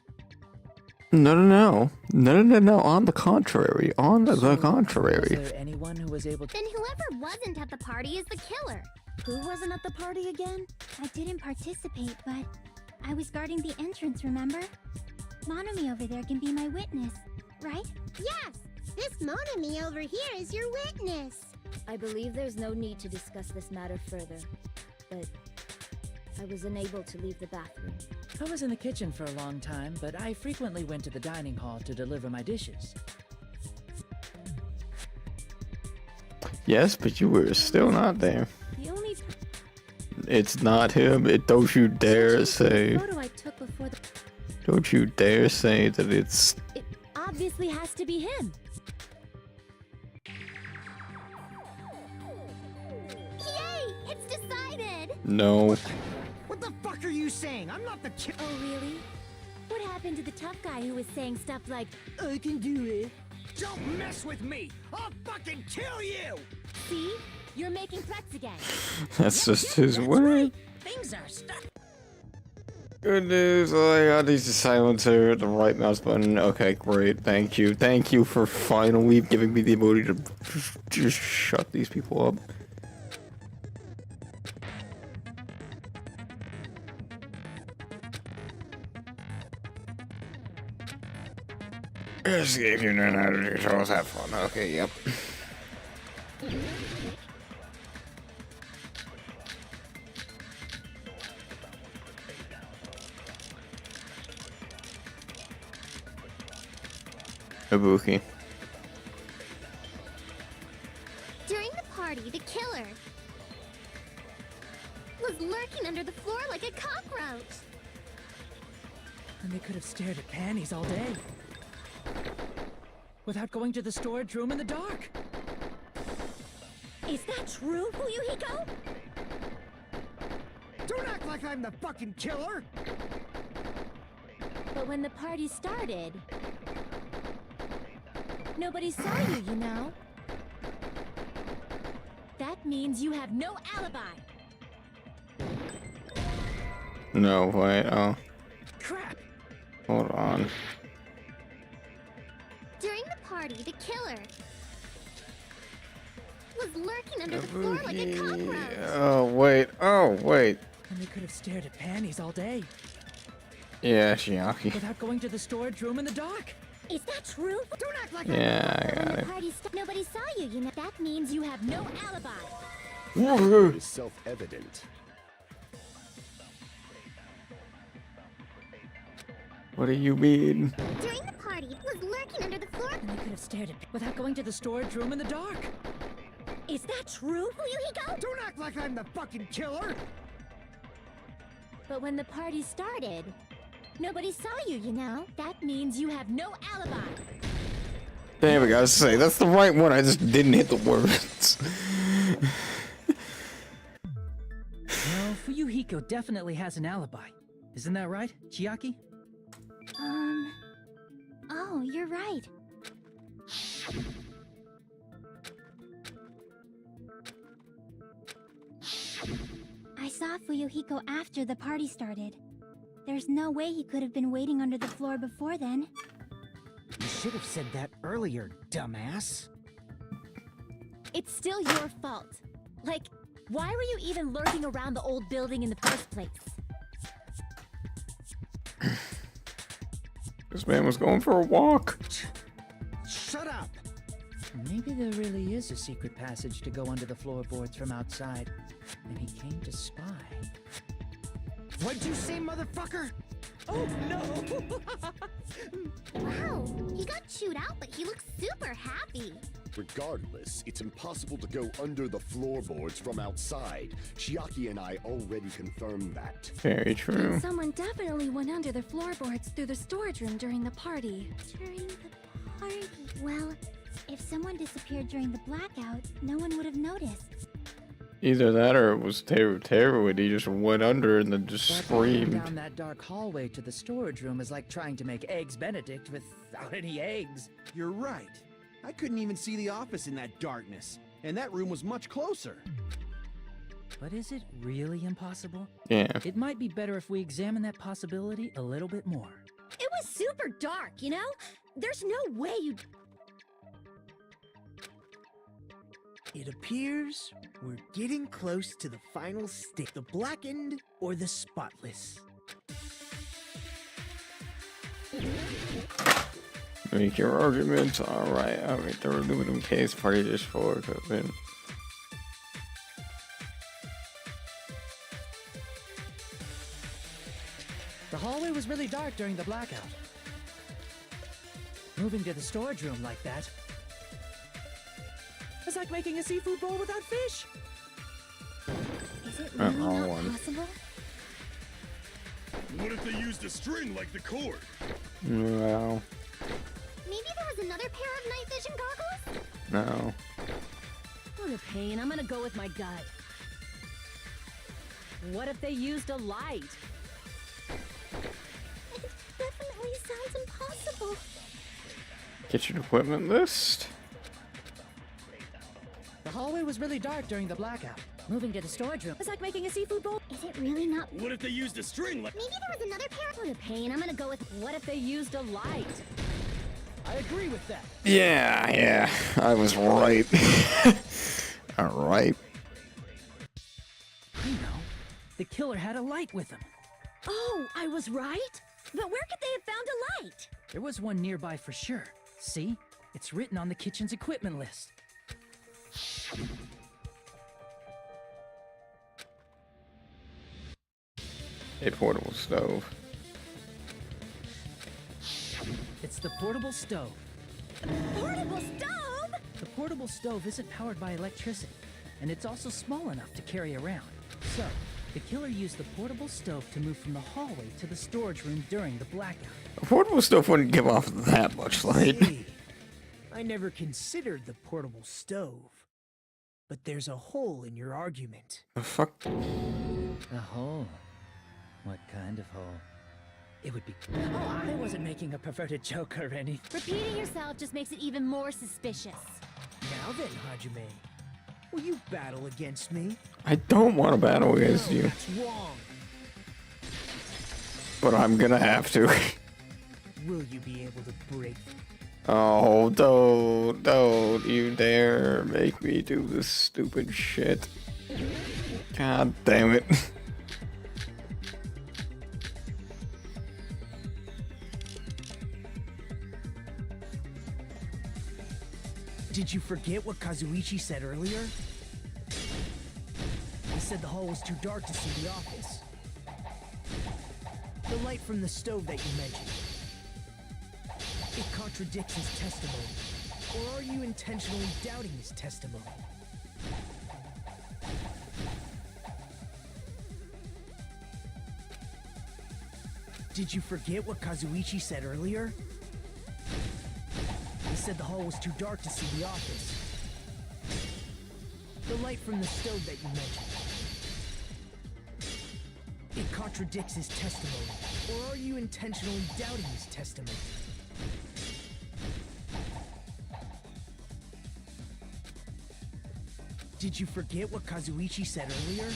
No. On the contrary. Was there anyone who was able to... Then whoever wasn't at the party is the killer. Who wasn't at the party again? I didn't participate, but I was guarding the entrance, remember? Monomi over there can be my witness, right? Yes! This Monomi over here is your witness! I believe there's no need to discuss this matter further, but I was unable to leave the bathroom. I was in the kitchen for a long time, but I frequently went to the dining hall to deliver my dishes. Yes, but you were still not there. The only It's not him. Don't you dare say. photo I took before the... Don't you dare say that it's... It obviously has to be him. Yay! It's decided! No. What the fuck are you saying? I'm not the kid. Oh, really? What happened to the tough guy who was saying stuff like, I can do it. Don't mess with me! I'll fucking kill you! see? You're making threats again. That's just his way. Things are stuck. Good news, I got these silencer, the right mouse button. Okay, great. Thank you. Thank you for finally giving me the ability to just shut these people up. Just if you know how to do controls, have fun. Okay, yep. Ibuki. During the party, the killer was lurking under the floor like a cockroach. And they could have stared at panties all day. Without going to the storage room in the dark. Is that true, Fuyuhiko? Don't act like I'm the fucking killer! But when the party started, nobody saw you, you know. That means you have no alibi. No, wait, oh. Crap! Hold on. During the party, the killer was lurking under the floor like a cockroach. Oh, wait. Oh, wait. And they could have stared at panties all day. Yeah, Shiaki. Without going to the storage room in the dark. Is that true? Don't act like Yeah, I When got the it. party nobody saw you, you know. That means you have no alibi. It is self-evident. What do you mean? During the party, was lurking under the floor. And they could have stared at without going to the storage room in the dark. Is that true, Fuyuhiko? Don't act like I'm the fucking killer! But when the party started, nobody saw you, you know. That means you have no alibi. Damn it, guys, say that's the right one. I just didn't hit the words. Well, Fuyuhiko definitely has an alibi. Isn't that right, Chiaki? Oh, you're right. I saw Fuyuhiko after the party started. There's no way he could have been waiting under the floor before then. You should have said that earlier, dumbass. It's still your fault. Like, why were you even lurking around the old building in the first place? This man was going for a walk. Shut up! Maybe there really is a secret passage to go under the floorboards from outside, and he came to spy. What'd you say, motherfucker? Oh no! Wow, he got chewed out, but he looks super happy. Regardless, it's impossible to go under the floorboards from outside. Chiaki and I already confirmed that. Very true. Someone definitely went under the floorboards through the storage room during the party. During the party? Well, if someone disappeared during the blackout, no one would have noticed. Either that or it was Teru and he just went under and then just screamed. Down that dark hallway to the storage room is like trying to make eggs Benedict without any eggs. You're right. I couldn't even see the office in that darkness, and that room was much closer. But is it really impossible? Yeah. It might be better if we examine that possibility a little bit more. It was super dark, you know? There's no way you'd... It appears we're getting close to the final stage. The blackened or the spotless. Make your arguments. Alright, alright. The aluminum case party dish for equipment. The hallway was really dark during the blackout. Moving to the storage room like that. It's like making a seafood bowl without fish. Is it really not one. possible? What if they used a string like the cord? Well, Maybe there was another pair of night vision goggles? no. What a pain. I'm gonna go with my gut. What if they used a light? It definitely sounds impossible. Kitchen equipment list. The hallway was really dark during the blackout. Moving to the storage room is like making a seafood bowl. Is it really not? What if they used a string like... Maybe there was another pair of... What a pain. I'm gonna go with... What if they used a light? I agree with that. Yeah, I was right. Alright. I know. The killer had a light with him. Oh, I was right? But where could they have found a light? There was one nearby for sure. See? It's written on the kitchen's equipment list. A portable stove. It's the portable stove. Portable stove? The portable stove isn't powered by electricity, and it's also small enough to carry around. So, the killer used the portable stove to move from the hallway to the storage room during the blackout. A portable stove wouldn't give off that much light. Hey, I never considered the portable stove. But there's a hole in your argument. The fuck? A hole? What kind of hole? It would be... Oh, I wasn't making a perverted joke or anything. Repeating yourself just makes it even more suspicious. Now then, Hajime, will you battle against me? I don't want to battle against you, That's wrong. but I'm gonna have to. Will you be able to break? Oh, don't you dare make me do this stupid shit. God damn it. Did you forget what Kazuichi said earlier? He said the hall was too dark to see the office. The light from the stove that you mentioned. It contradicts his testimony. Or are you intentionally doubting his testimony? Did you forget what Kazuichi said earlier? He said the hall was too dark to see the office. The light from the stove that you mentioned. It contradicts his testimony. Or are you intentionally doubting his testimony? Did you forget what Kazuichi said earlier?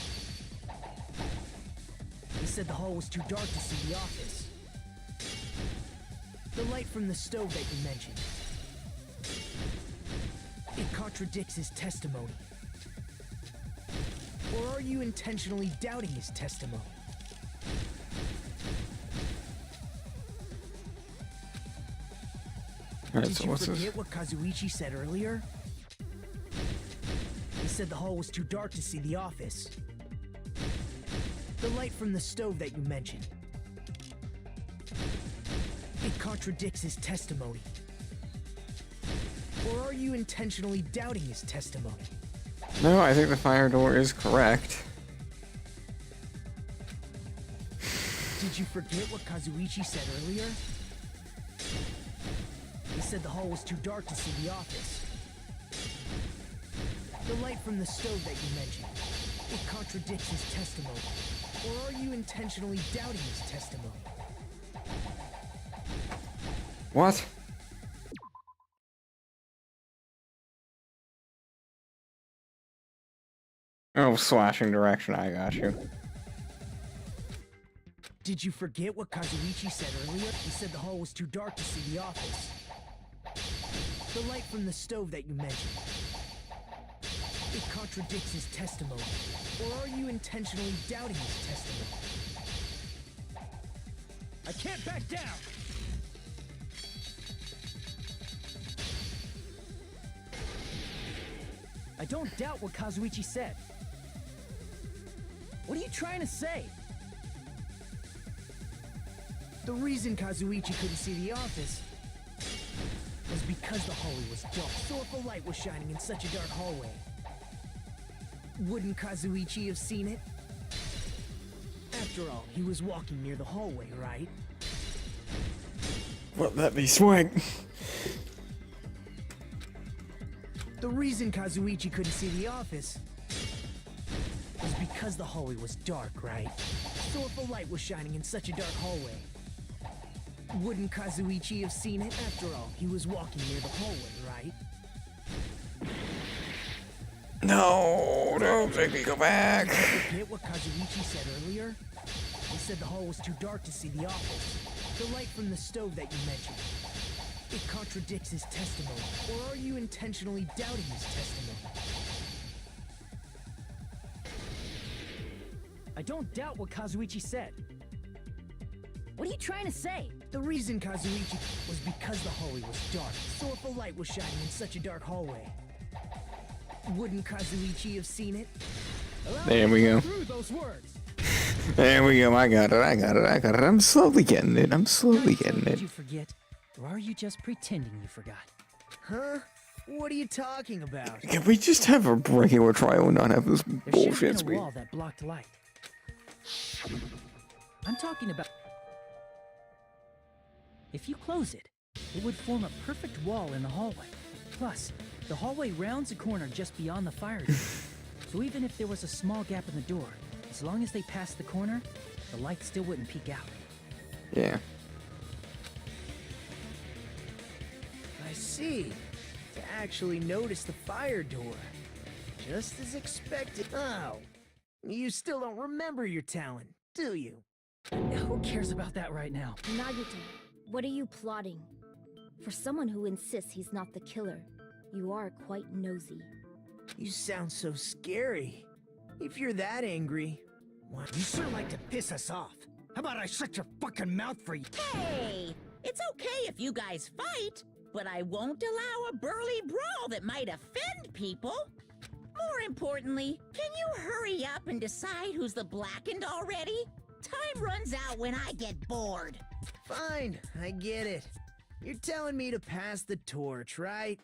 He said the hall was too dark to see the office. The light from the stove that you mentioned. It contradicts his testimony. Or are you intentionally doubting his testimony? Alright, Did so you what's forget this? what Kazuichi said earlier? He said the hall was too dark to see the office. The light from the stove that you mentioned. It contradicts his testimony. Or are you intentionally doubting his testimony? No, I think the fire door is correct. Did you forget what Kazuichi said earlier? He said the hall was too dark to see the office. The light from the stove that you mentioned. It contradicts his testimony. Or are you intentionally doubting his testimony? What? Oh, slashing direction, I got you. Did you forget what Kazuichi said earlier? He said the hall was too dark to see the office. The light from the stove that you mentioned. It contradicts his testimony. Or are you intentionally doubting his testimony? I can't back down! I don't doubt what Kazuichi said. What are you trying to say? The reason Kazuichi couldn't see the office was because the hallway was dark. So if a light was shining in such a dark hallway, wouldn't Kazuichi have seen it? After all, he was walking near the hallway, right? Well, that be swag. The reason Kazuichi couldn't see the office was because the hallway was dark, right? So if a light was shining in such a dark hallway, wouldn't Kazuichi have seen it? After all, he was walking near the hallway, right? No, don't make me go back. Did you forget what Kazuichi said earlier? He said the hall was too dark to see the office. The light from the stove that you mentioned. It contradicts his testimony. Or are you intentionally doubting his testimony? I don't doubt what Kazuichi said. What are you trying to say? The reason Kazuichi was because the hallway was dark. So if a light was shining in such a dark hallway, wouldn't Kazuichi have seen it? There we go. Through those words. There we go. I got it. I'm slowly getting it. Did you forget? Or are you just pretending you forgot? Huh? What are you talking about? Can we just have a regular trial and not have this There should bullshit have been a speed? wall that blocked light. I'm talking about... If you close it, it would form a perfect wall in the hallway. Plus, the hallway rounds a corner just beyond the fire door. So even if there was a small gap in the door, as long as they passed the corner, the light still wouldn't peek out. Yeah. I see. To actually notice the fire door. Just as expected. Oh. You still don't remember your talent, do you? Who cares about that right now? Nagito, what are you plotting? For someone who insists he's not the killer, you are quite nosy. You sound so scary. If you're that angry, why? You sure like to piss us off. How about I shut your fucking mouth for you? Hey, it's okay if you guys fight, but I won't allow a burly brawl that might offend people. More importantly, can you hurry up and decide who's the blackened already? Time runs out when I get bored. Fine, I get it. You're telling me to pass the torch, right?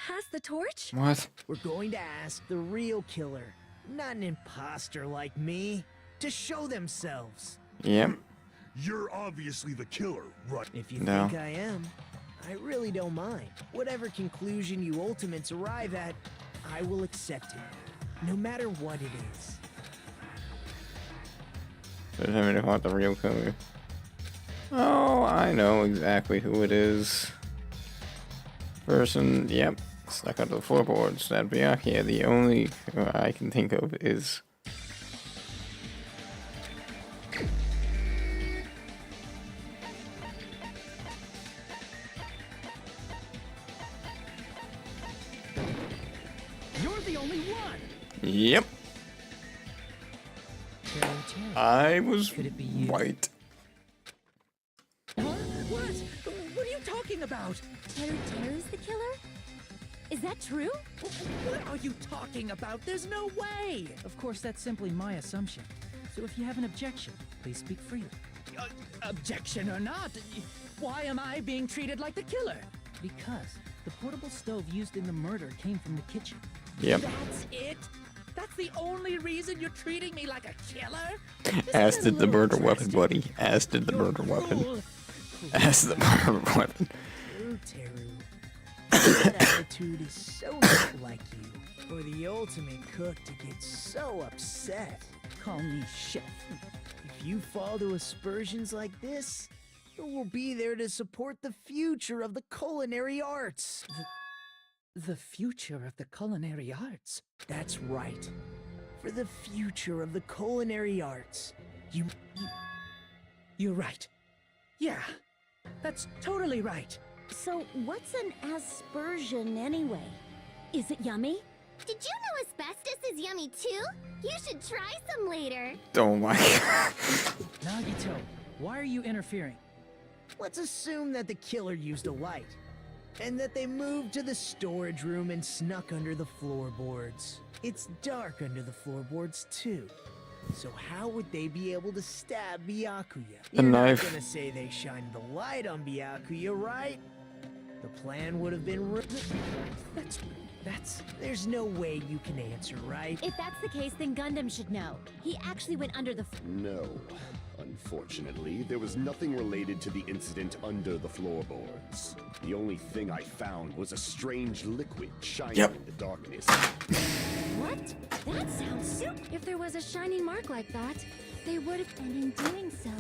Pass the torch? What? We're going to ask the real killer, not an imposter like me, to show themselves. Yep. You're obviously the killer, right? If you No. think I am, I really don't mind. Whatever conclusion you ultimates arrive at, I will accept it, no matter what it is. Does anybody want the real killer? Oh, I know exactly who it is. Person, yep, stuck under the floorboards. That Byakuya, the only I can think of is. You're the only one! Yep. Teru. I was Could it be you? white. Huh? What? What are you talking about? Teru's the killer? Is that true? What are you talking about? There's no way! Of course, that's simply my assumption. So if you have an objection, please speak freely. Objection or not, why am I being treated like the killer? Because the portable stove used in the murder came from the kitchen. Yep. That's it? That's the only reason you're treating me like a killer? As did the murder weapon, buddy. As did the murder weapon. As the murder weapon. Teru. That attitude is so not like you. For the ultimate cook to get so upset. Call me chef. If you fall to aspersions like this, who will be there to support the future of the culinary arts? The future of the culinary arts? That's right. For the future of the culinary arts. You're right. Yeah, that's totally right. So, what's an aspersion anyway? Is it yummy? Did you know asbestos is yummy too? You should try some later. Oh my god. Nagito, why are you interfering? Let's assume that the killer used a light, and that they moved to the storage room and snuck under the floorboards. It's dark under the floorboards too. So how would they be able to stab Byakuya? A You're knife. not gonna say they shined the light on Byakuya, right? The plan would have been That's... There's no way you can answer, right? If that's the case, then Gundam should know. He actually went under the No. Unfortunately, there was nothing related to the incident under the floorboards. The only thing I found was a strange liquid shining in the darkness. What? That sounds super. If there was a shining mark like that, they would have. And in doing so,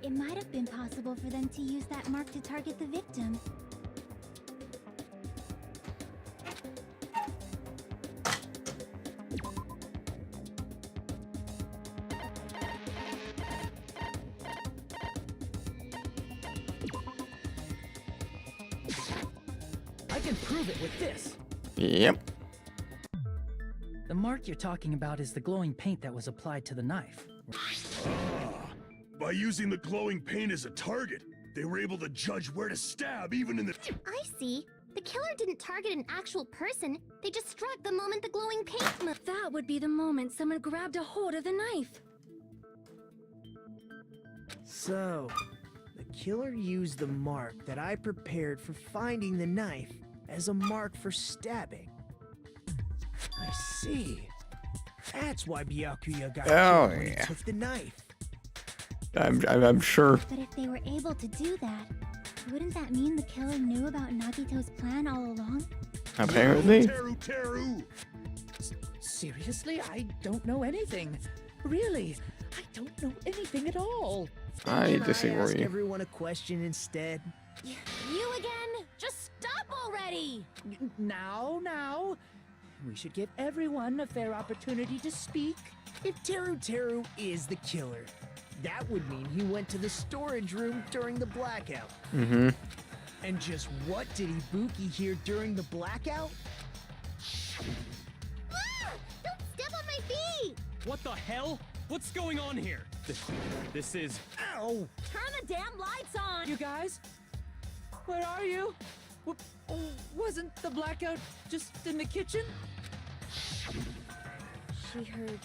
it might have been possible for them to use that mark to target the victim. I can prove it with this. Yep. The mark you're talking about is the glowing paint that was applied to the knife. By using the glowing paint as a target, they were able to judge where to stab even in the... I see. The killer didn't target an actual person. They just struck the moment the glowing paint moved. That would be the moment someone grabbed a hold of the knife. So, the killer used the mark that I prepared for finding the knife as a mark for stabbing. I see. That's why Byakuya got killed when he took the knife. I'm sure. But if they were able to do that, wouldn't that mean the killer knew about Nagito's plan all along? Apparently. Teru! Seriously? I don't know anything. Really, I don't know anything at all. I Can I ask disagree. everyone a question instead? You again? Just stop already! Now. We should give everyone a fair opportunity to speak. If Teru is the killer, that would mean he went to the storage room during the blackout. Mm-hmm. And just what did Ibuki hear during the blackout? Ah! Don't step on my feet! What the hell? What's going on here? This is... Ow! Turn the damn lights on! You guys? Where are you? Wasn't the blackout just in the kitchen? She heard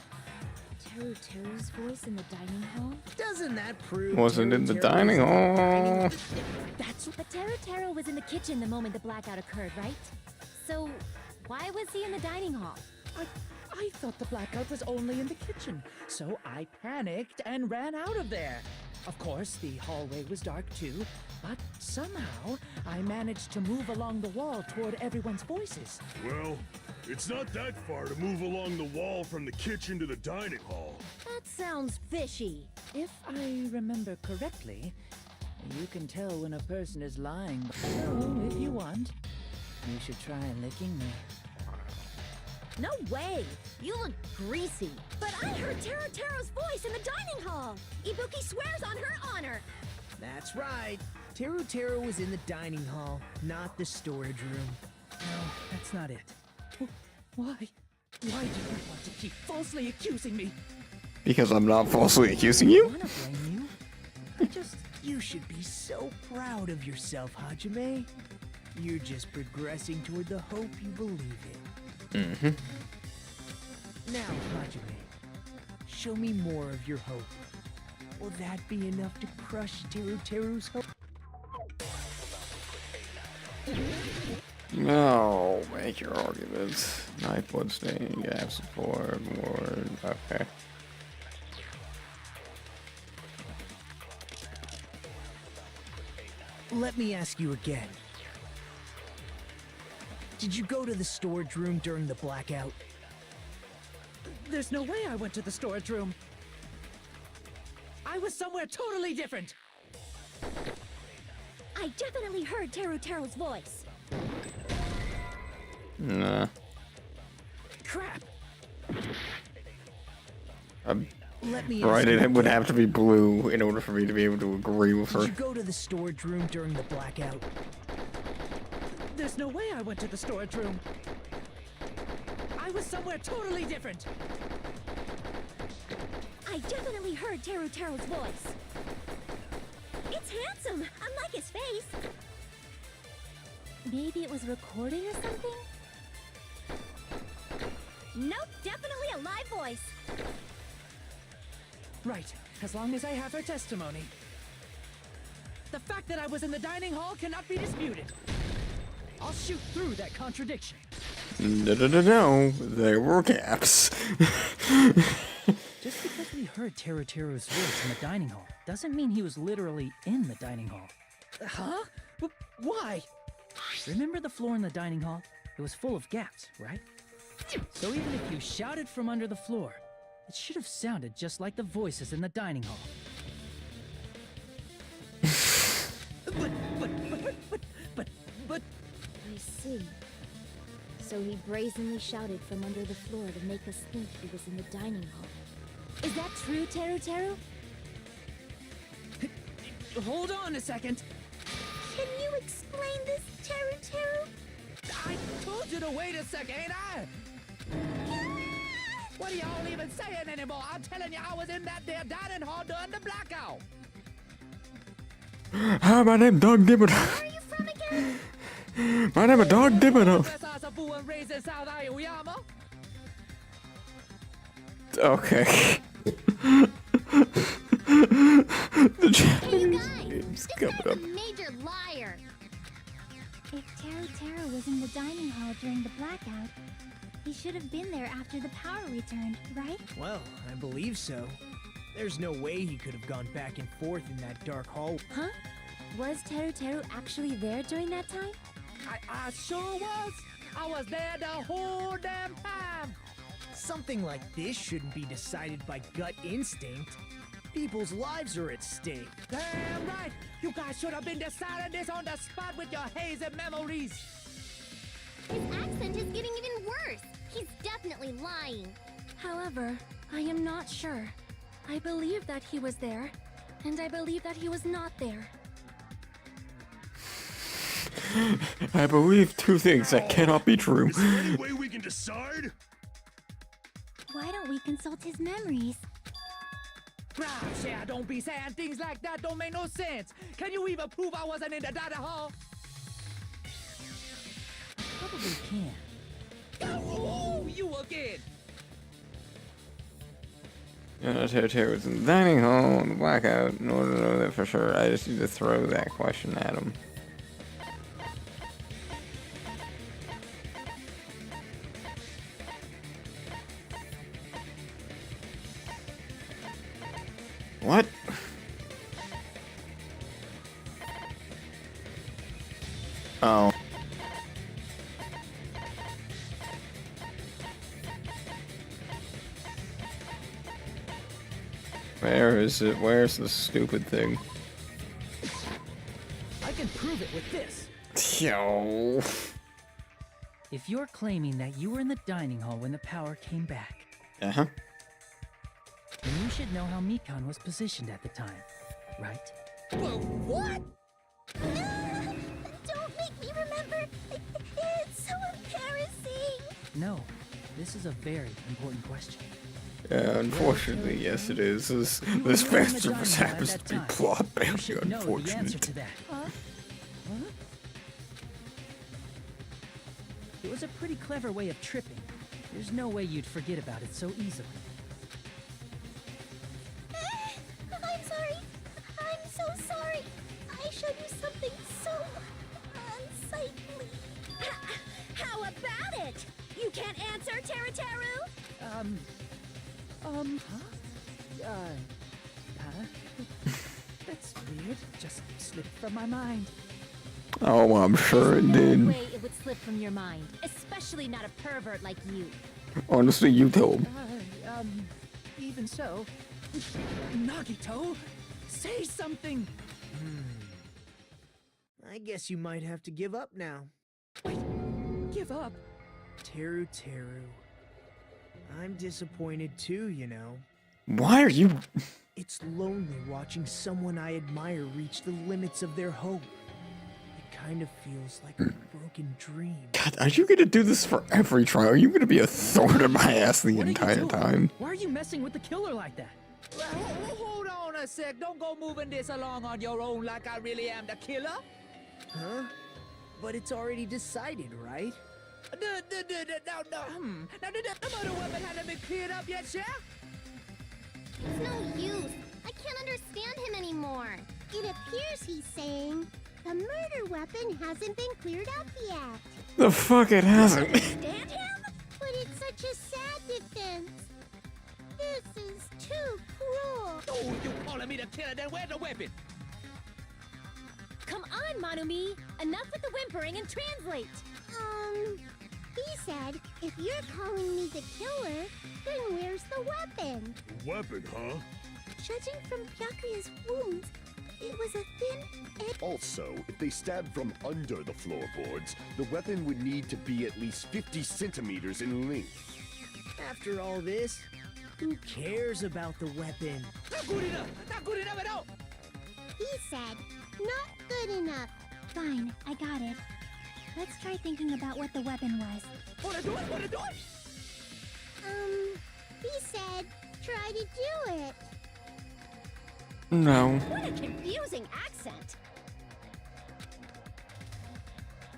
Teru's voice in the dining hall? Doesn't that prove Wasn't in the Teru dining was in the hall. But Teru was in the kitchen the moment the blackout occurred, right? So, why was he in the dining hall? I thought the blackout was only in the kitchen, so I panicked and ran out of there. Of course, the hallway was dark too, but somehow I managed to move along the wall toward everyone's voices. Well, it's not that far to move along the wall from the kitchen to the dining hall. That sounds fishy. If I remember correctly, you can tell when a person is lying. So, if you want, you should try licking me. No way! You look greasy. But I heard Teru's voice in the dining hall. Ibuki swears on her honor. That's right. Teru was in the dining hall, not the storage room. No, that's not it. Why? Why do you want to keep falsely accusing me? Because I'm not falsely accusing you? I wanna blame you. You should be so proud of yourself, Hajime. You're just progressing toward the hope you believe in. Mm-hmm. Now, Hajime, show me more of your hope. Will that be enough to crush Teru's hope? No, make your arguments. Knife blood stain, gap support, ward. Okay. Let me ask you again. Did you go to the storage room during the blackout? There's no way I went to the storage room. I was somewhere totally different. I definitely heard Teru's voice. Nah. Crap. Let me Right, ask you it would again. have to be blue in order for me to be able to agree with Did her. you go to the storage room during the blackout? There's no way I went to the storage room. I was somewhere totally different. I definitely heard Teru's voice. It's handsome, unlike his face. Maybe it was recorded or something? Nope, definitely a live voice. Right, as long as I have her testimony. The fact that I was in the dining hall cannot be disputed. I'll shoot through that contradiction. No, there were gaps. Just because we heard Teru's voice in the dining hall doesn't mean he was literally in the dining hall. Huh? Why? Remember the floor in the dining hall? It was full of gaps, right? So even if you shouted from under the floor, it should have sounded just like the voices in the dining hall. But... I see. So he brazenly shouted from under the floor to make us think he was in the dining hall. Is that true, Teru? Hold on a second. Can you explain this, Teru? I told you to wait a second, ain't I? What are y'all even saying anymore? I'm telling you, I was in that there dining hall during the blackout. Hi, my name Doug Dimmock. Where are you from again? My name is Doug Dimmock. Okay. The Hey, you guys! Japanese This coming guy's up. a major liar. If Teru was in the dining hall during the blackout, he should have been there after the power returned, right? Well, I believe so. There's no way he could have gone back and forth in that dark hall. Huh? Was Teru actually there during that time? I sure was. I was there the whole damn time. Something like this shouldn't be decided by gut instinct. People's lives are at stake. Damn right. You guys should have been deciding this on the spot with your hazy memories. His accent is getting even worse. He's definitely lying. However, I am not sure. I believe that he was there, and I believe that he was not there. I believe two things that cannot be true. Is there any way we can decide? Why don't we consult his memories? Gosh, yeah, don't be saying things like that. Don't make no sense. Can you even prove I wasn't in the dining hall? Probably can. Oh, you again. Teru was in the dining hall in the blackout. In order to know that for sure, I just need to throw that question at him. What? Oh. Where is it? Where's the stupid thing? I can prove it with this. Yo. If you're claiming that you were in the dining hall when the power came back, Uh-huh. then you should know how Mikan was positioned at the time, right? Whoa, what? Don't make me remember. It's so embarrassing. No, this is a very important question. Yeah, unfortunately, yes it is. This fast service happens to be plot You bound, should know the answer unfortunate. to that. Huh? It was a pretty clever way of tripping. There's no way you'd forget about it so easily. I'm sorry. I'm so sorry. I showed you something so unsightly. How about it? You can't answer, Teru? That's weird. Just slipped from my mind. Oh, I'm sure it No did. way it would slip from your mind, especially not a pervert like you. Honestly, you told. Even so. Nagito, say something! I guess you might have to give up now. Give up? Teru. I'm disappointed too, you know. Why are you... It's lonely watching someone I admire reach the limits of their hope. It kind of feels like a broken dream. God, are you gonna do this for every trial? Are you gonna be a thorn in my ass the What are you entire doing? time? Why are you messing with the killer like that? Hold on a sec. Don't go moving this along on your own like I really am the killer. Huh? But it's already decided, right? Now, the murder weapon hasn't been cleared up yet, Chef? It's no use. I can't understand him anymore. It appears he's saying the murder weapon hasn't been cleared up yet. The fuck it hasn't. Understand him? But it's such a sad defense. This is too cruel. Oh, you calling me the killer? Then where's the weapon? Come on, Manumi! Enough with the whimpering and translate! He said, if you're calling me the killer, then where's the weapon? Weapon, huh? Judging from Byakuya's wounds, it was a thin edge. Also, if they stabbed from under the floorboards, the weapon would need to be at least 50 centimeters in length. After all this, who cares about the weapon? Not good enough! Not good enough at all! He said, not good enough. Fine, I got it. Let's try thinking about what the weapon was. Wanna do it? Wanna do it? He said, try to do it. No. What a confusing accent.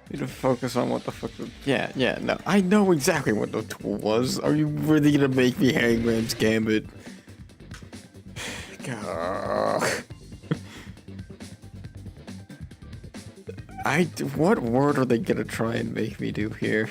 Need to focus on what the fuck. Yeah, no. I know exactly what the tool was. Are you really gonna make me Hangman's Gambit? God. What word are they gonna try and make me do here?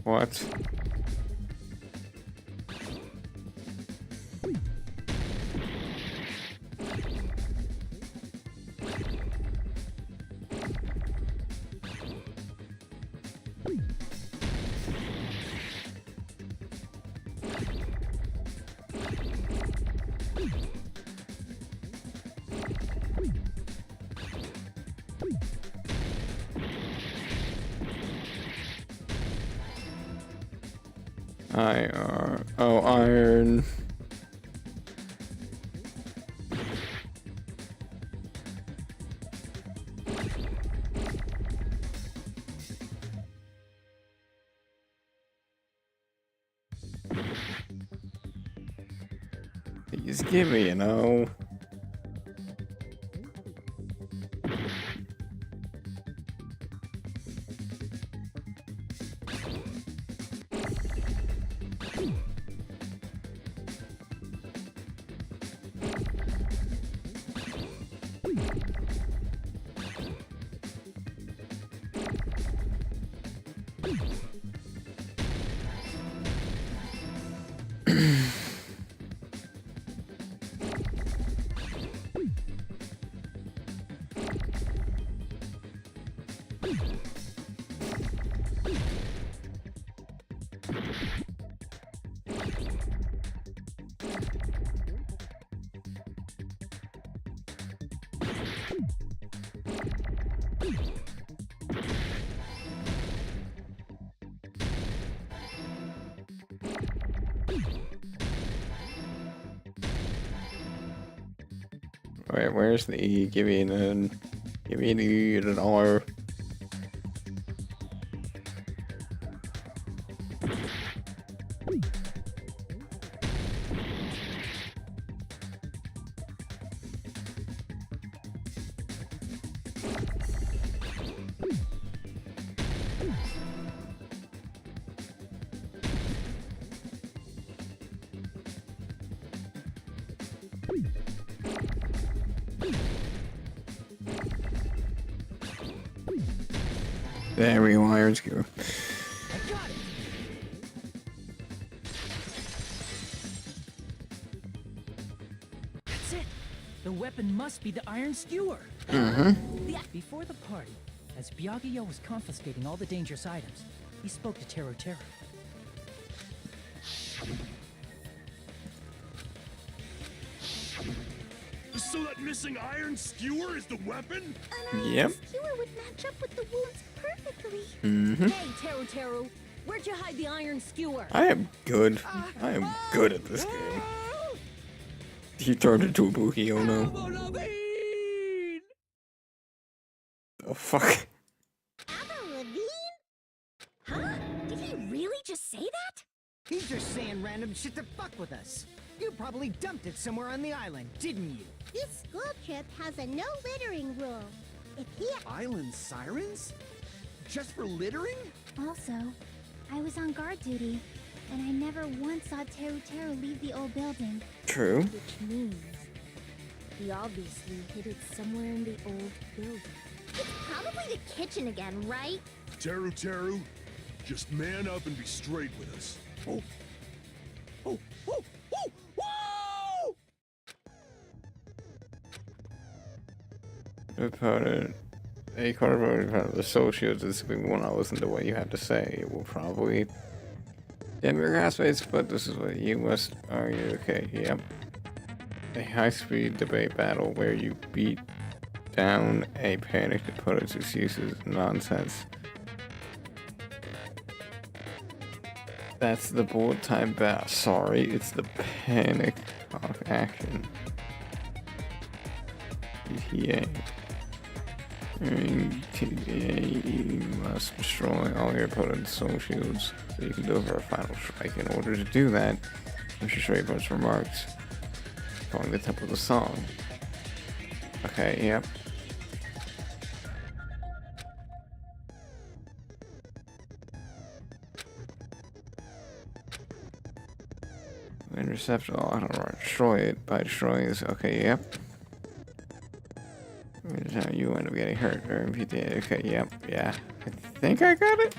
What? Iron. Please give me, you know. Wait, where's the E? Give me an N. Give me an E and an R. There we go, iron skewer. I got it. That's it. The weapon must be the iron skewer. Before the party, as Byakuya was confiscating all the dangerous items, he spoke to Teru Teru. So that missing iron skewer is the weapon? Yep. The skewer would match up with the wounds perfectly. Hey, Teru Teru, where'd you hide the iron skewer? I am good. I am good at this game. He turned into a Buki, oh no. The fuck? Avril Lavigne? Huh? Did he really just say that? He's just saying random shit to fuck with us. You probably dumped it somewhere on the island, didn't you? This school trip has a no littering rule. If he... Island sirens? Just for littering? Also, I was on guard duty, and I never once saw Teru Teru leave the old building. True. Which means he obviously hid it somewhere in the old building. It's probably the kitchen again, right? Teru Teru, just man up and be straight with us. Oh. Oh, oh, oh, whoa! Opponent. A card of the associates is we will not listen to what you have to say. It will probably damn your classmates, but this is what you must argue. Okay, yep. A high-speed debate battle where you beat down a panicked opponent's excuses. Nonsense. That's the bullet time battle. Sorry, it's the panic of action. ETA. You must destroy all your opponent's soul shields so you can deliver a final strike. In order to do that, Mr. Straightbow's remarks, calling the tempo of the song. Okay, yep. Intercept all, I don't know, destroy it by destroying this. Okay, yep. How you end up getting hurt or MPTA. Okay, yep, yeah. I think I got it.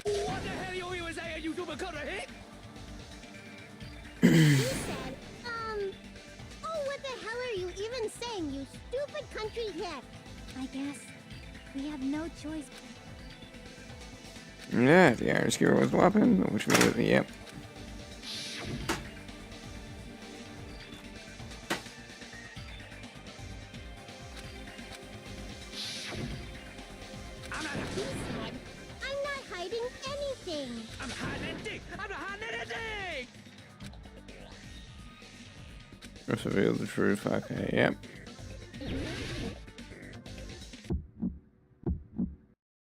What the hell you even saying, you super cutter hit? country hick. I guess we have no choice. Yeah, the iron skewer was the weapon, which means, yep. I'm not hiding anything. I'm hiding anything! I'm not hiding anything! Let's reveal the truth. Okay, yep.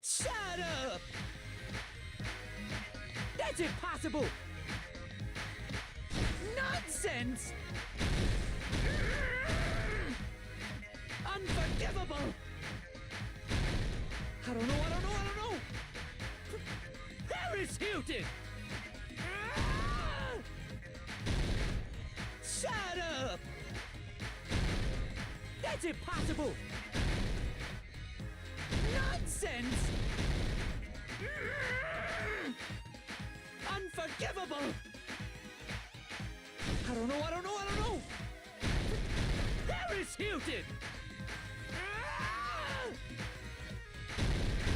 Shut up! That's impossible! Nonsense! Unforgivable! I don't know! Harris Hilton! Shut up! That's impossible! Nonsense! Unforgivable! I don't know! Harris Hilton!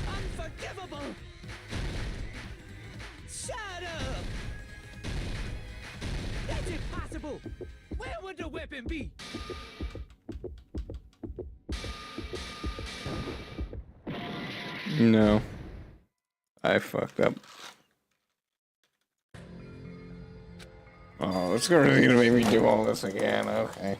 Unforgivable! Shut up! That's impossible! Where would the weapon be? No. I fucked up. Oh, it's really gonna make me do all this again. Okay.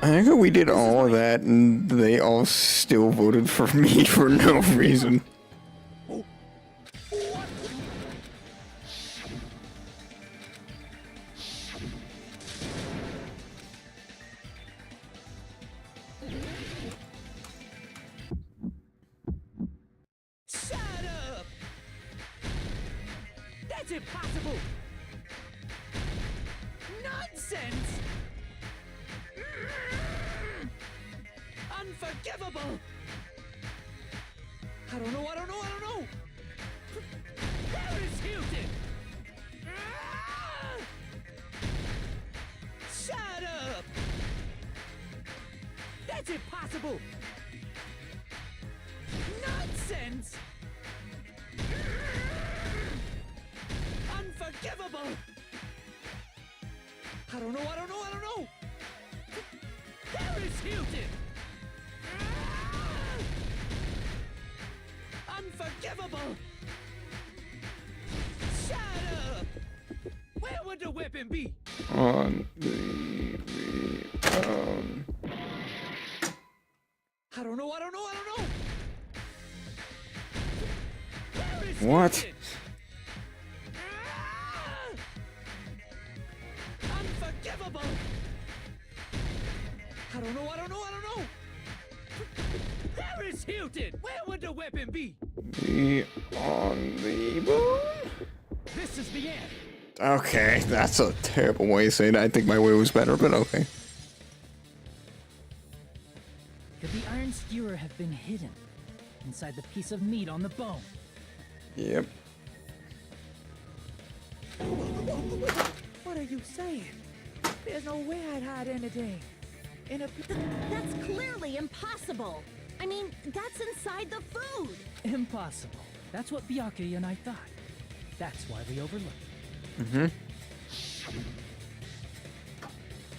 I think that we did all of that and they all still voted for me for no reason. Shut up! That's impossible! Nonsense! Unforgivable! I don't know! Harris Hilton! Shut up! That's impossible! Nonsense! Unforgivable! I don't know! Harris Hilton! Unforgivable! Shut up! Where would the weapon be? On the phone. I don't know! Harris What? Hilton! Unforgivable! I don't know! Harris Hilton! Where would the weapon be? Be on the moon? This is the end! Okay, that's a terrible way to say it. I think my way was better, but okay. Could the iron skewer have been hidden inside the piece of meat on the bone? Yep. What are you saying? There's no way I'd hide anything. That's clearly impossible. I mean, that's inside the food. Impossible. That's what Byakuya and I thought. That's why we overlooked it. Mm-hmm.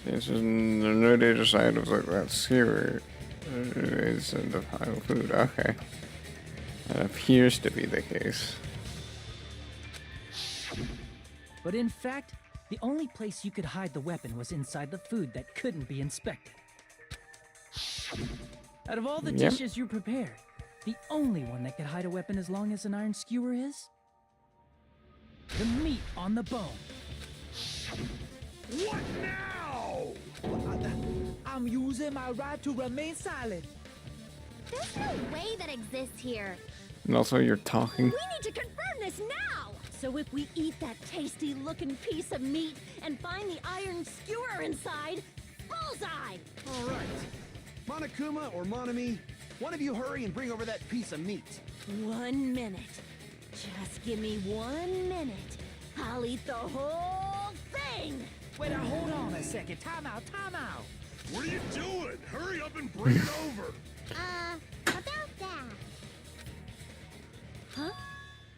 This is no data side of like that skewer is in the final food. Okay. That appears to be the case. But in fact, the only place you could hide the weapon was inside the food that couldn't be inspected. Out of all the dishes you prepared, the only one that could hide a weapon as long as an iron skewer is the meat on the bone. What now? I'm using my right to remain silent. There's no way that exists here. And also, you're talking. We need to confirm this now. So if we eat that tasty-looking piece of meat and find the iron skewer inside, bullseye! All right. Monokuma or Monami, one of you hurry and bring over that piece of meat. 1 minute. Just give me 1 minute. I'll eat the whole thing! Wait, now hold on a second. Time out, time out. What are you doing? Hurry up and bring it over! About that. Huh?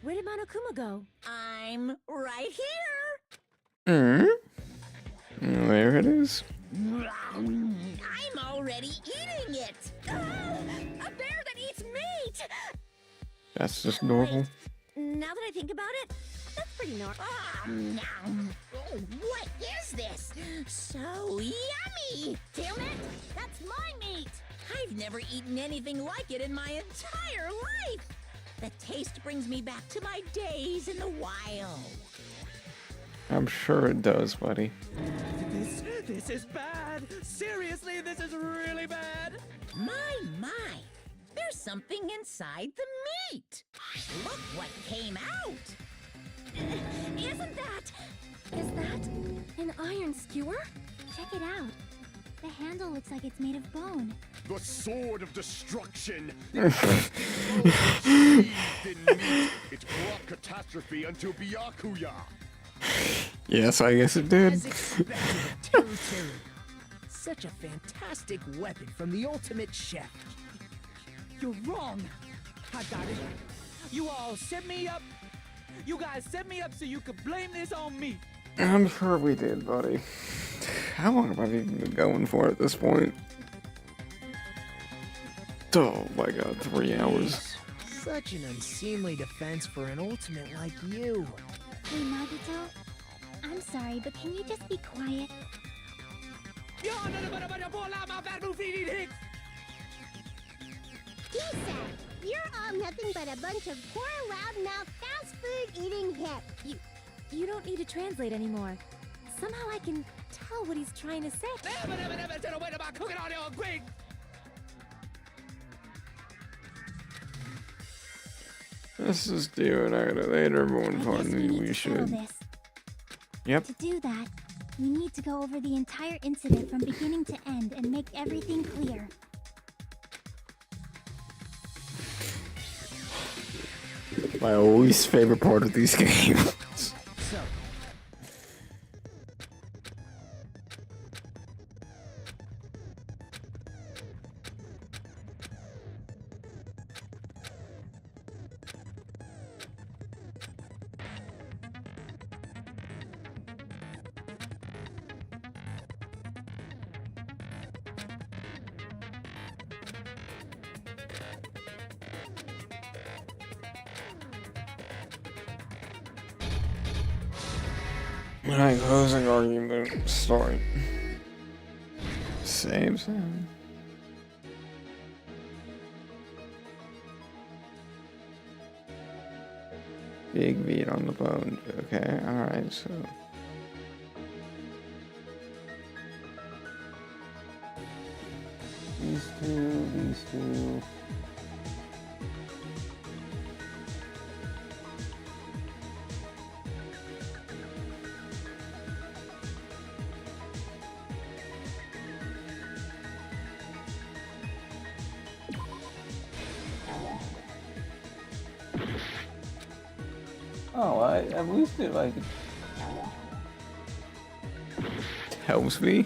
Where did Monokuma go? I'm right here! There it is. I'm already eating it! A bear that eats meat! That's just normal. Now that I think about it, that's pretty normal. Oh, what is this? So yummy! Damn it! That's my meat! I've never eaten anything like it in my entire life! The taste brings me back to my days in the wild. I'm sure it does, buddy. This is bad. Seriously, this is really bad. My! There's something inside the meat! Look what came out! Isn't that... Is that an iron skewer? Check it out. The handle looks like it's made of bone. The sword of destruction! It brought catastrophe unto Byakuya! Yes, I guess it did. As expected of Teru Teru. Such a fantastic weapon from the ultimate chef. You're wrong. I got it. You all set me up. You guys set me up so you could blame this on me. I'm sure we did, buddy. How long have I even been going for at this point? Oh my god, 3 hours. Such an unseemly defense for an ultimate like you. Hey, Nagito. I'm sorry, but can you just be quiet? He said, you're all nothing but a bunch of poor, loudmouth, fast food eating hip. You don't need to translate anymore. Somehow I can tell what he's trying to say. Let's just do it later, more importantly, we should. This. Yep. To do that, we need to go over the entire incident from beginning to end and make everything clear. My always favorite part of these games. So, Alright, closing argument, start. Same. Big beat on the bone. Okay, alright, so. These two. Oh, at least it like tells me.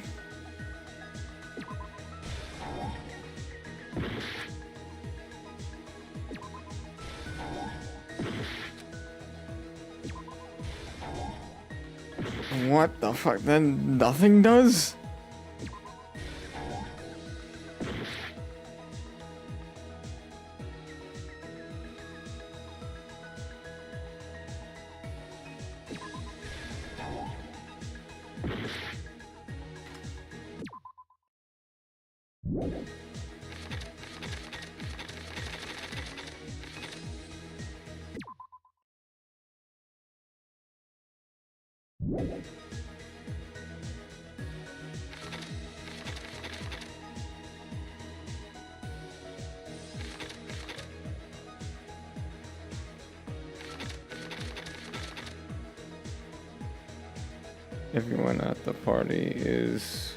What the fuck? Then nothing does? Everyone at the party is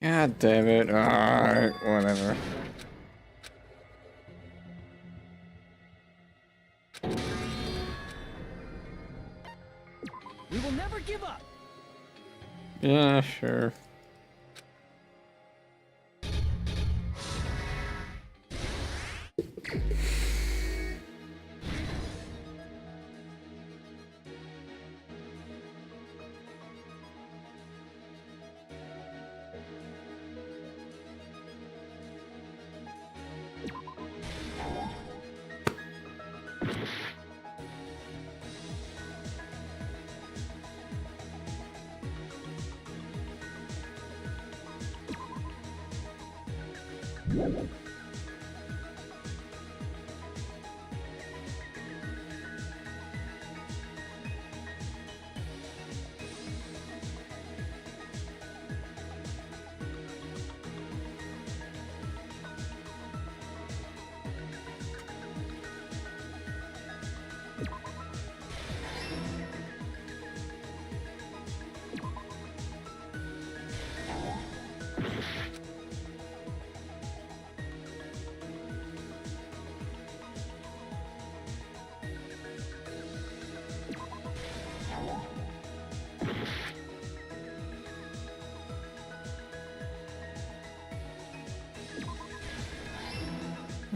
God damn it. Alright, whatever. We will never give up. Yeah, sure.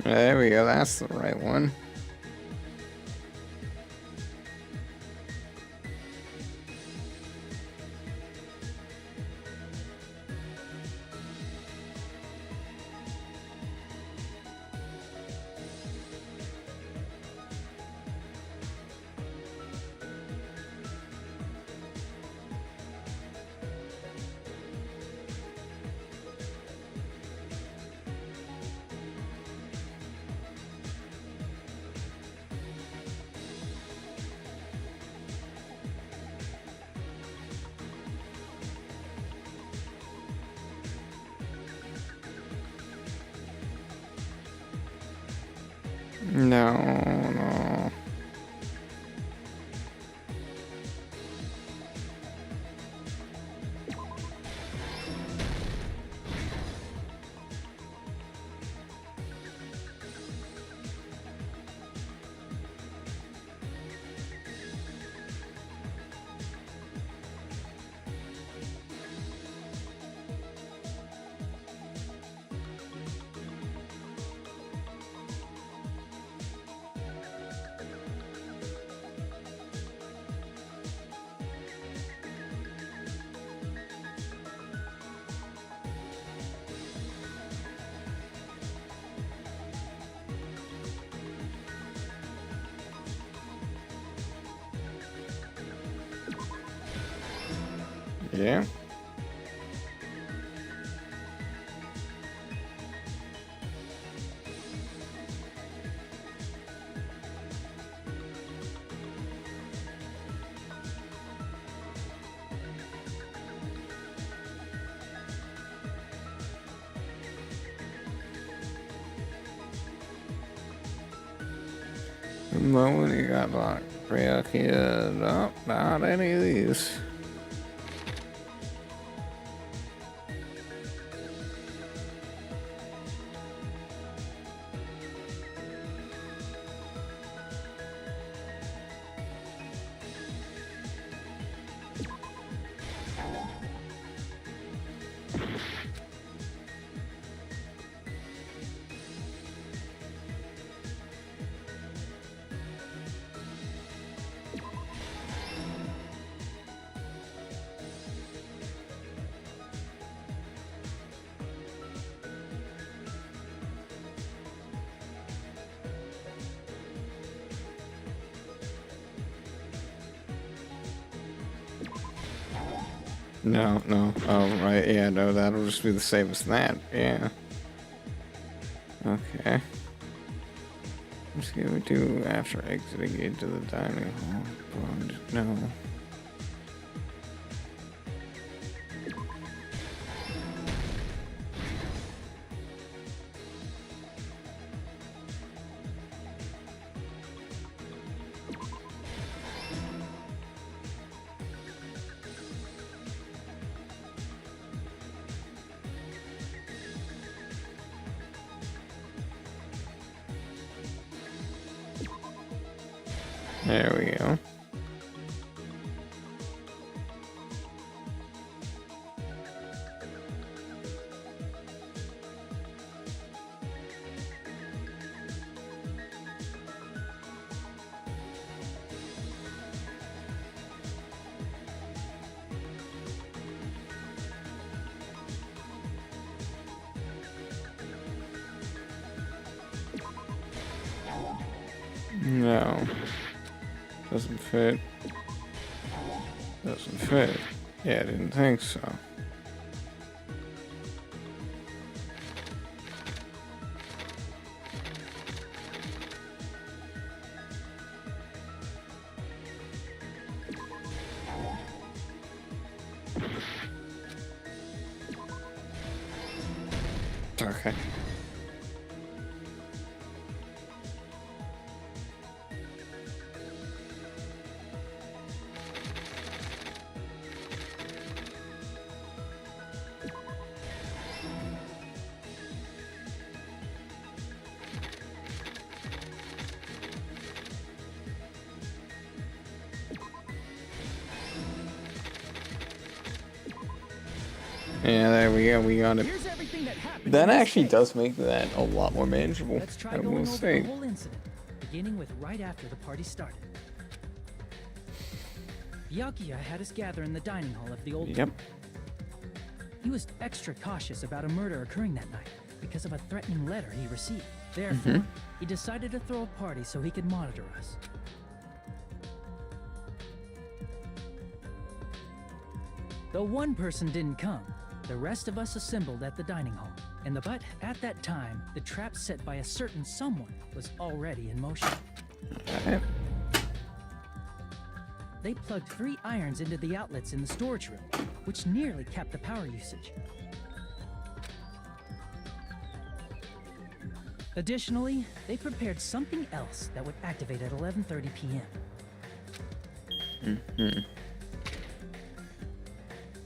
There we go, that's the right one. No, no. Yeah. The moment he got locked, kid up, not any of these. No, no. Oh, right. Yeah, no, that'll just be the same as that. Yeah. Okay. What's going to do after exiting into the dining hall? No. There we go. No. Doesn't fit. Doesn't fit. Yeah, I didn't think so. Okay. Yeah, there we go. We got it. Here's everything that happened. That in this actually case. does make that a lot more manageable. Let's try I going will over say. the whole incident, beginning with right after the party started. Byakuya had us gather in the dining hall of the old. Yep. He was extra cautious about a murder occurring that night because of a threatening letter he received. Therefore, he decided to throw a party so he could monitor us. Though one person didn't come, the rest of us assembled at the dining hall. But at that time, the trap set by a certain someone was already in motion. Okay. They plugged 3 irons into the outlets in the storage room, which nearly capped the power usage. Additionally, they prepared something else that would activate at 11:30 p.m.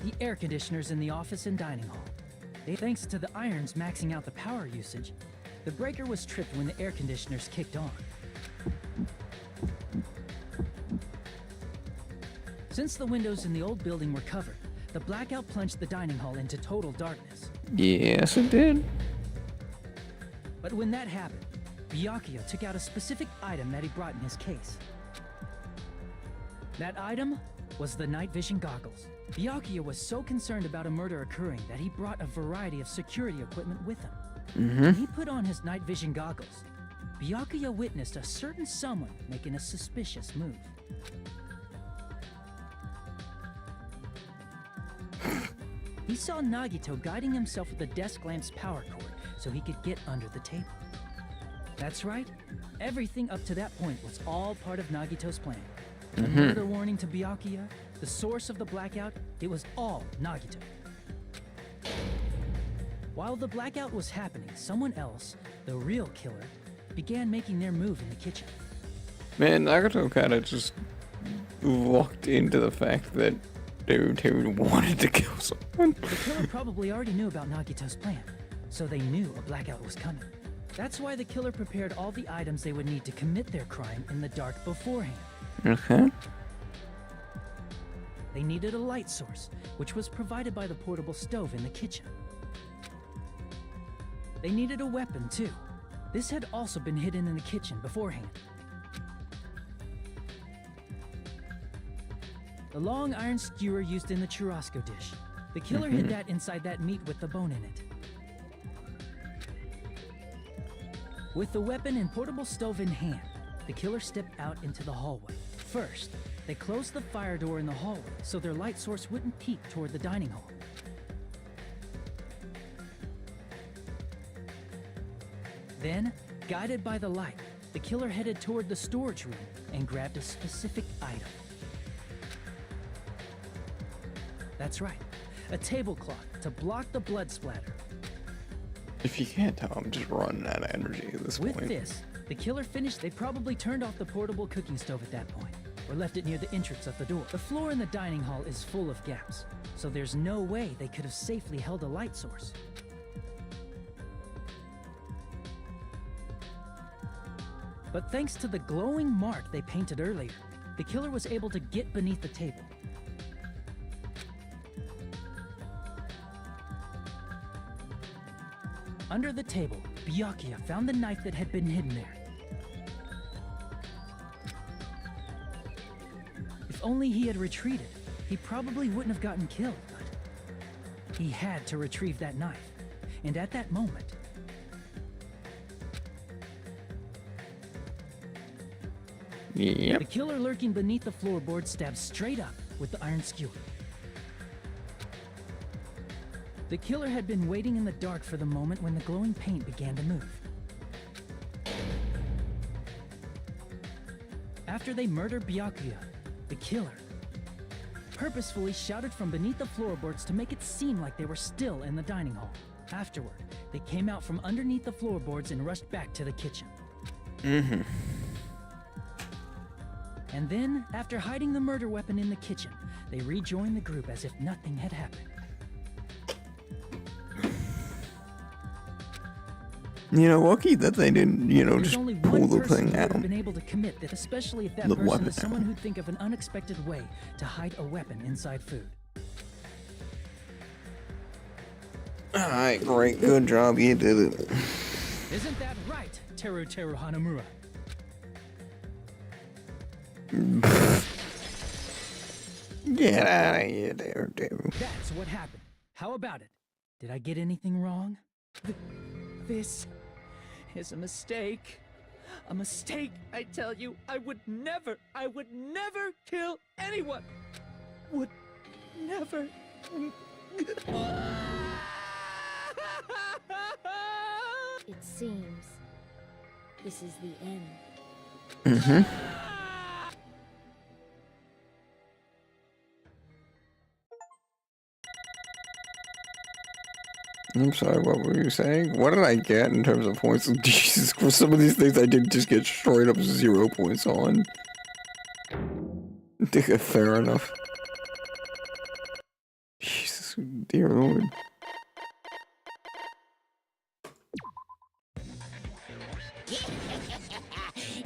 The air conditioners in the office and dining hall. Thanks to the irons maxing out the power usage, the breaker was tripped when the air conditioners kicked on. Since the windows in the old building were covered, the blackout plunged the dining hall into total darkness. Yes, it did. But when that happened, Byakuya took out a specific item that he brought in his case. That item was the night vision goggles. Byakuya was so concerned about a murder occurring that he brought a variety of security equipment with him. When he put on his night vision goggles, Byakuya witnessed a certain someone making a suspicious move. He saw Nagito guiding himself with the desk lamp's power cord so he could get under the table. That's right, everything up to that point was all part of Nagito's plan. The murder warning to Byakuya, the source of the blackout, it was all Nagito. While the blackout was happening, someone else, the real killer, began making their move in the kitchen. Man, Nagato kind of just walked into the fact that dude wanted to kill someone. The killer probably already knew about Nagito's plan, so they knew a blackout was coming. That's why the killer prepared all the items they would need to commit their crime in the dark beforehand. Okay. They needed a light source, which was provided by the portable stove in the kitchen. They needed a weapon, too. This had also been hidden in the kitchen beforehand. The long iron skewer used in the churrasco dish. The killer hid that inside that meat with the bone in it. With the weapon and portable stove in hand, the killer stepped out into the hallway. First, they closed the fire door in the hallway so their light source wouldn't peek toward the dining hall. Then, guided by the light, the killer headed toward the storage room and grabbed a specific item. That's right, a tablecloth to block the blood splatter. If you can't tell, I'm just running out of energy at this point. With this, the killer finished. They probably turned off the portable cooking stove at that point, or left it near the entrance of the door. The floor in the dining hall is full of gaps, so there's no way they could have safely held a light source. But thanks to the glowing mark they painted earlier, the killer was able to get beneath the table. Under the table, Byakuya found the knife that had been hidden there. If only he had retreated, he probably wouldn't have gotten killed, but he had to retrieve that knife. And at that moment, the killer lurking beneath the floorboard stabbed straight up with the iron skewer. The killer had been waiting in the dark for the moment when the glowing paint began to move. After they murdered Byakuya, the killer purposefully shouted from beneath the floorboards to make it seem like they were still in the dining hall. Afterward, they came out from underneath the floorboards and rushed back to the kitchen. And then, after hiding the murder weapon in the kitchen, they rejoined the group as if nothing had happened. You know, lucky that they didn't, you know, There's just only pull one the person thing who would out. have been able to commit this, especially if that The person weapon is someone out. who'd think of an unexpected way to hide a weapon inside food. Alright, great, good job, you did it. Isn't that right, Teru Hanamura? Get out of here, Daredevil. That's what happened. How about it? Did I get anything wrong? This is a mistake. A mistake, I tell you. I would never kill anyone. Would never. It seems this is the end. I'm sorry, what were you saying? What did I get in terms of points? Jesus, for some of these things I did just get straight up 0 points on. Fair enough. Jesus, dear Lord.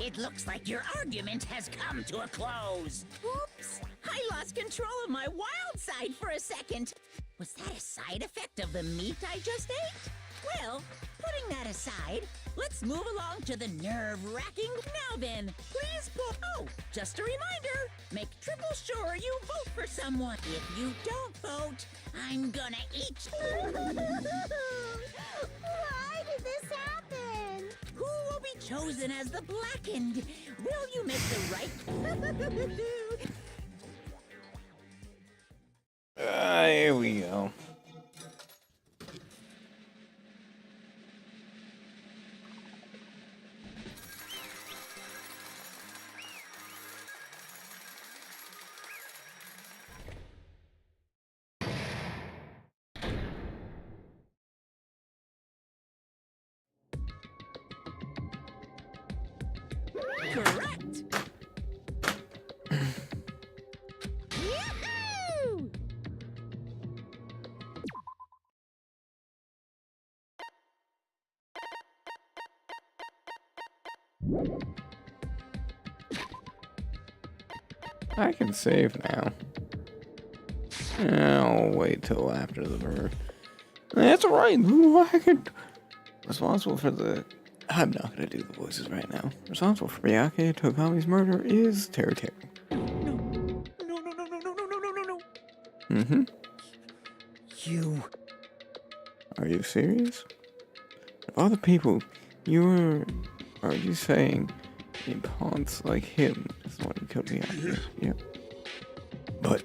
It looks like your argument has come to a close. Oops! I lost control of my wild side for a second. Was that a side effect of the meat I just ate? Well, putting that aside, let's move along to the nerve-wracking. Now then, please vote. Oh, just a reminder, make triple sure you vote for someone. If you don't vote, I'm gonna eat you. Why did this happen? Who will be chosen as the blackened? Will you make the right? Here we go. Correct. Yahoo! I can save now. I'll wait till after the murder. That's right. I could. Responsible for the. I'm not gonna do the voices right now. Responsible for Byakuya Togami's murder is Teru. No. You. Are you serious? Of all the people, are you saying a ponce like him is the one who killed Byakuya? Yep. But.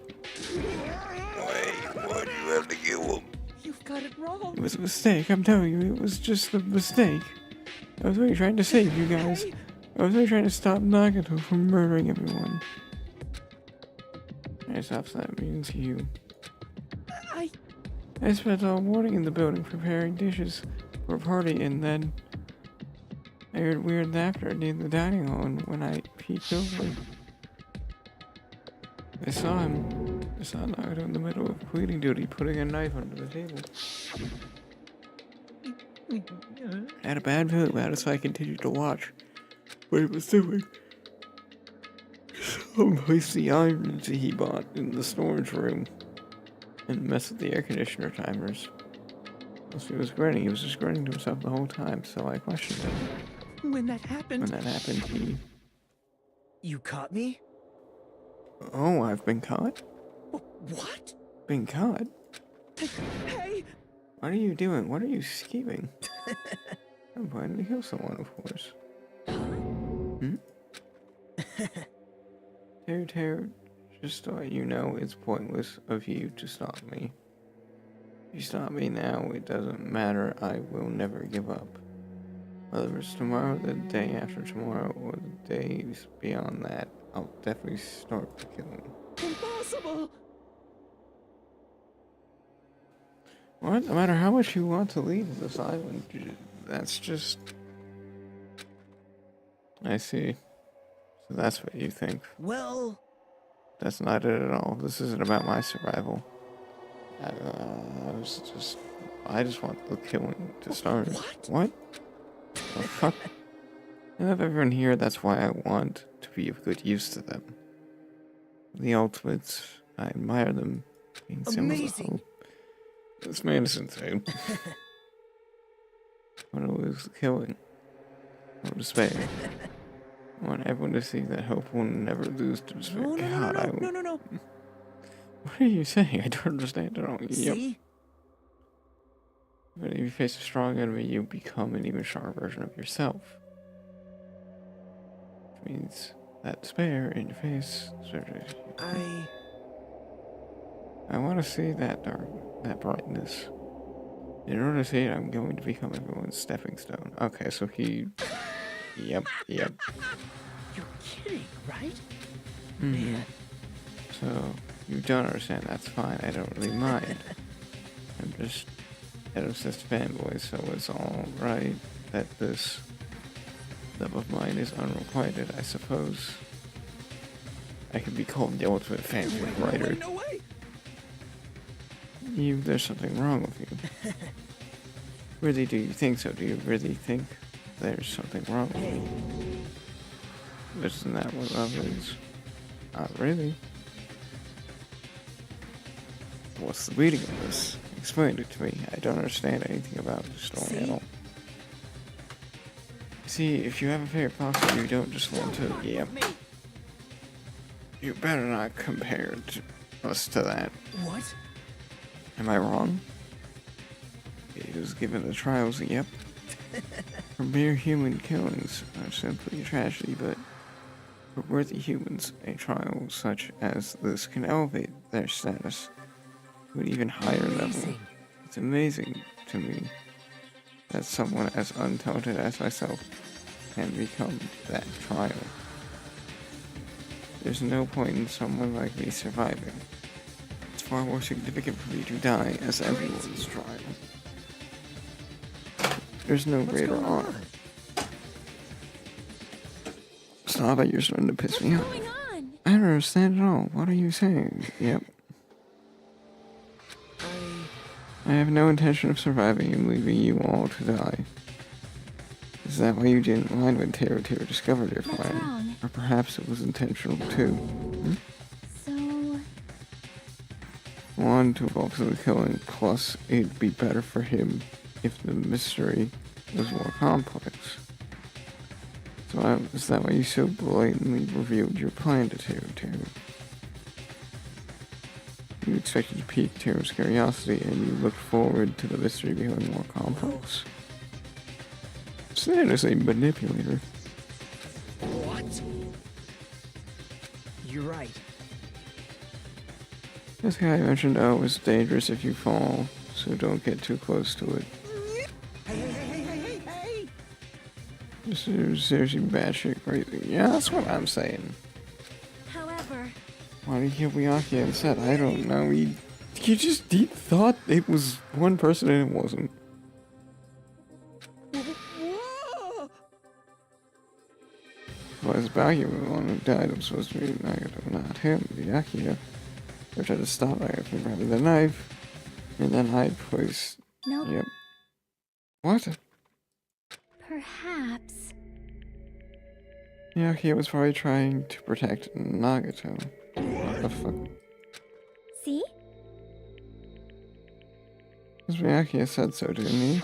Why do you have to kill him? You've got it wrong. It was a mistake, I'm telling you, it was just a mistake. I was really trying to save you guys. I was really trying to stop Nagato from murdering everyone. I stopped that means you. I spent all morning in the building preparing dishes for a party, and then I heard weird laughter near the dining hall, and when I peeked over, I saw Nagato in the middle of cleaning duty, putting a knife under the table. I had a bad feeling about it, so I continued to watch. what he was doing. Place the irons he bought in the storage room and mess with the air conditioner timers. Plus he was grinning. He was just grinning to himself the whole time, so I questioned him. When that happened... When that happened, he... You caught me? Oh, I've been caught? What? Been caught? Hey! What are you doing? What are you scheming? I'm planning to kill someone, of course. Hmm? Tear, just to let you know, it's pointless of you to stop me. If you stop me now, it doesn't matter. I will never give up. Whether it's tomorrow, the day after tomorrow, or the days beyond that, I'll definitely start the killing. Impossible! What? No matter how much you want to leave this island, that's just... I see. So that's what you think. Well... That's not it at all. This isn't about my survival. I just want the killing to start. What? The fuck? I have everyone here, that's why I want to be of good use to them. The ultimates, I admire them being symbols of hope. This man is insane. I want to lose the killing. Or despair. I want everyone to see that hope will never lose to despair. No. What are you saying? I don't understand at all. See? But if you face a strong enemy, you become an even stronger version of yourself. Which means that despair in your face. I want to see that brightness. In order to see it, I'm going to become everyone's stepping stone. Okay, so he... Yep. You're kidding, right? Man. So, you don't understand, that's fine, I don't really mind. I'm just an obsessed fanboy, so it's alright that this love of mine is unrequited, I suppose. I could be called the ultimate fanfic writer. No way! There's something wrong with you. Really, do you think so? Do you really think there's something wrong with you? Isn't that what love is? Not really. What's the reading of this? Explain it to me. I don't understand anything about the story at all. See, if you have a favorite pasta, you don't just want to... Yep. You better not compare us to that. What? Am I wrong? He was given the trials, yep. For mere human killings are simply a tragedy, but for worthy humans, a trial such as this can elevate their status to an even higher level. It's amazing to me that someone as untalented as myself can become that trial. There's no point in someone like me surviving. It's far more significant for me to die as everyone's trial. There's no greater honor. Stop it, you're starting to piss me off. I don't understand at all. What are you saying? Yep. I have no intention of surviving and leaving you all to die. Is that why you didn't mind when Taro discovered your plan? Or perhaps it was intentional too? One to involve the killing, plus it'd be better for him if the mystery was more complex. So is that why you so blatantly revealed your plan to Taro? You expected to pique Taro's curiosity and you looked forward to the mystery becoming more complex. Stan is a manipulator. What? You're right. This guy mentioned, oh, it's dangerous if you fall, so don't get too close to it. Hey! This is seriously batshit crazy. Yeah, that's what I'm saying. However... Why did he kill Miyaki instead? I don't know. He just thought it was one person and it wasn't. Well, it's Baki was the one who died. I'm supposed to be Nagato, not him. Miyaki. I tried to stop Nagato from grabbing the knife, and then I placed. Nope. Yep. What? Perhaps... Byakuya was probably trying to protect Nagato. What the fuck? See? Because Byakuya said so, didn't he?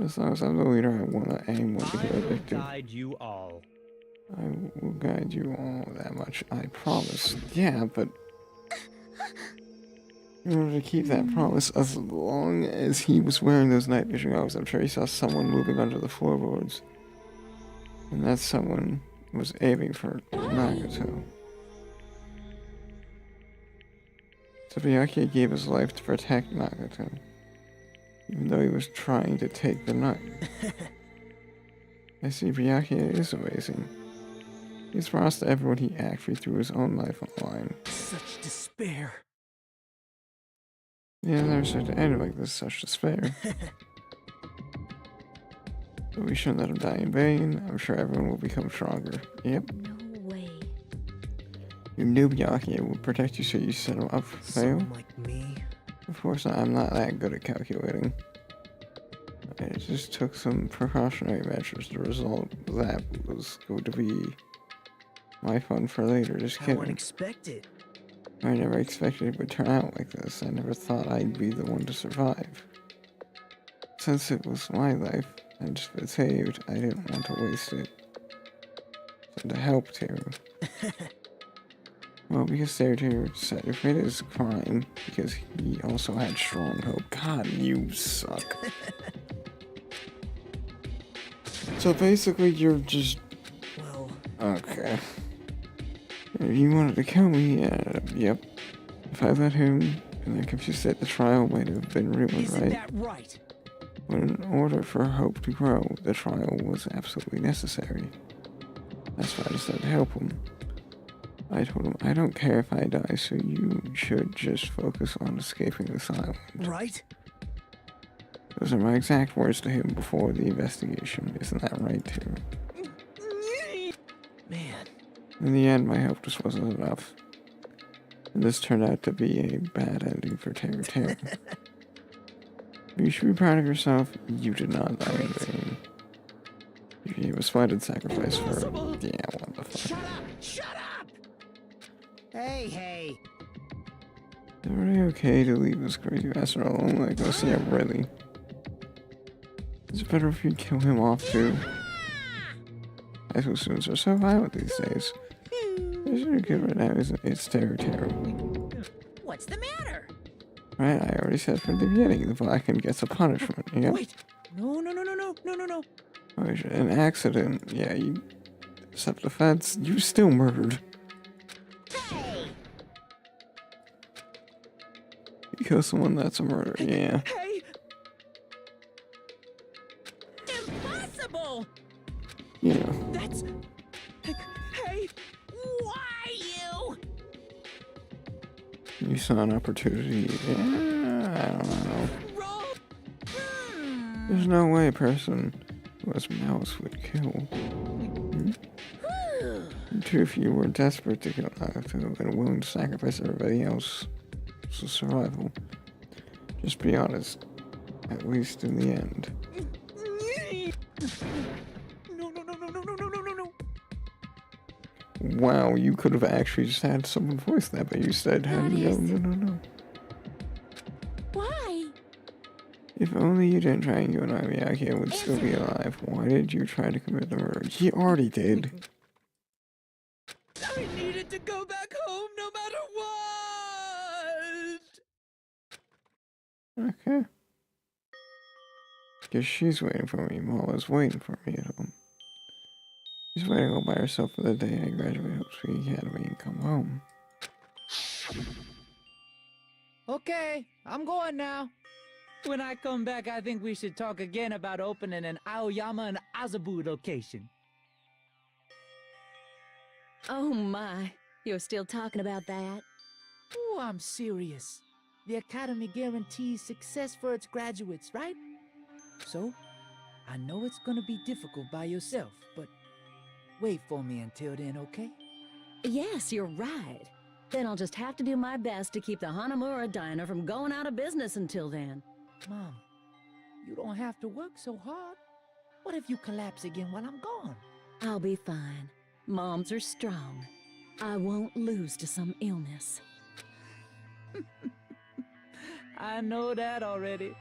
As long as I'm the leader, I wanna aim when to get addicted. Guide you all. I will guide you all that much, I promise. Yeah, but in order to keep that promise, as long as he was wearing those night vision goggles, I'm sure he saw someone moving under the floorboards. And that someone was aiming for Nagato. So Byakuya gave his life to protect Nagato, even though he was trying to take the nut. I see Byakuya is amazing. He's promised to everyone he actually threw his own life on the line. Such despair. Yeah, never said to end like this, such despair. But we shouldn't let him die in vain. I'm sure everyone will become stronger. Yep. No way. You knew Byakuya would protect you, so you set him up for fail? Someone like me? Of course not, I'm not that good at calculating. I just took some precautionary measures. The result of that was going to be my fun for later, just How kidding. unexpected. I never expected it would turn out like this. I never thought I'd be the one to survive. Since it was my life, I just been saved, I didn't want to waste it. So to help Teru. Well, because Teru sacrificed his crime, because he also had strong hope. God, you suck. So basically, you're just... Well... Okay. If you wanted to kill me, yep. If I let him, and that confused that the trial might have been ruined, Isn't right? that right? But in order for hope to grow, the trial was absolutely necessary. That's why I decided to help him. I told him, I don't care if I die, so you should just focus on escaping this island. Right? Those are my exact words to him before the investigation. Isn't that right, Teru? Man. In the end, my help just wasn't enough. And this turned out to be a bad ending for Teru. You should be proud of yourself. You did not die in vain. You gave a splendid sacrifice for... Yeah, what the fuck. Shut up! Shut up! Hey. Is it really okay to leave this crazy bastard alone? Like, go see him, really. It's better if you kill him off, too. High school students are so violent these days. It's really good right now, isn't it? It's Teru. What's the matter? Right, I already said from the beginning, the Blackened gets a punishment, yep. Wait! No. Oh, an accident, yeah, you... Self-defense, you still murdered. Hey! You kill someone, that's a murder, yeah. Hey! Impossible! Yeah. That's... Hey! Why you? You saw an opportunity, yeah, I don't know. Roll. There's no way a person who has malice would kill. True, if you were desperate to kill Nagato and willing to sacrifice everybody else for survival. Just be honest, at least in the end. No. Wow, you could have actually just had someone voice that, but you said, no. Why? If only you didn't try and kill Nagato, I would still be alive. Why did you try to commit the murder? He already did. I needed to go back home no matter what! Okay. Because she's waiting for me. Mama's waiting for me at home. She's waiting all by herself for the day I graduate Hope Academy and come home. Okay, I'm going now. When I come back, I think we should talk again about opening an Aoyama and Azabu location. Oh my, you're still talking about that? Oh, I'm serious. The Academy guarantees success for its graduates, right? So, I know it's gonna be difficult by yourself, but wait for me until then, okay? Yes, you're right. Then I'll just have to do my best to keep the Hanamura Diner from going out of business until then. Mom, you don't have to work so hard. What if you collapse again while I'm gone? I'll be fine. Moms are strong. I won't lose to some illness. I know that already.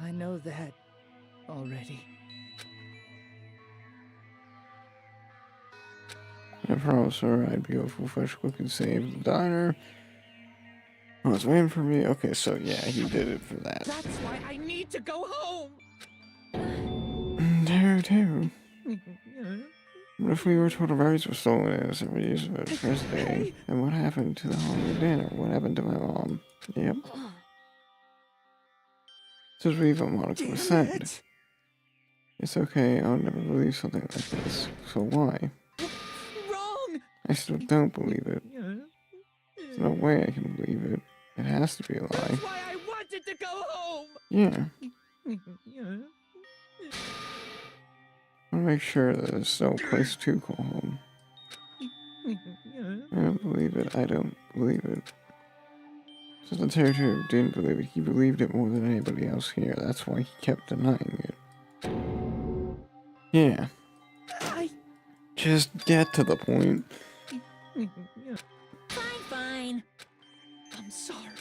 I know that already. I promised her I'd be a full fresh cook and save the diner. Oh, it's waiting for me. Okay, so yeah, he did it for that. That's why I need to go home. Too. What if we were told our rights were stolen as a reason for the first day? And what happened to the holiday dinner? What happened to my mom? Yep. Says we even want to consent. It's okay, I'll never believe something like this. So why? Wrong! I still don't believe it. There's no way I can believe it. It has to be a lie. That's why I wanted to go home! Yeah. I want to make sure that there's no place to call home. I don't believe it. I don't believe it. Since the territory didn't believe it, he believed it more than anybody else here. That's why he kept denying it. Yeah. Just get to the point. Fine. I'm sorry.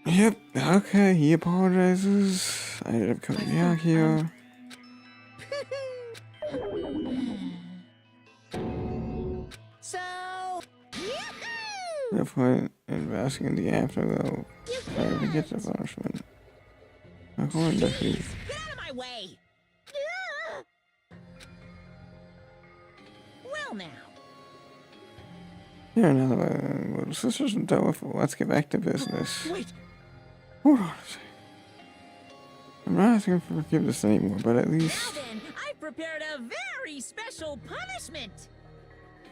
Yep, okay, he apologizes. I ended up coming out here. So, No point in basking in the afterglow. I never get the punishment. I'm going to see. get out of my way! Well now. Yeah, now that my little sister's done with it, let's get back to business. Wait. Hold on a second. I'm not asking for forgiveness anymore, but at least Now then, I've prepared a very special punishment.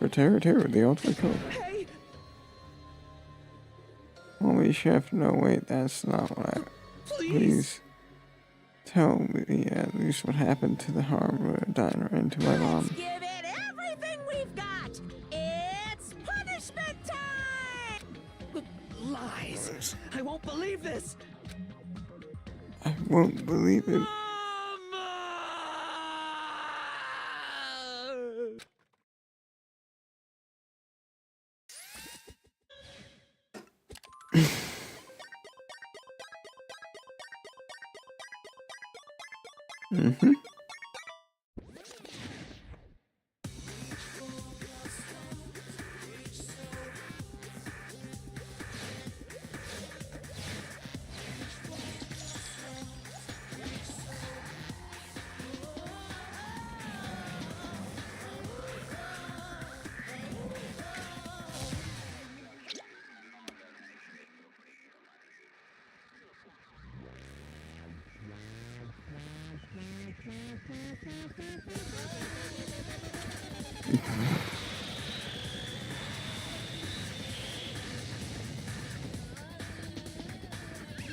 for Terror, the ultimate cook. Hey! Holy chef, no wait, that's not what I... Please tell me at least what happened to the Harmon diner and to my mom. Let's give it everything we've got. It's punishment time! Lies! I won't believe this! I won't believe it. Mm-hmm.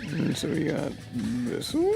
And so we got this one.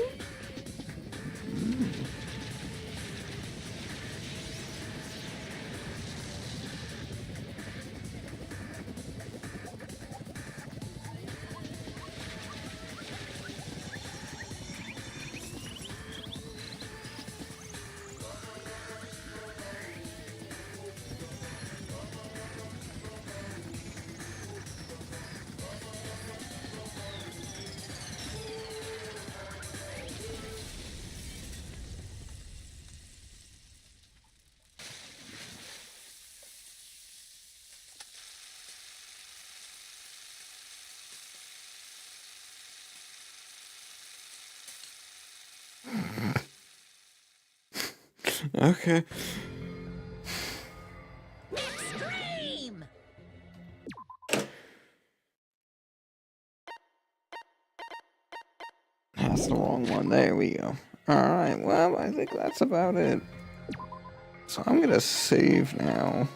Okay. Extreme! That's the wrong one. There we go. Alright, well, I think that's about it. So I'm gonna save now.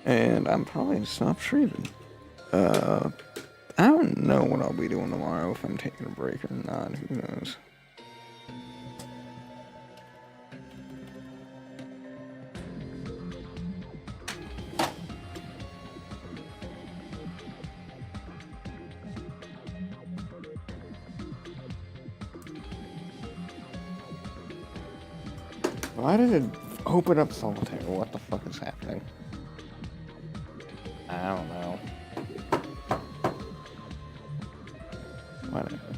And I'm probably gonna stop streaming. I don't know what I'll be doing tomorrow, if I'm taking a break or not. Who knows? Why did it open up solitaire? What the fuck is happening? I don't know. Whatever.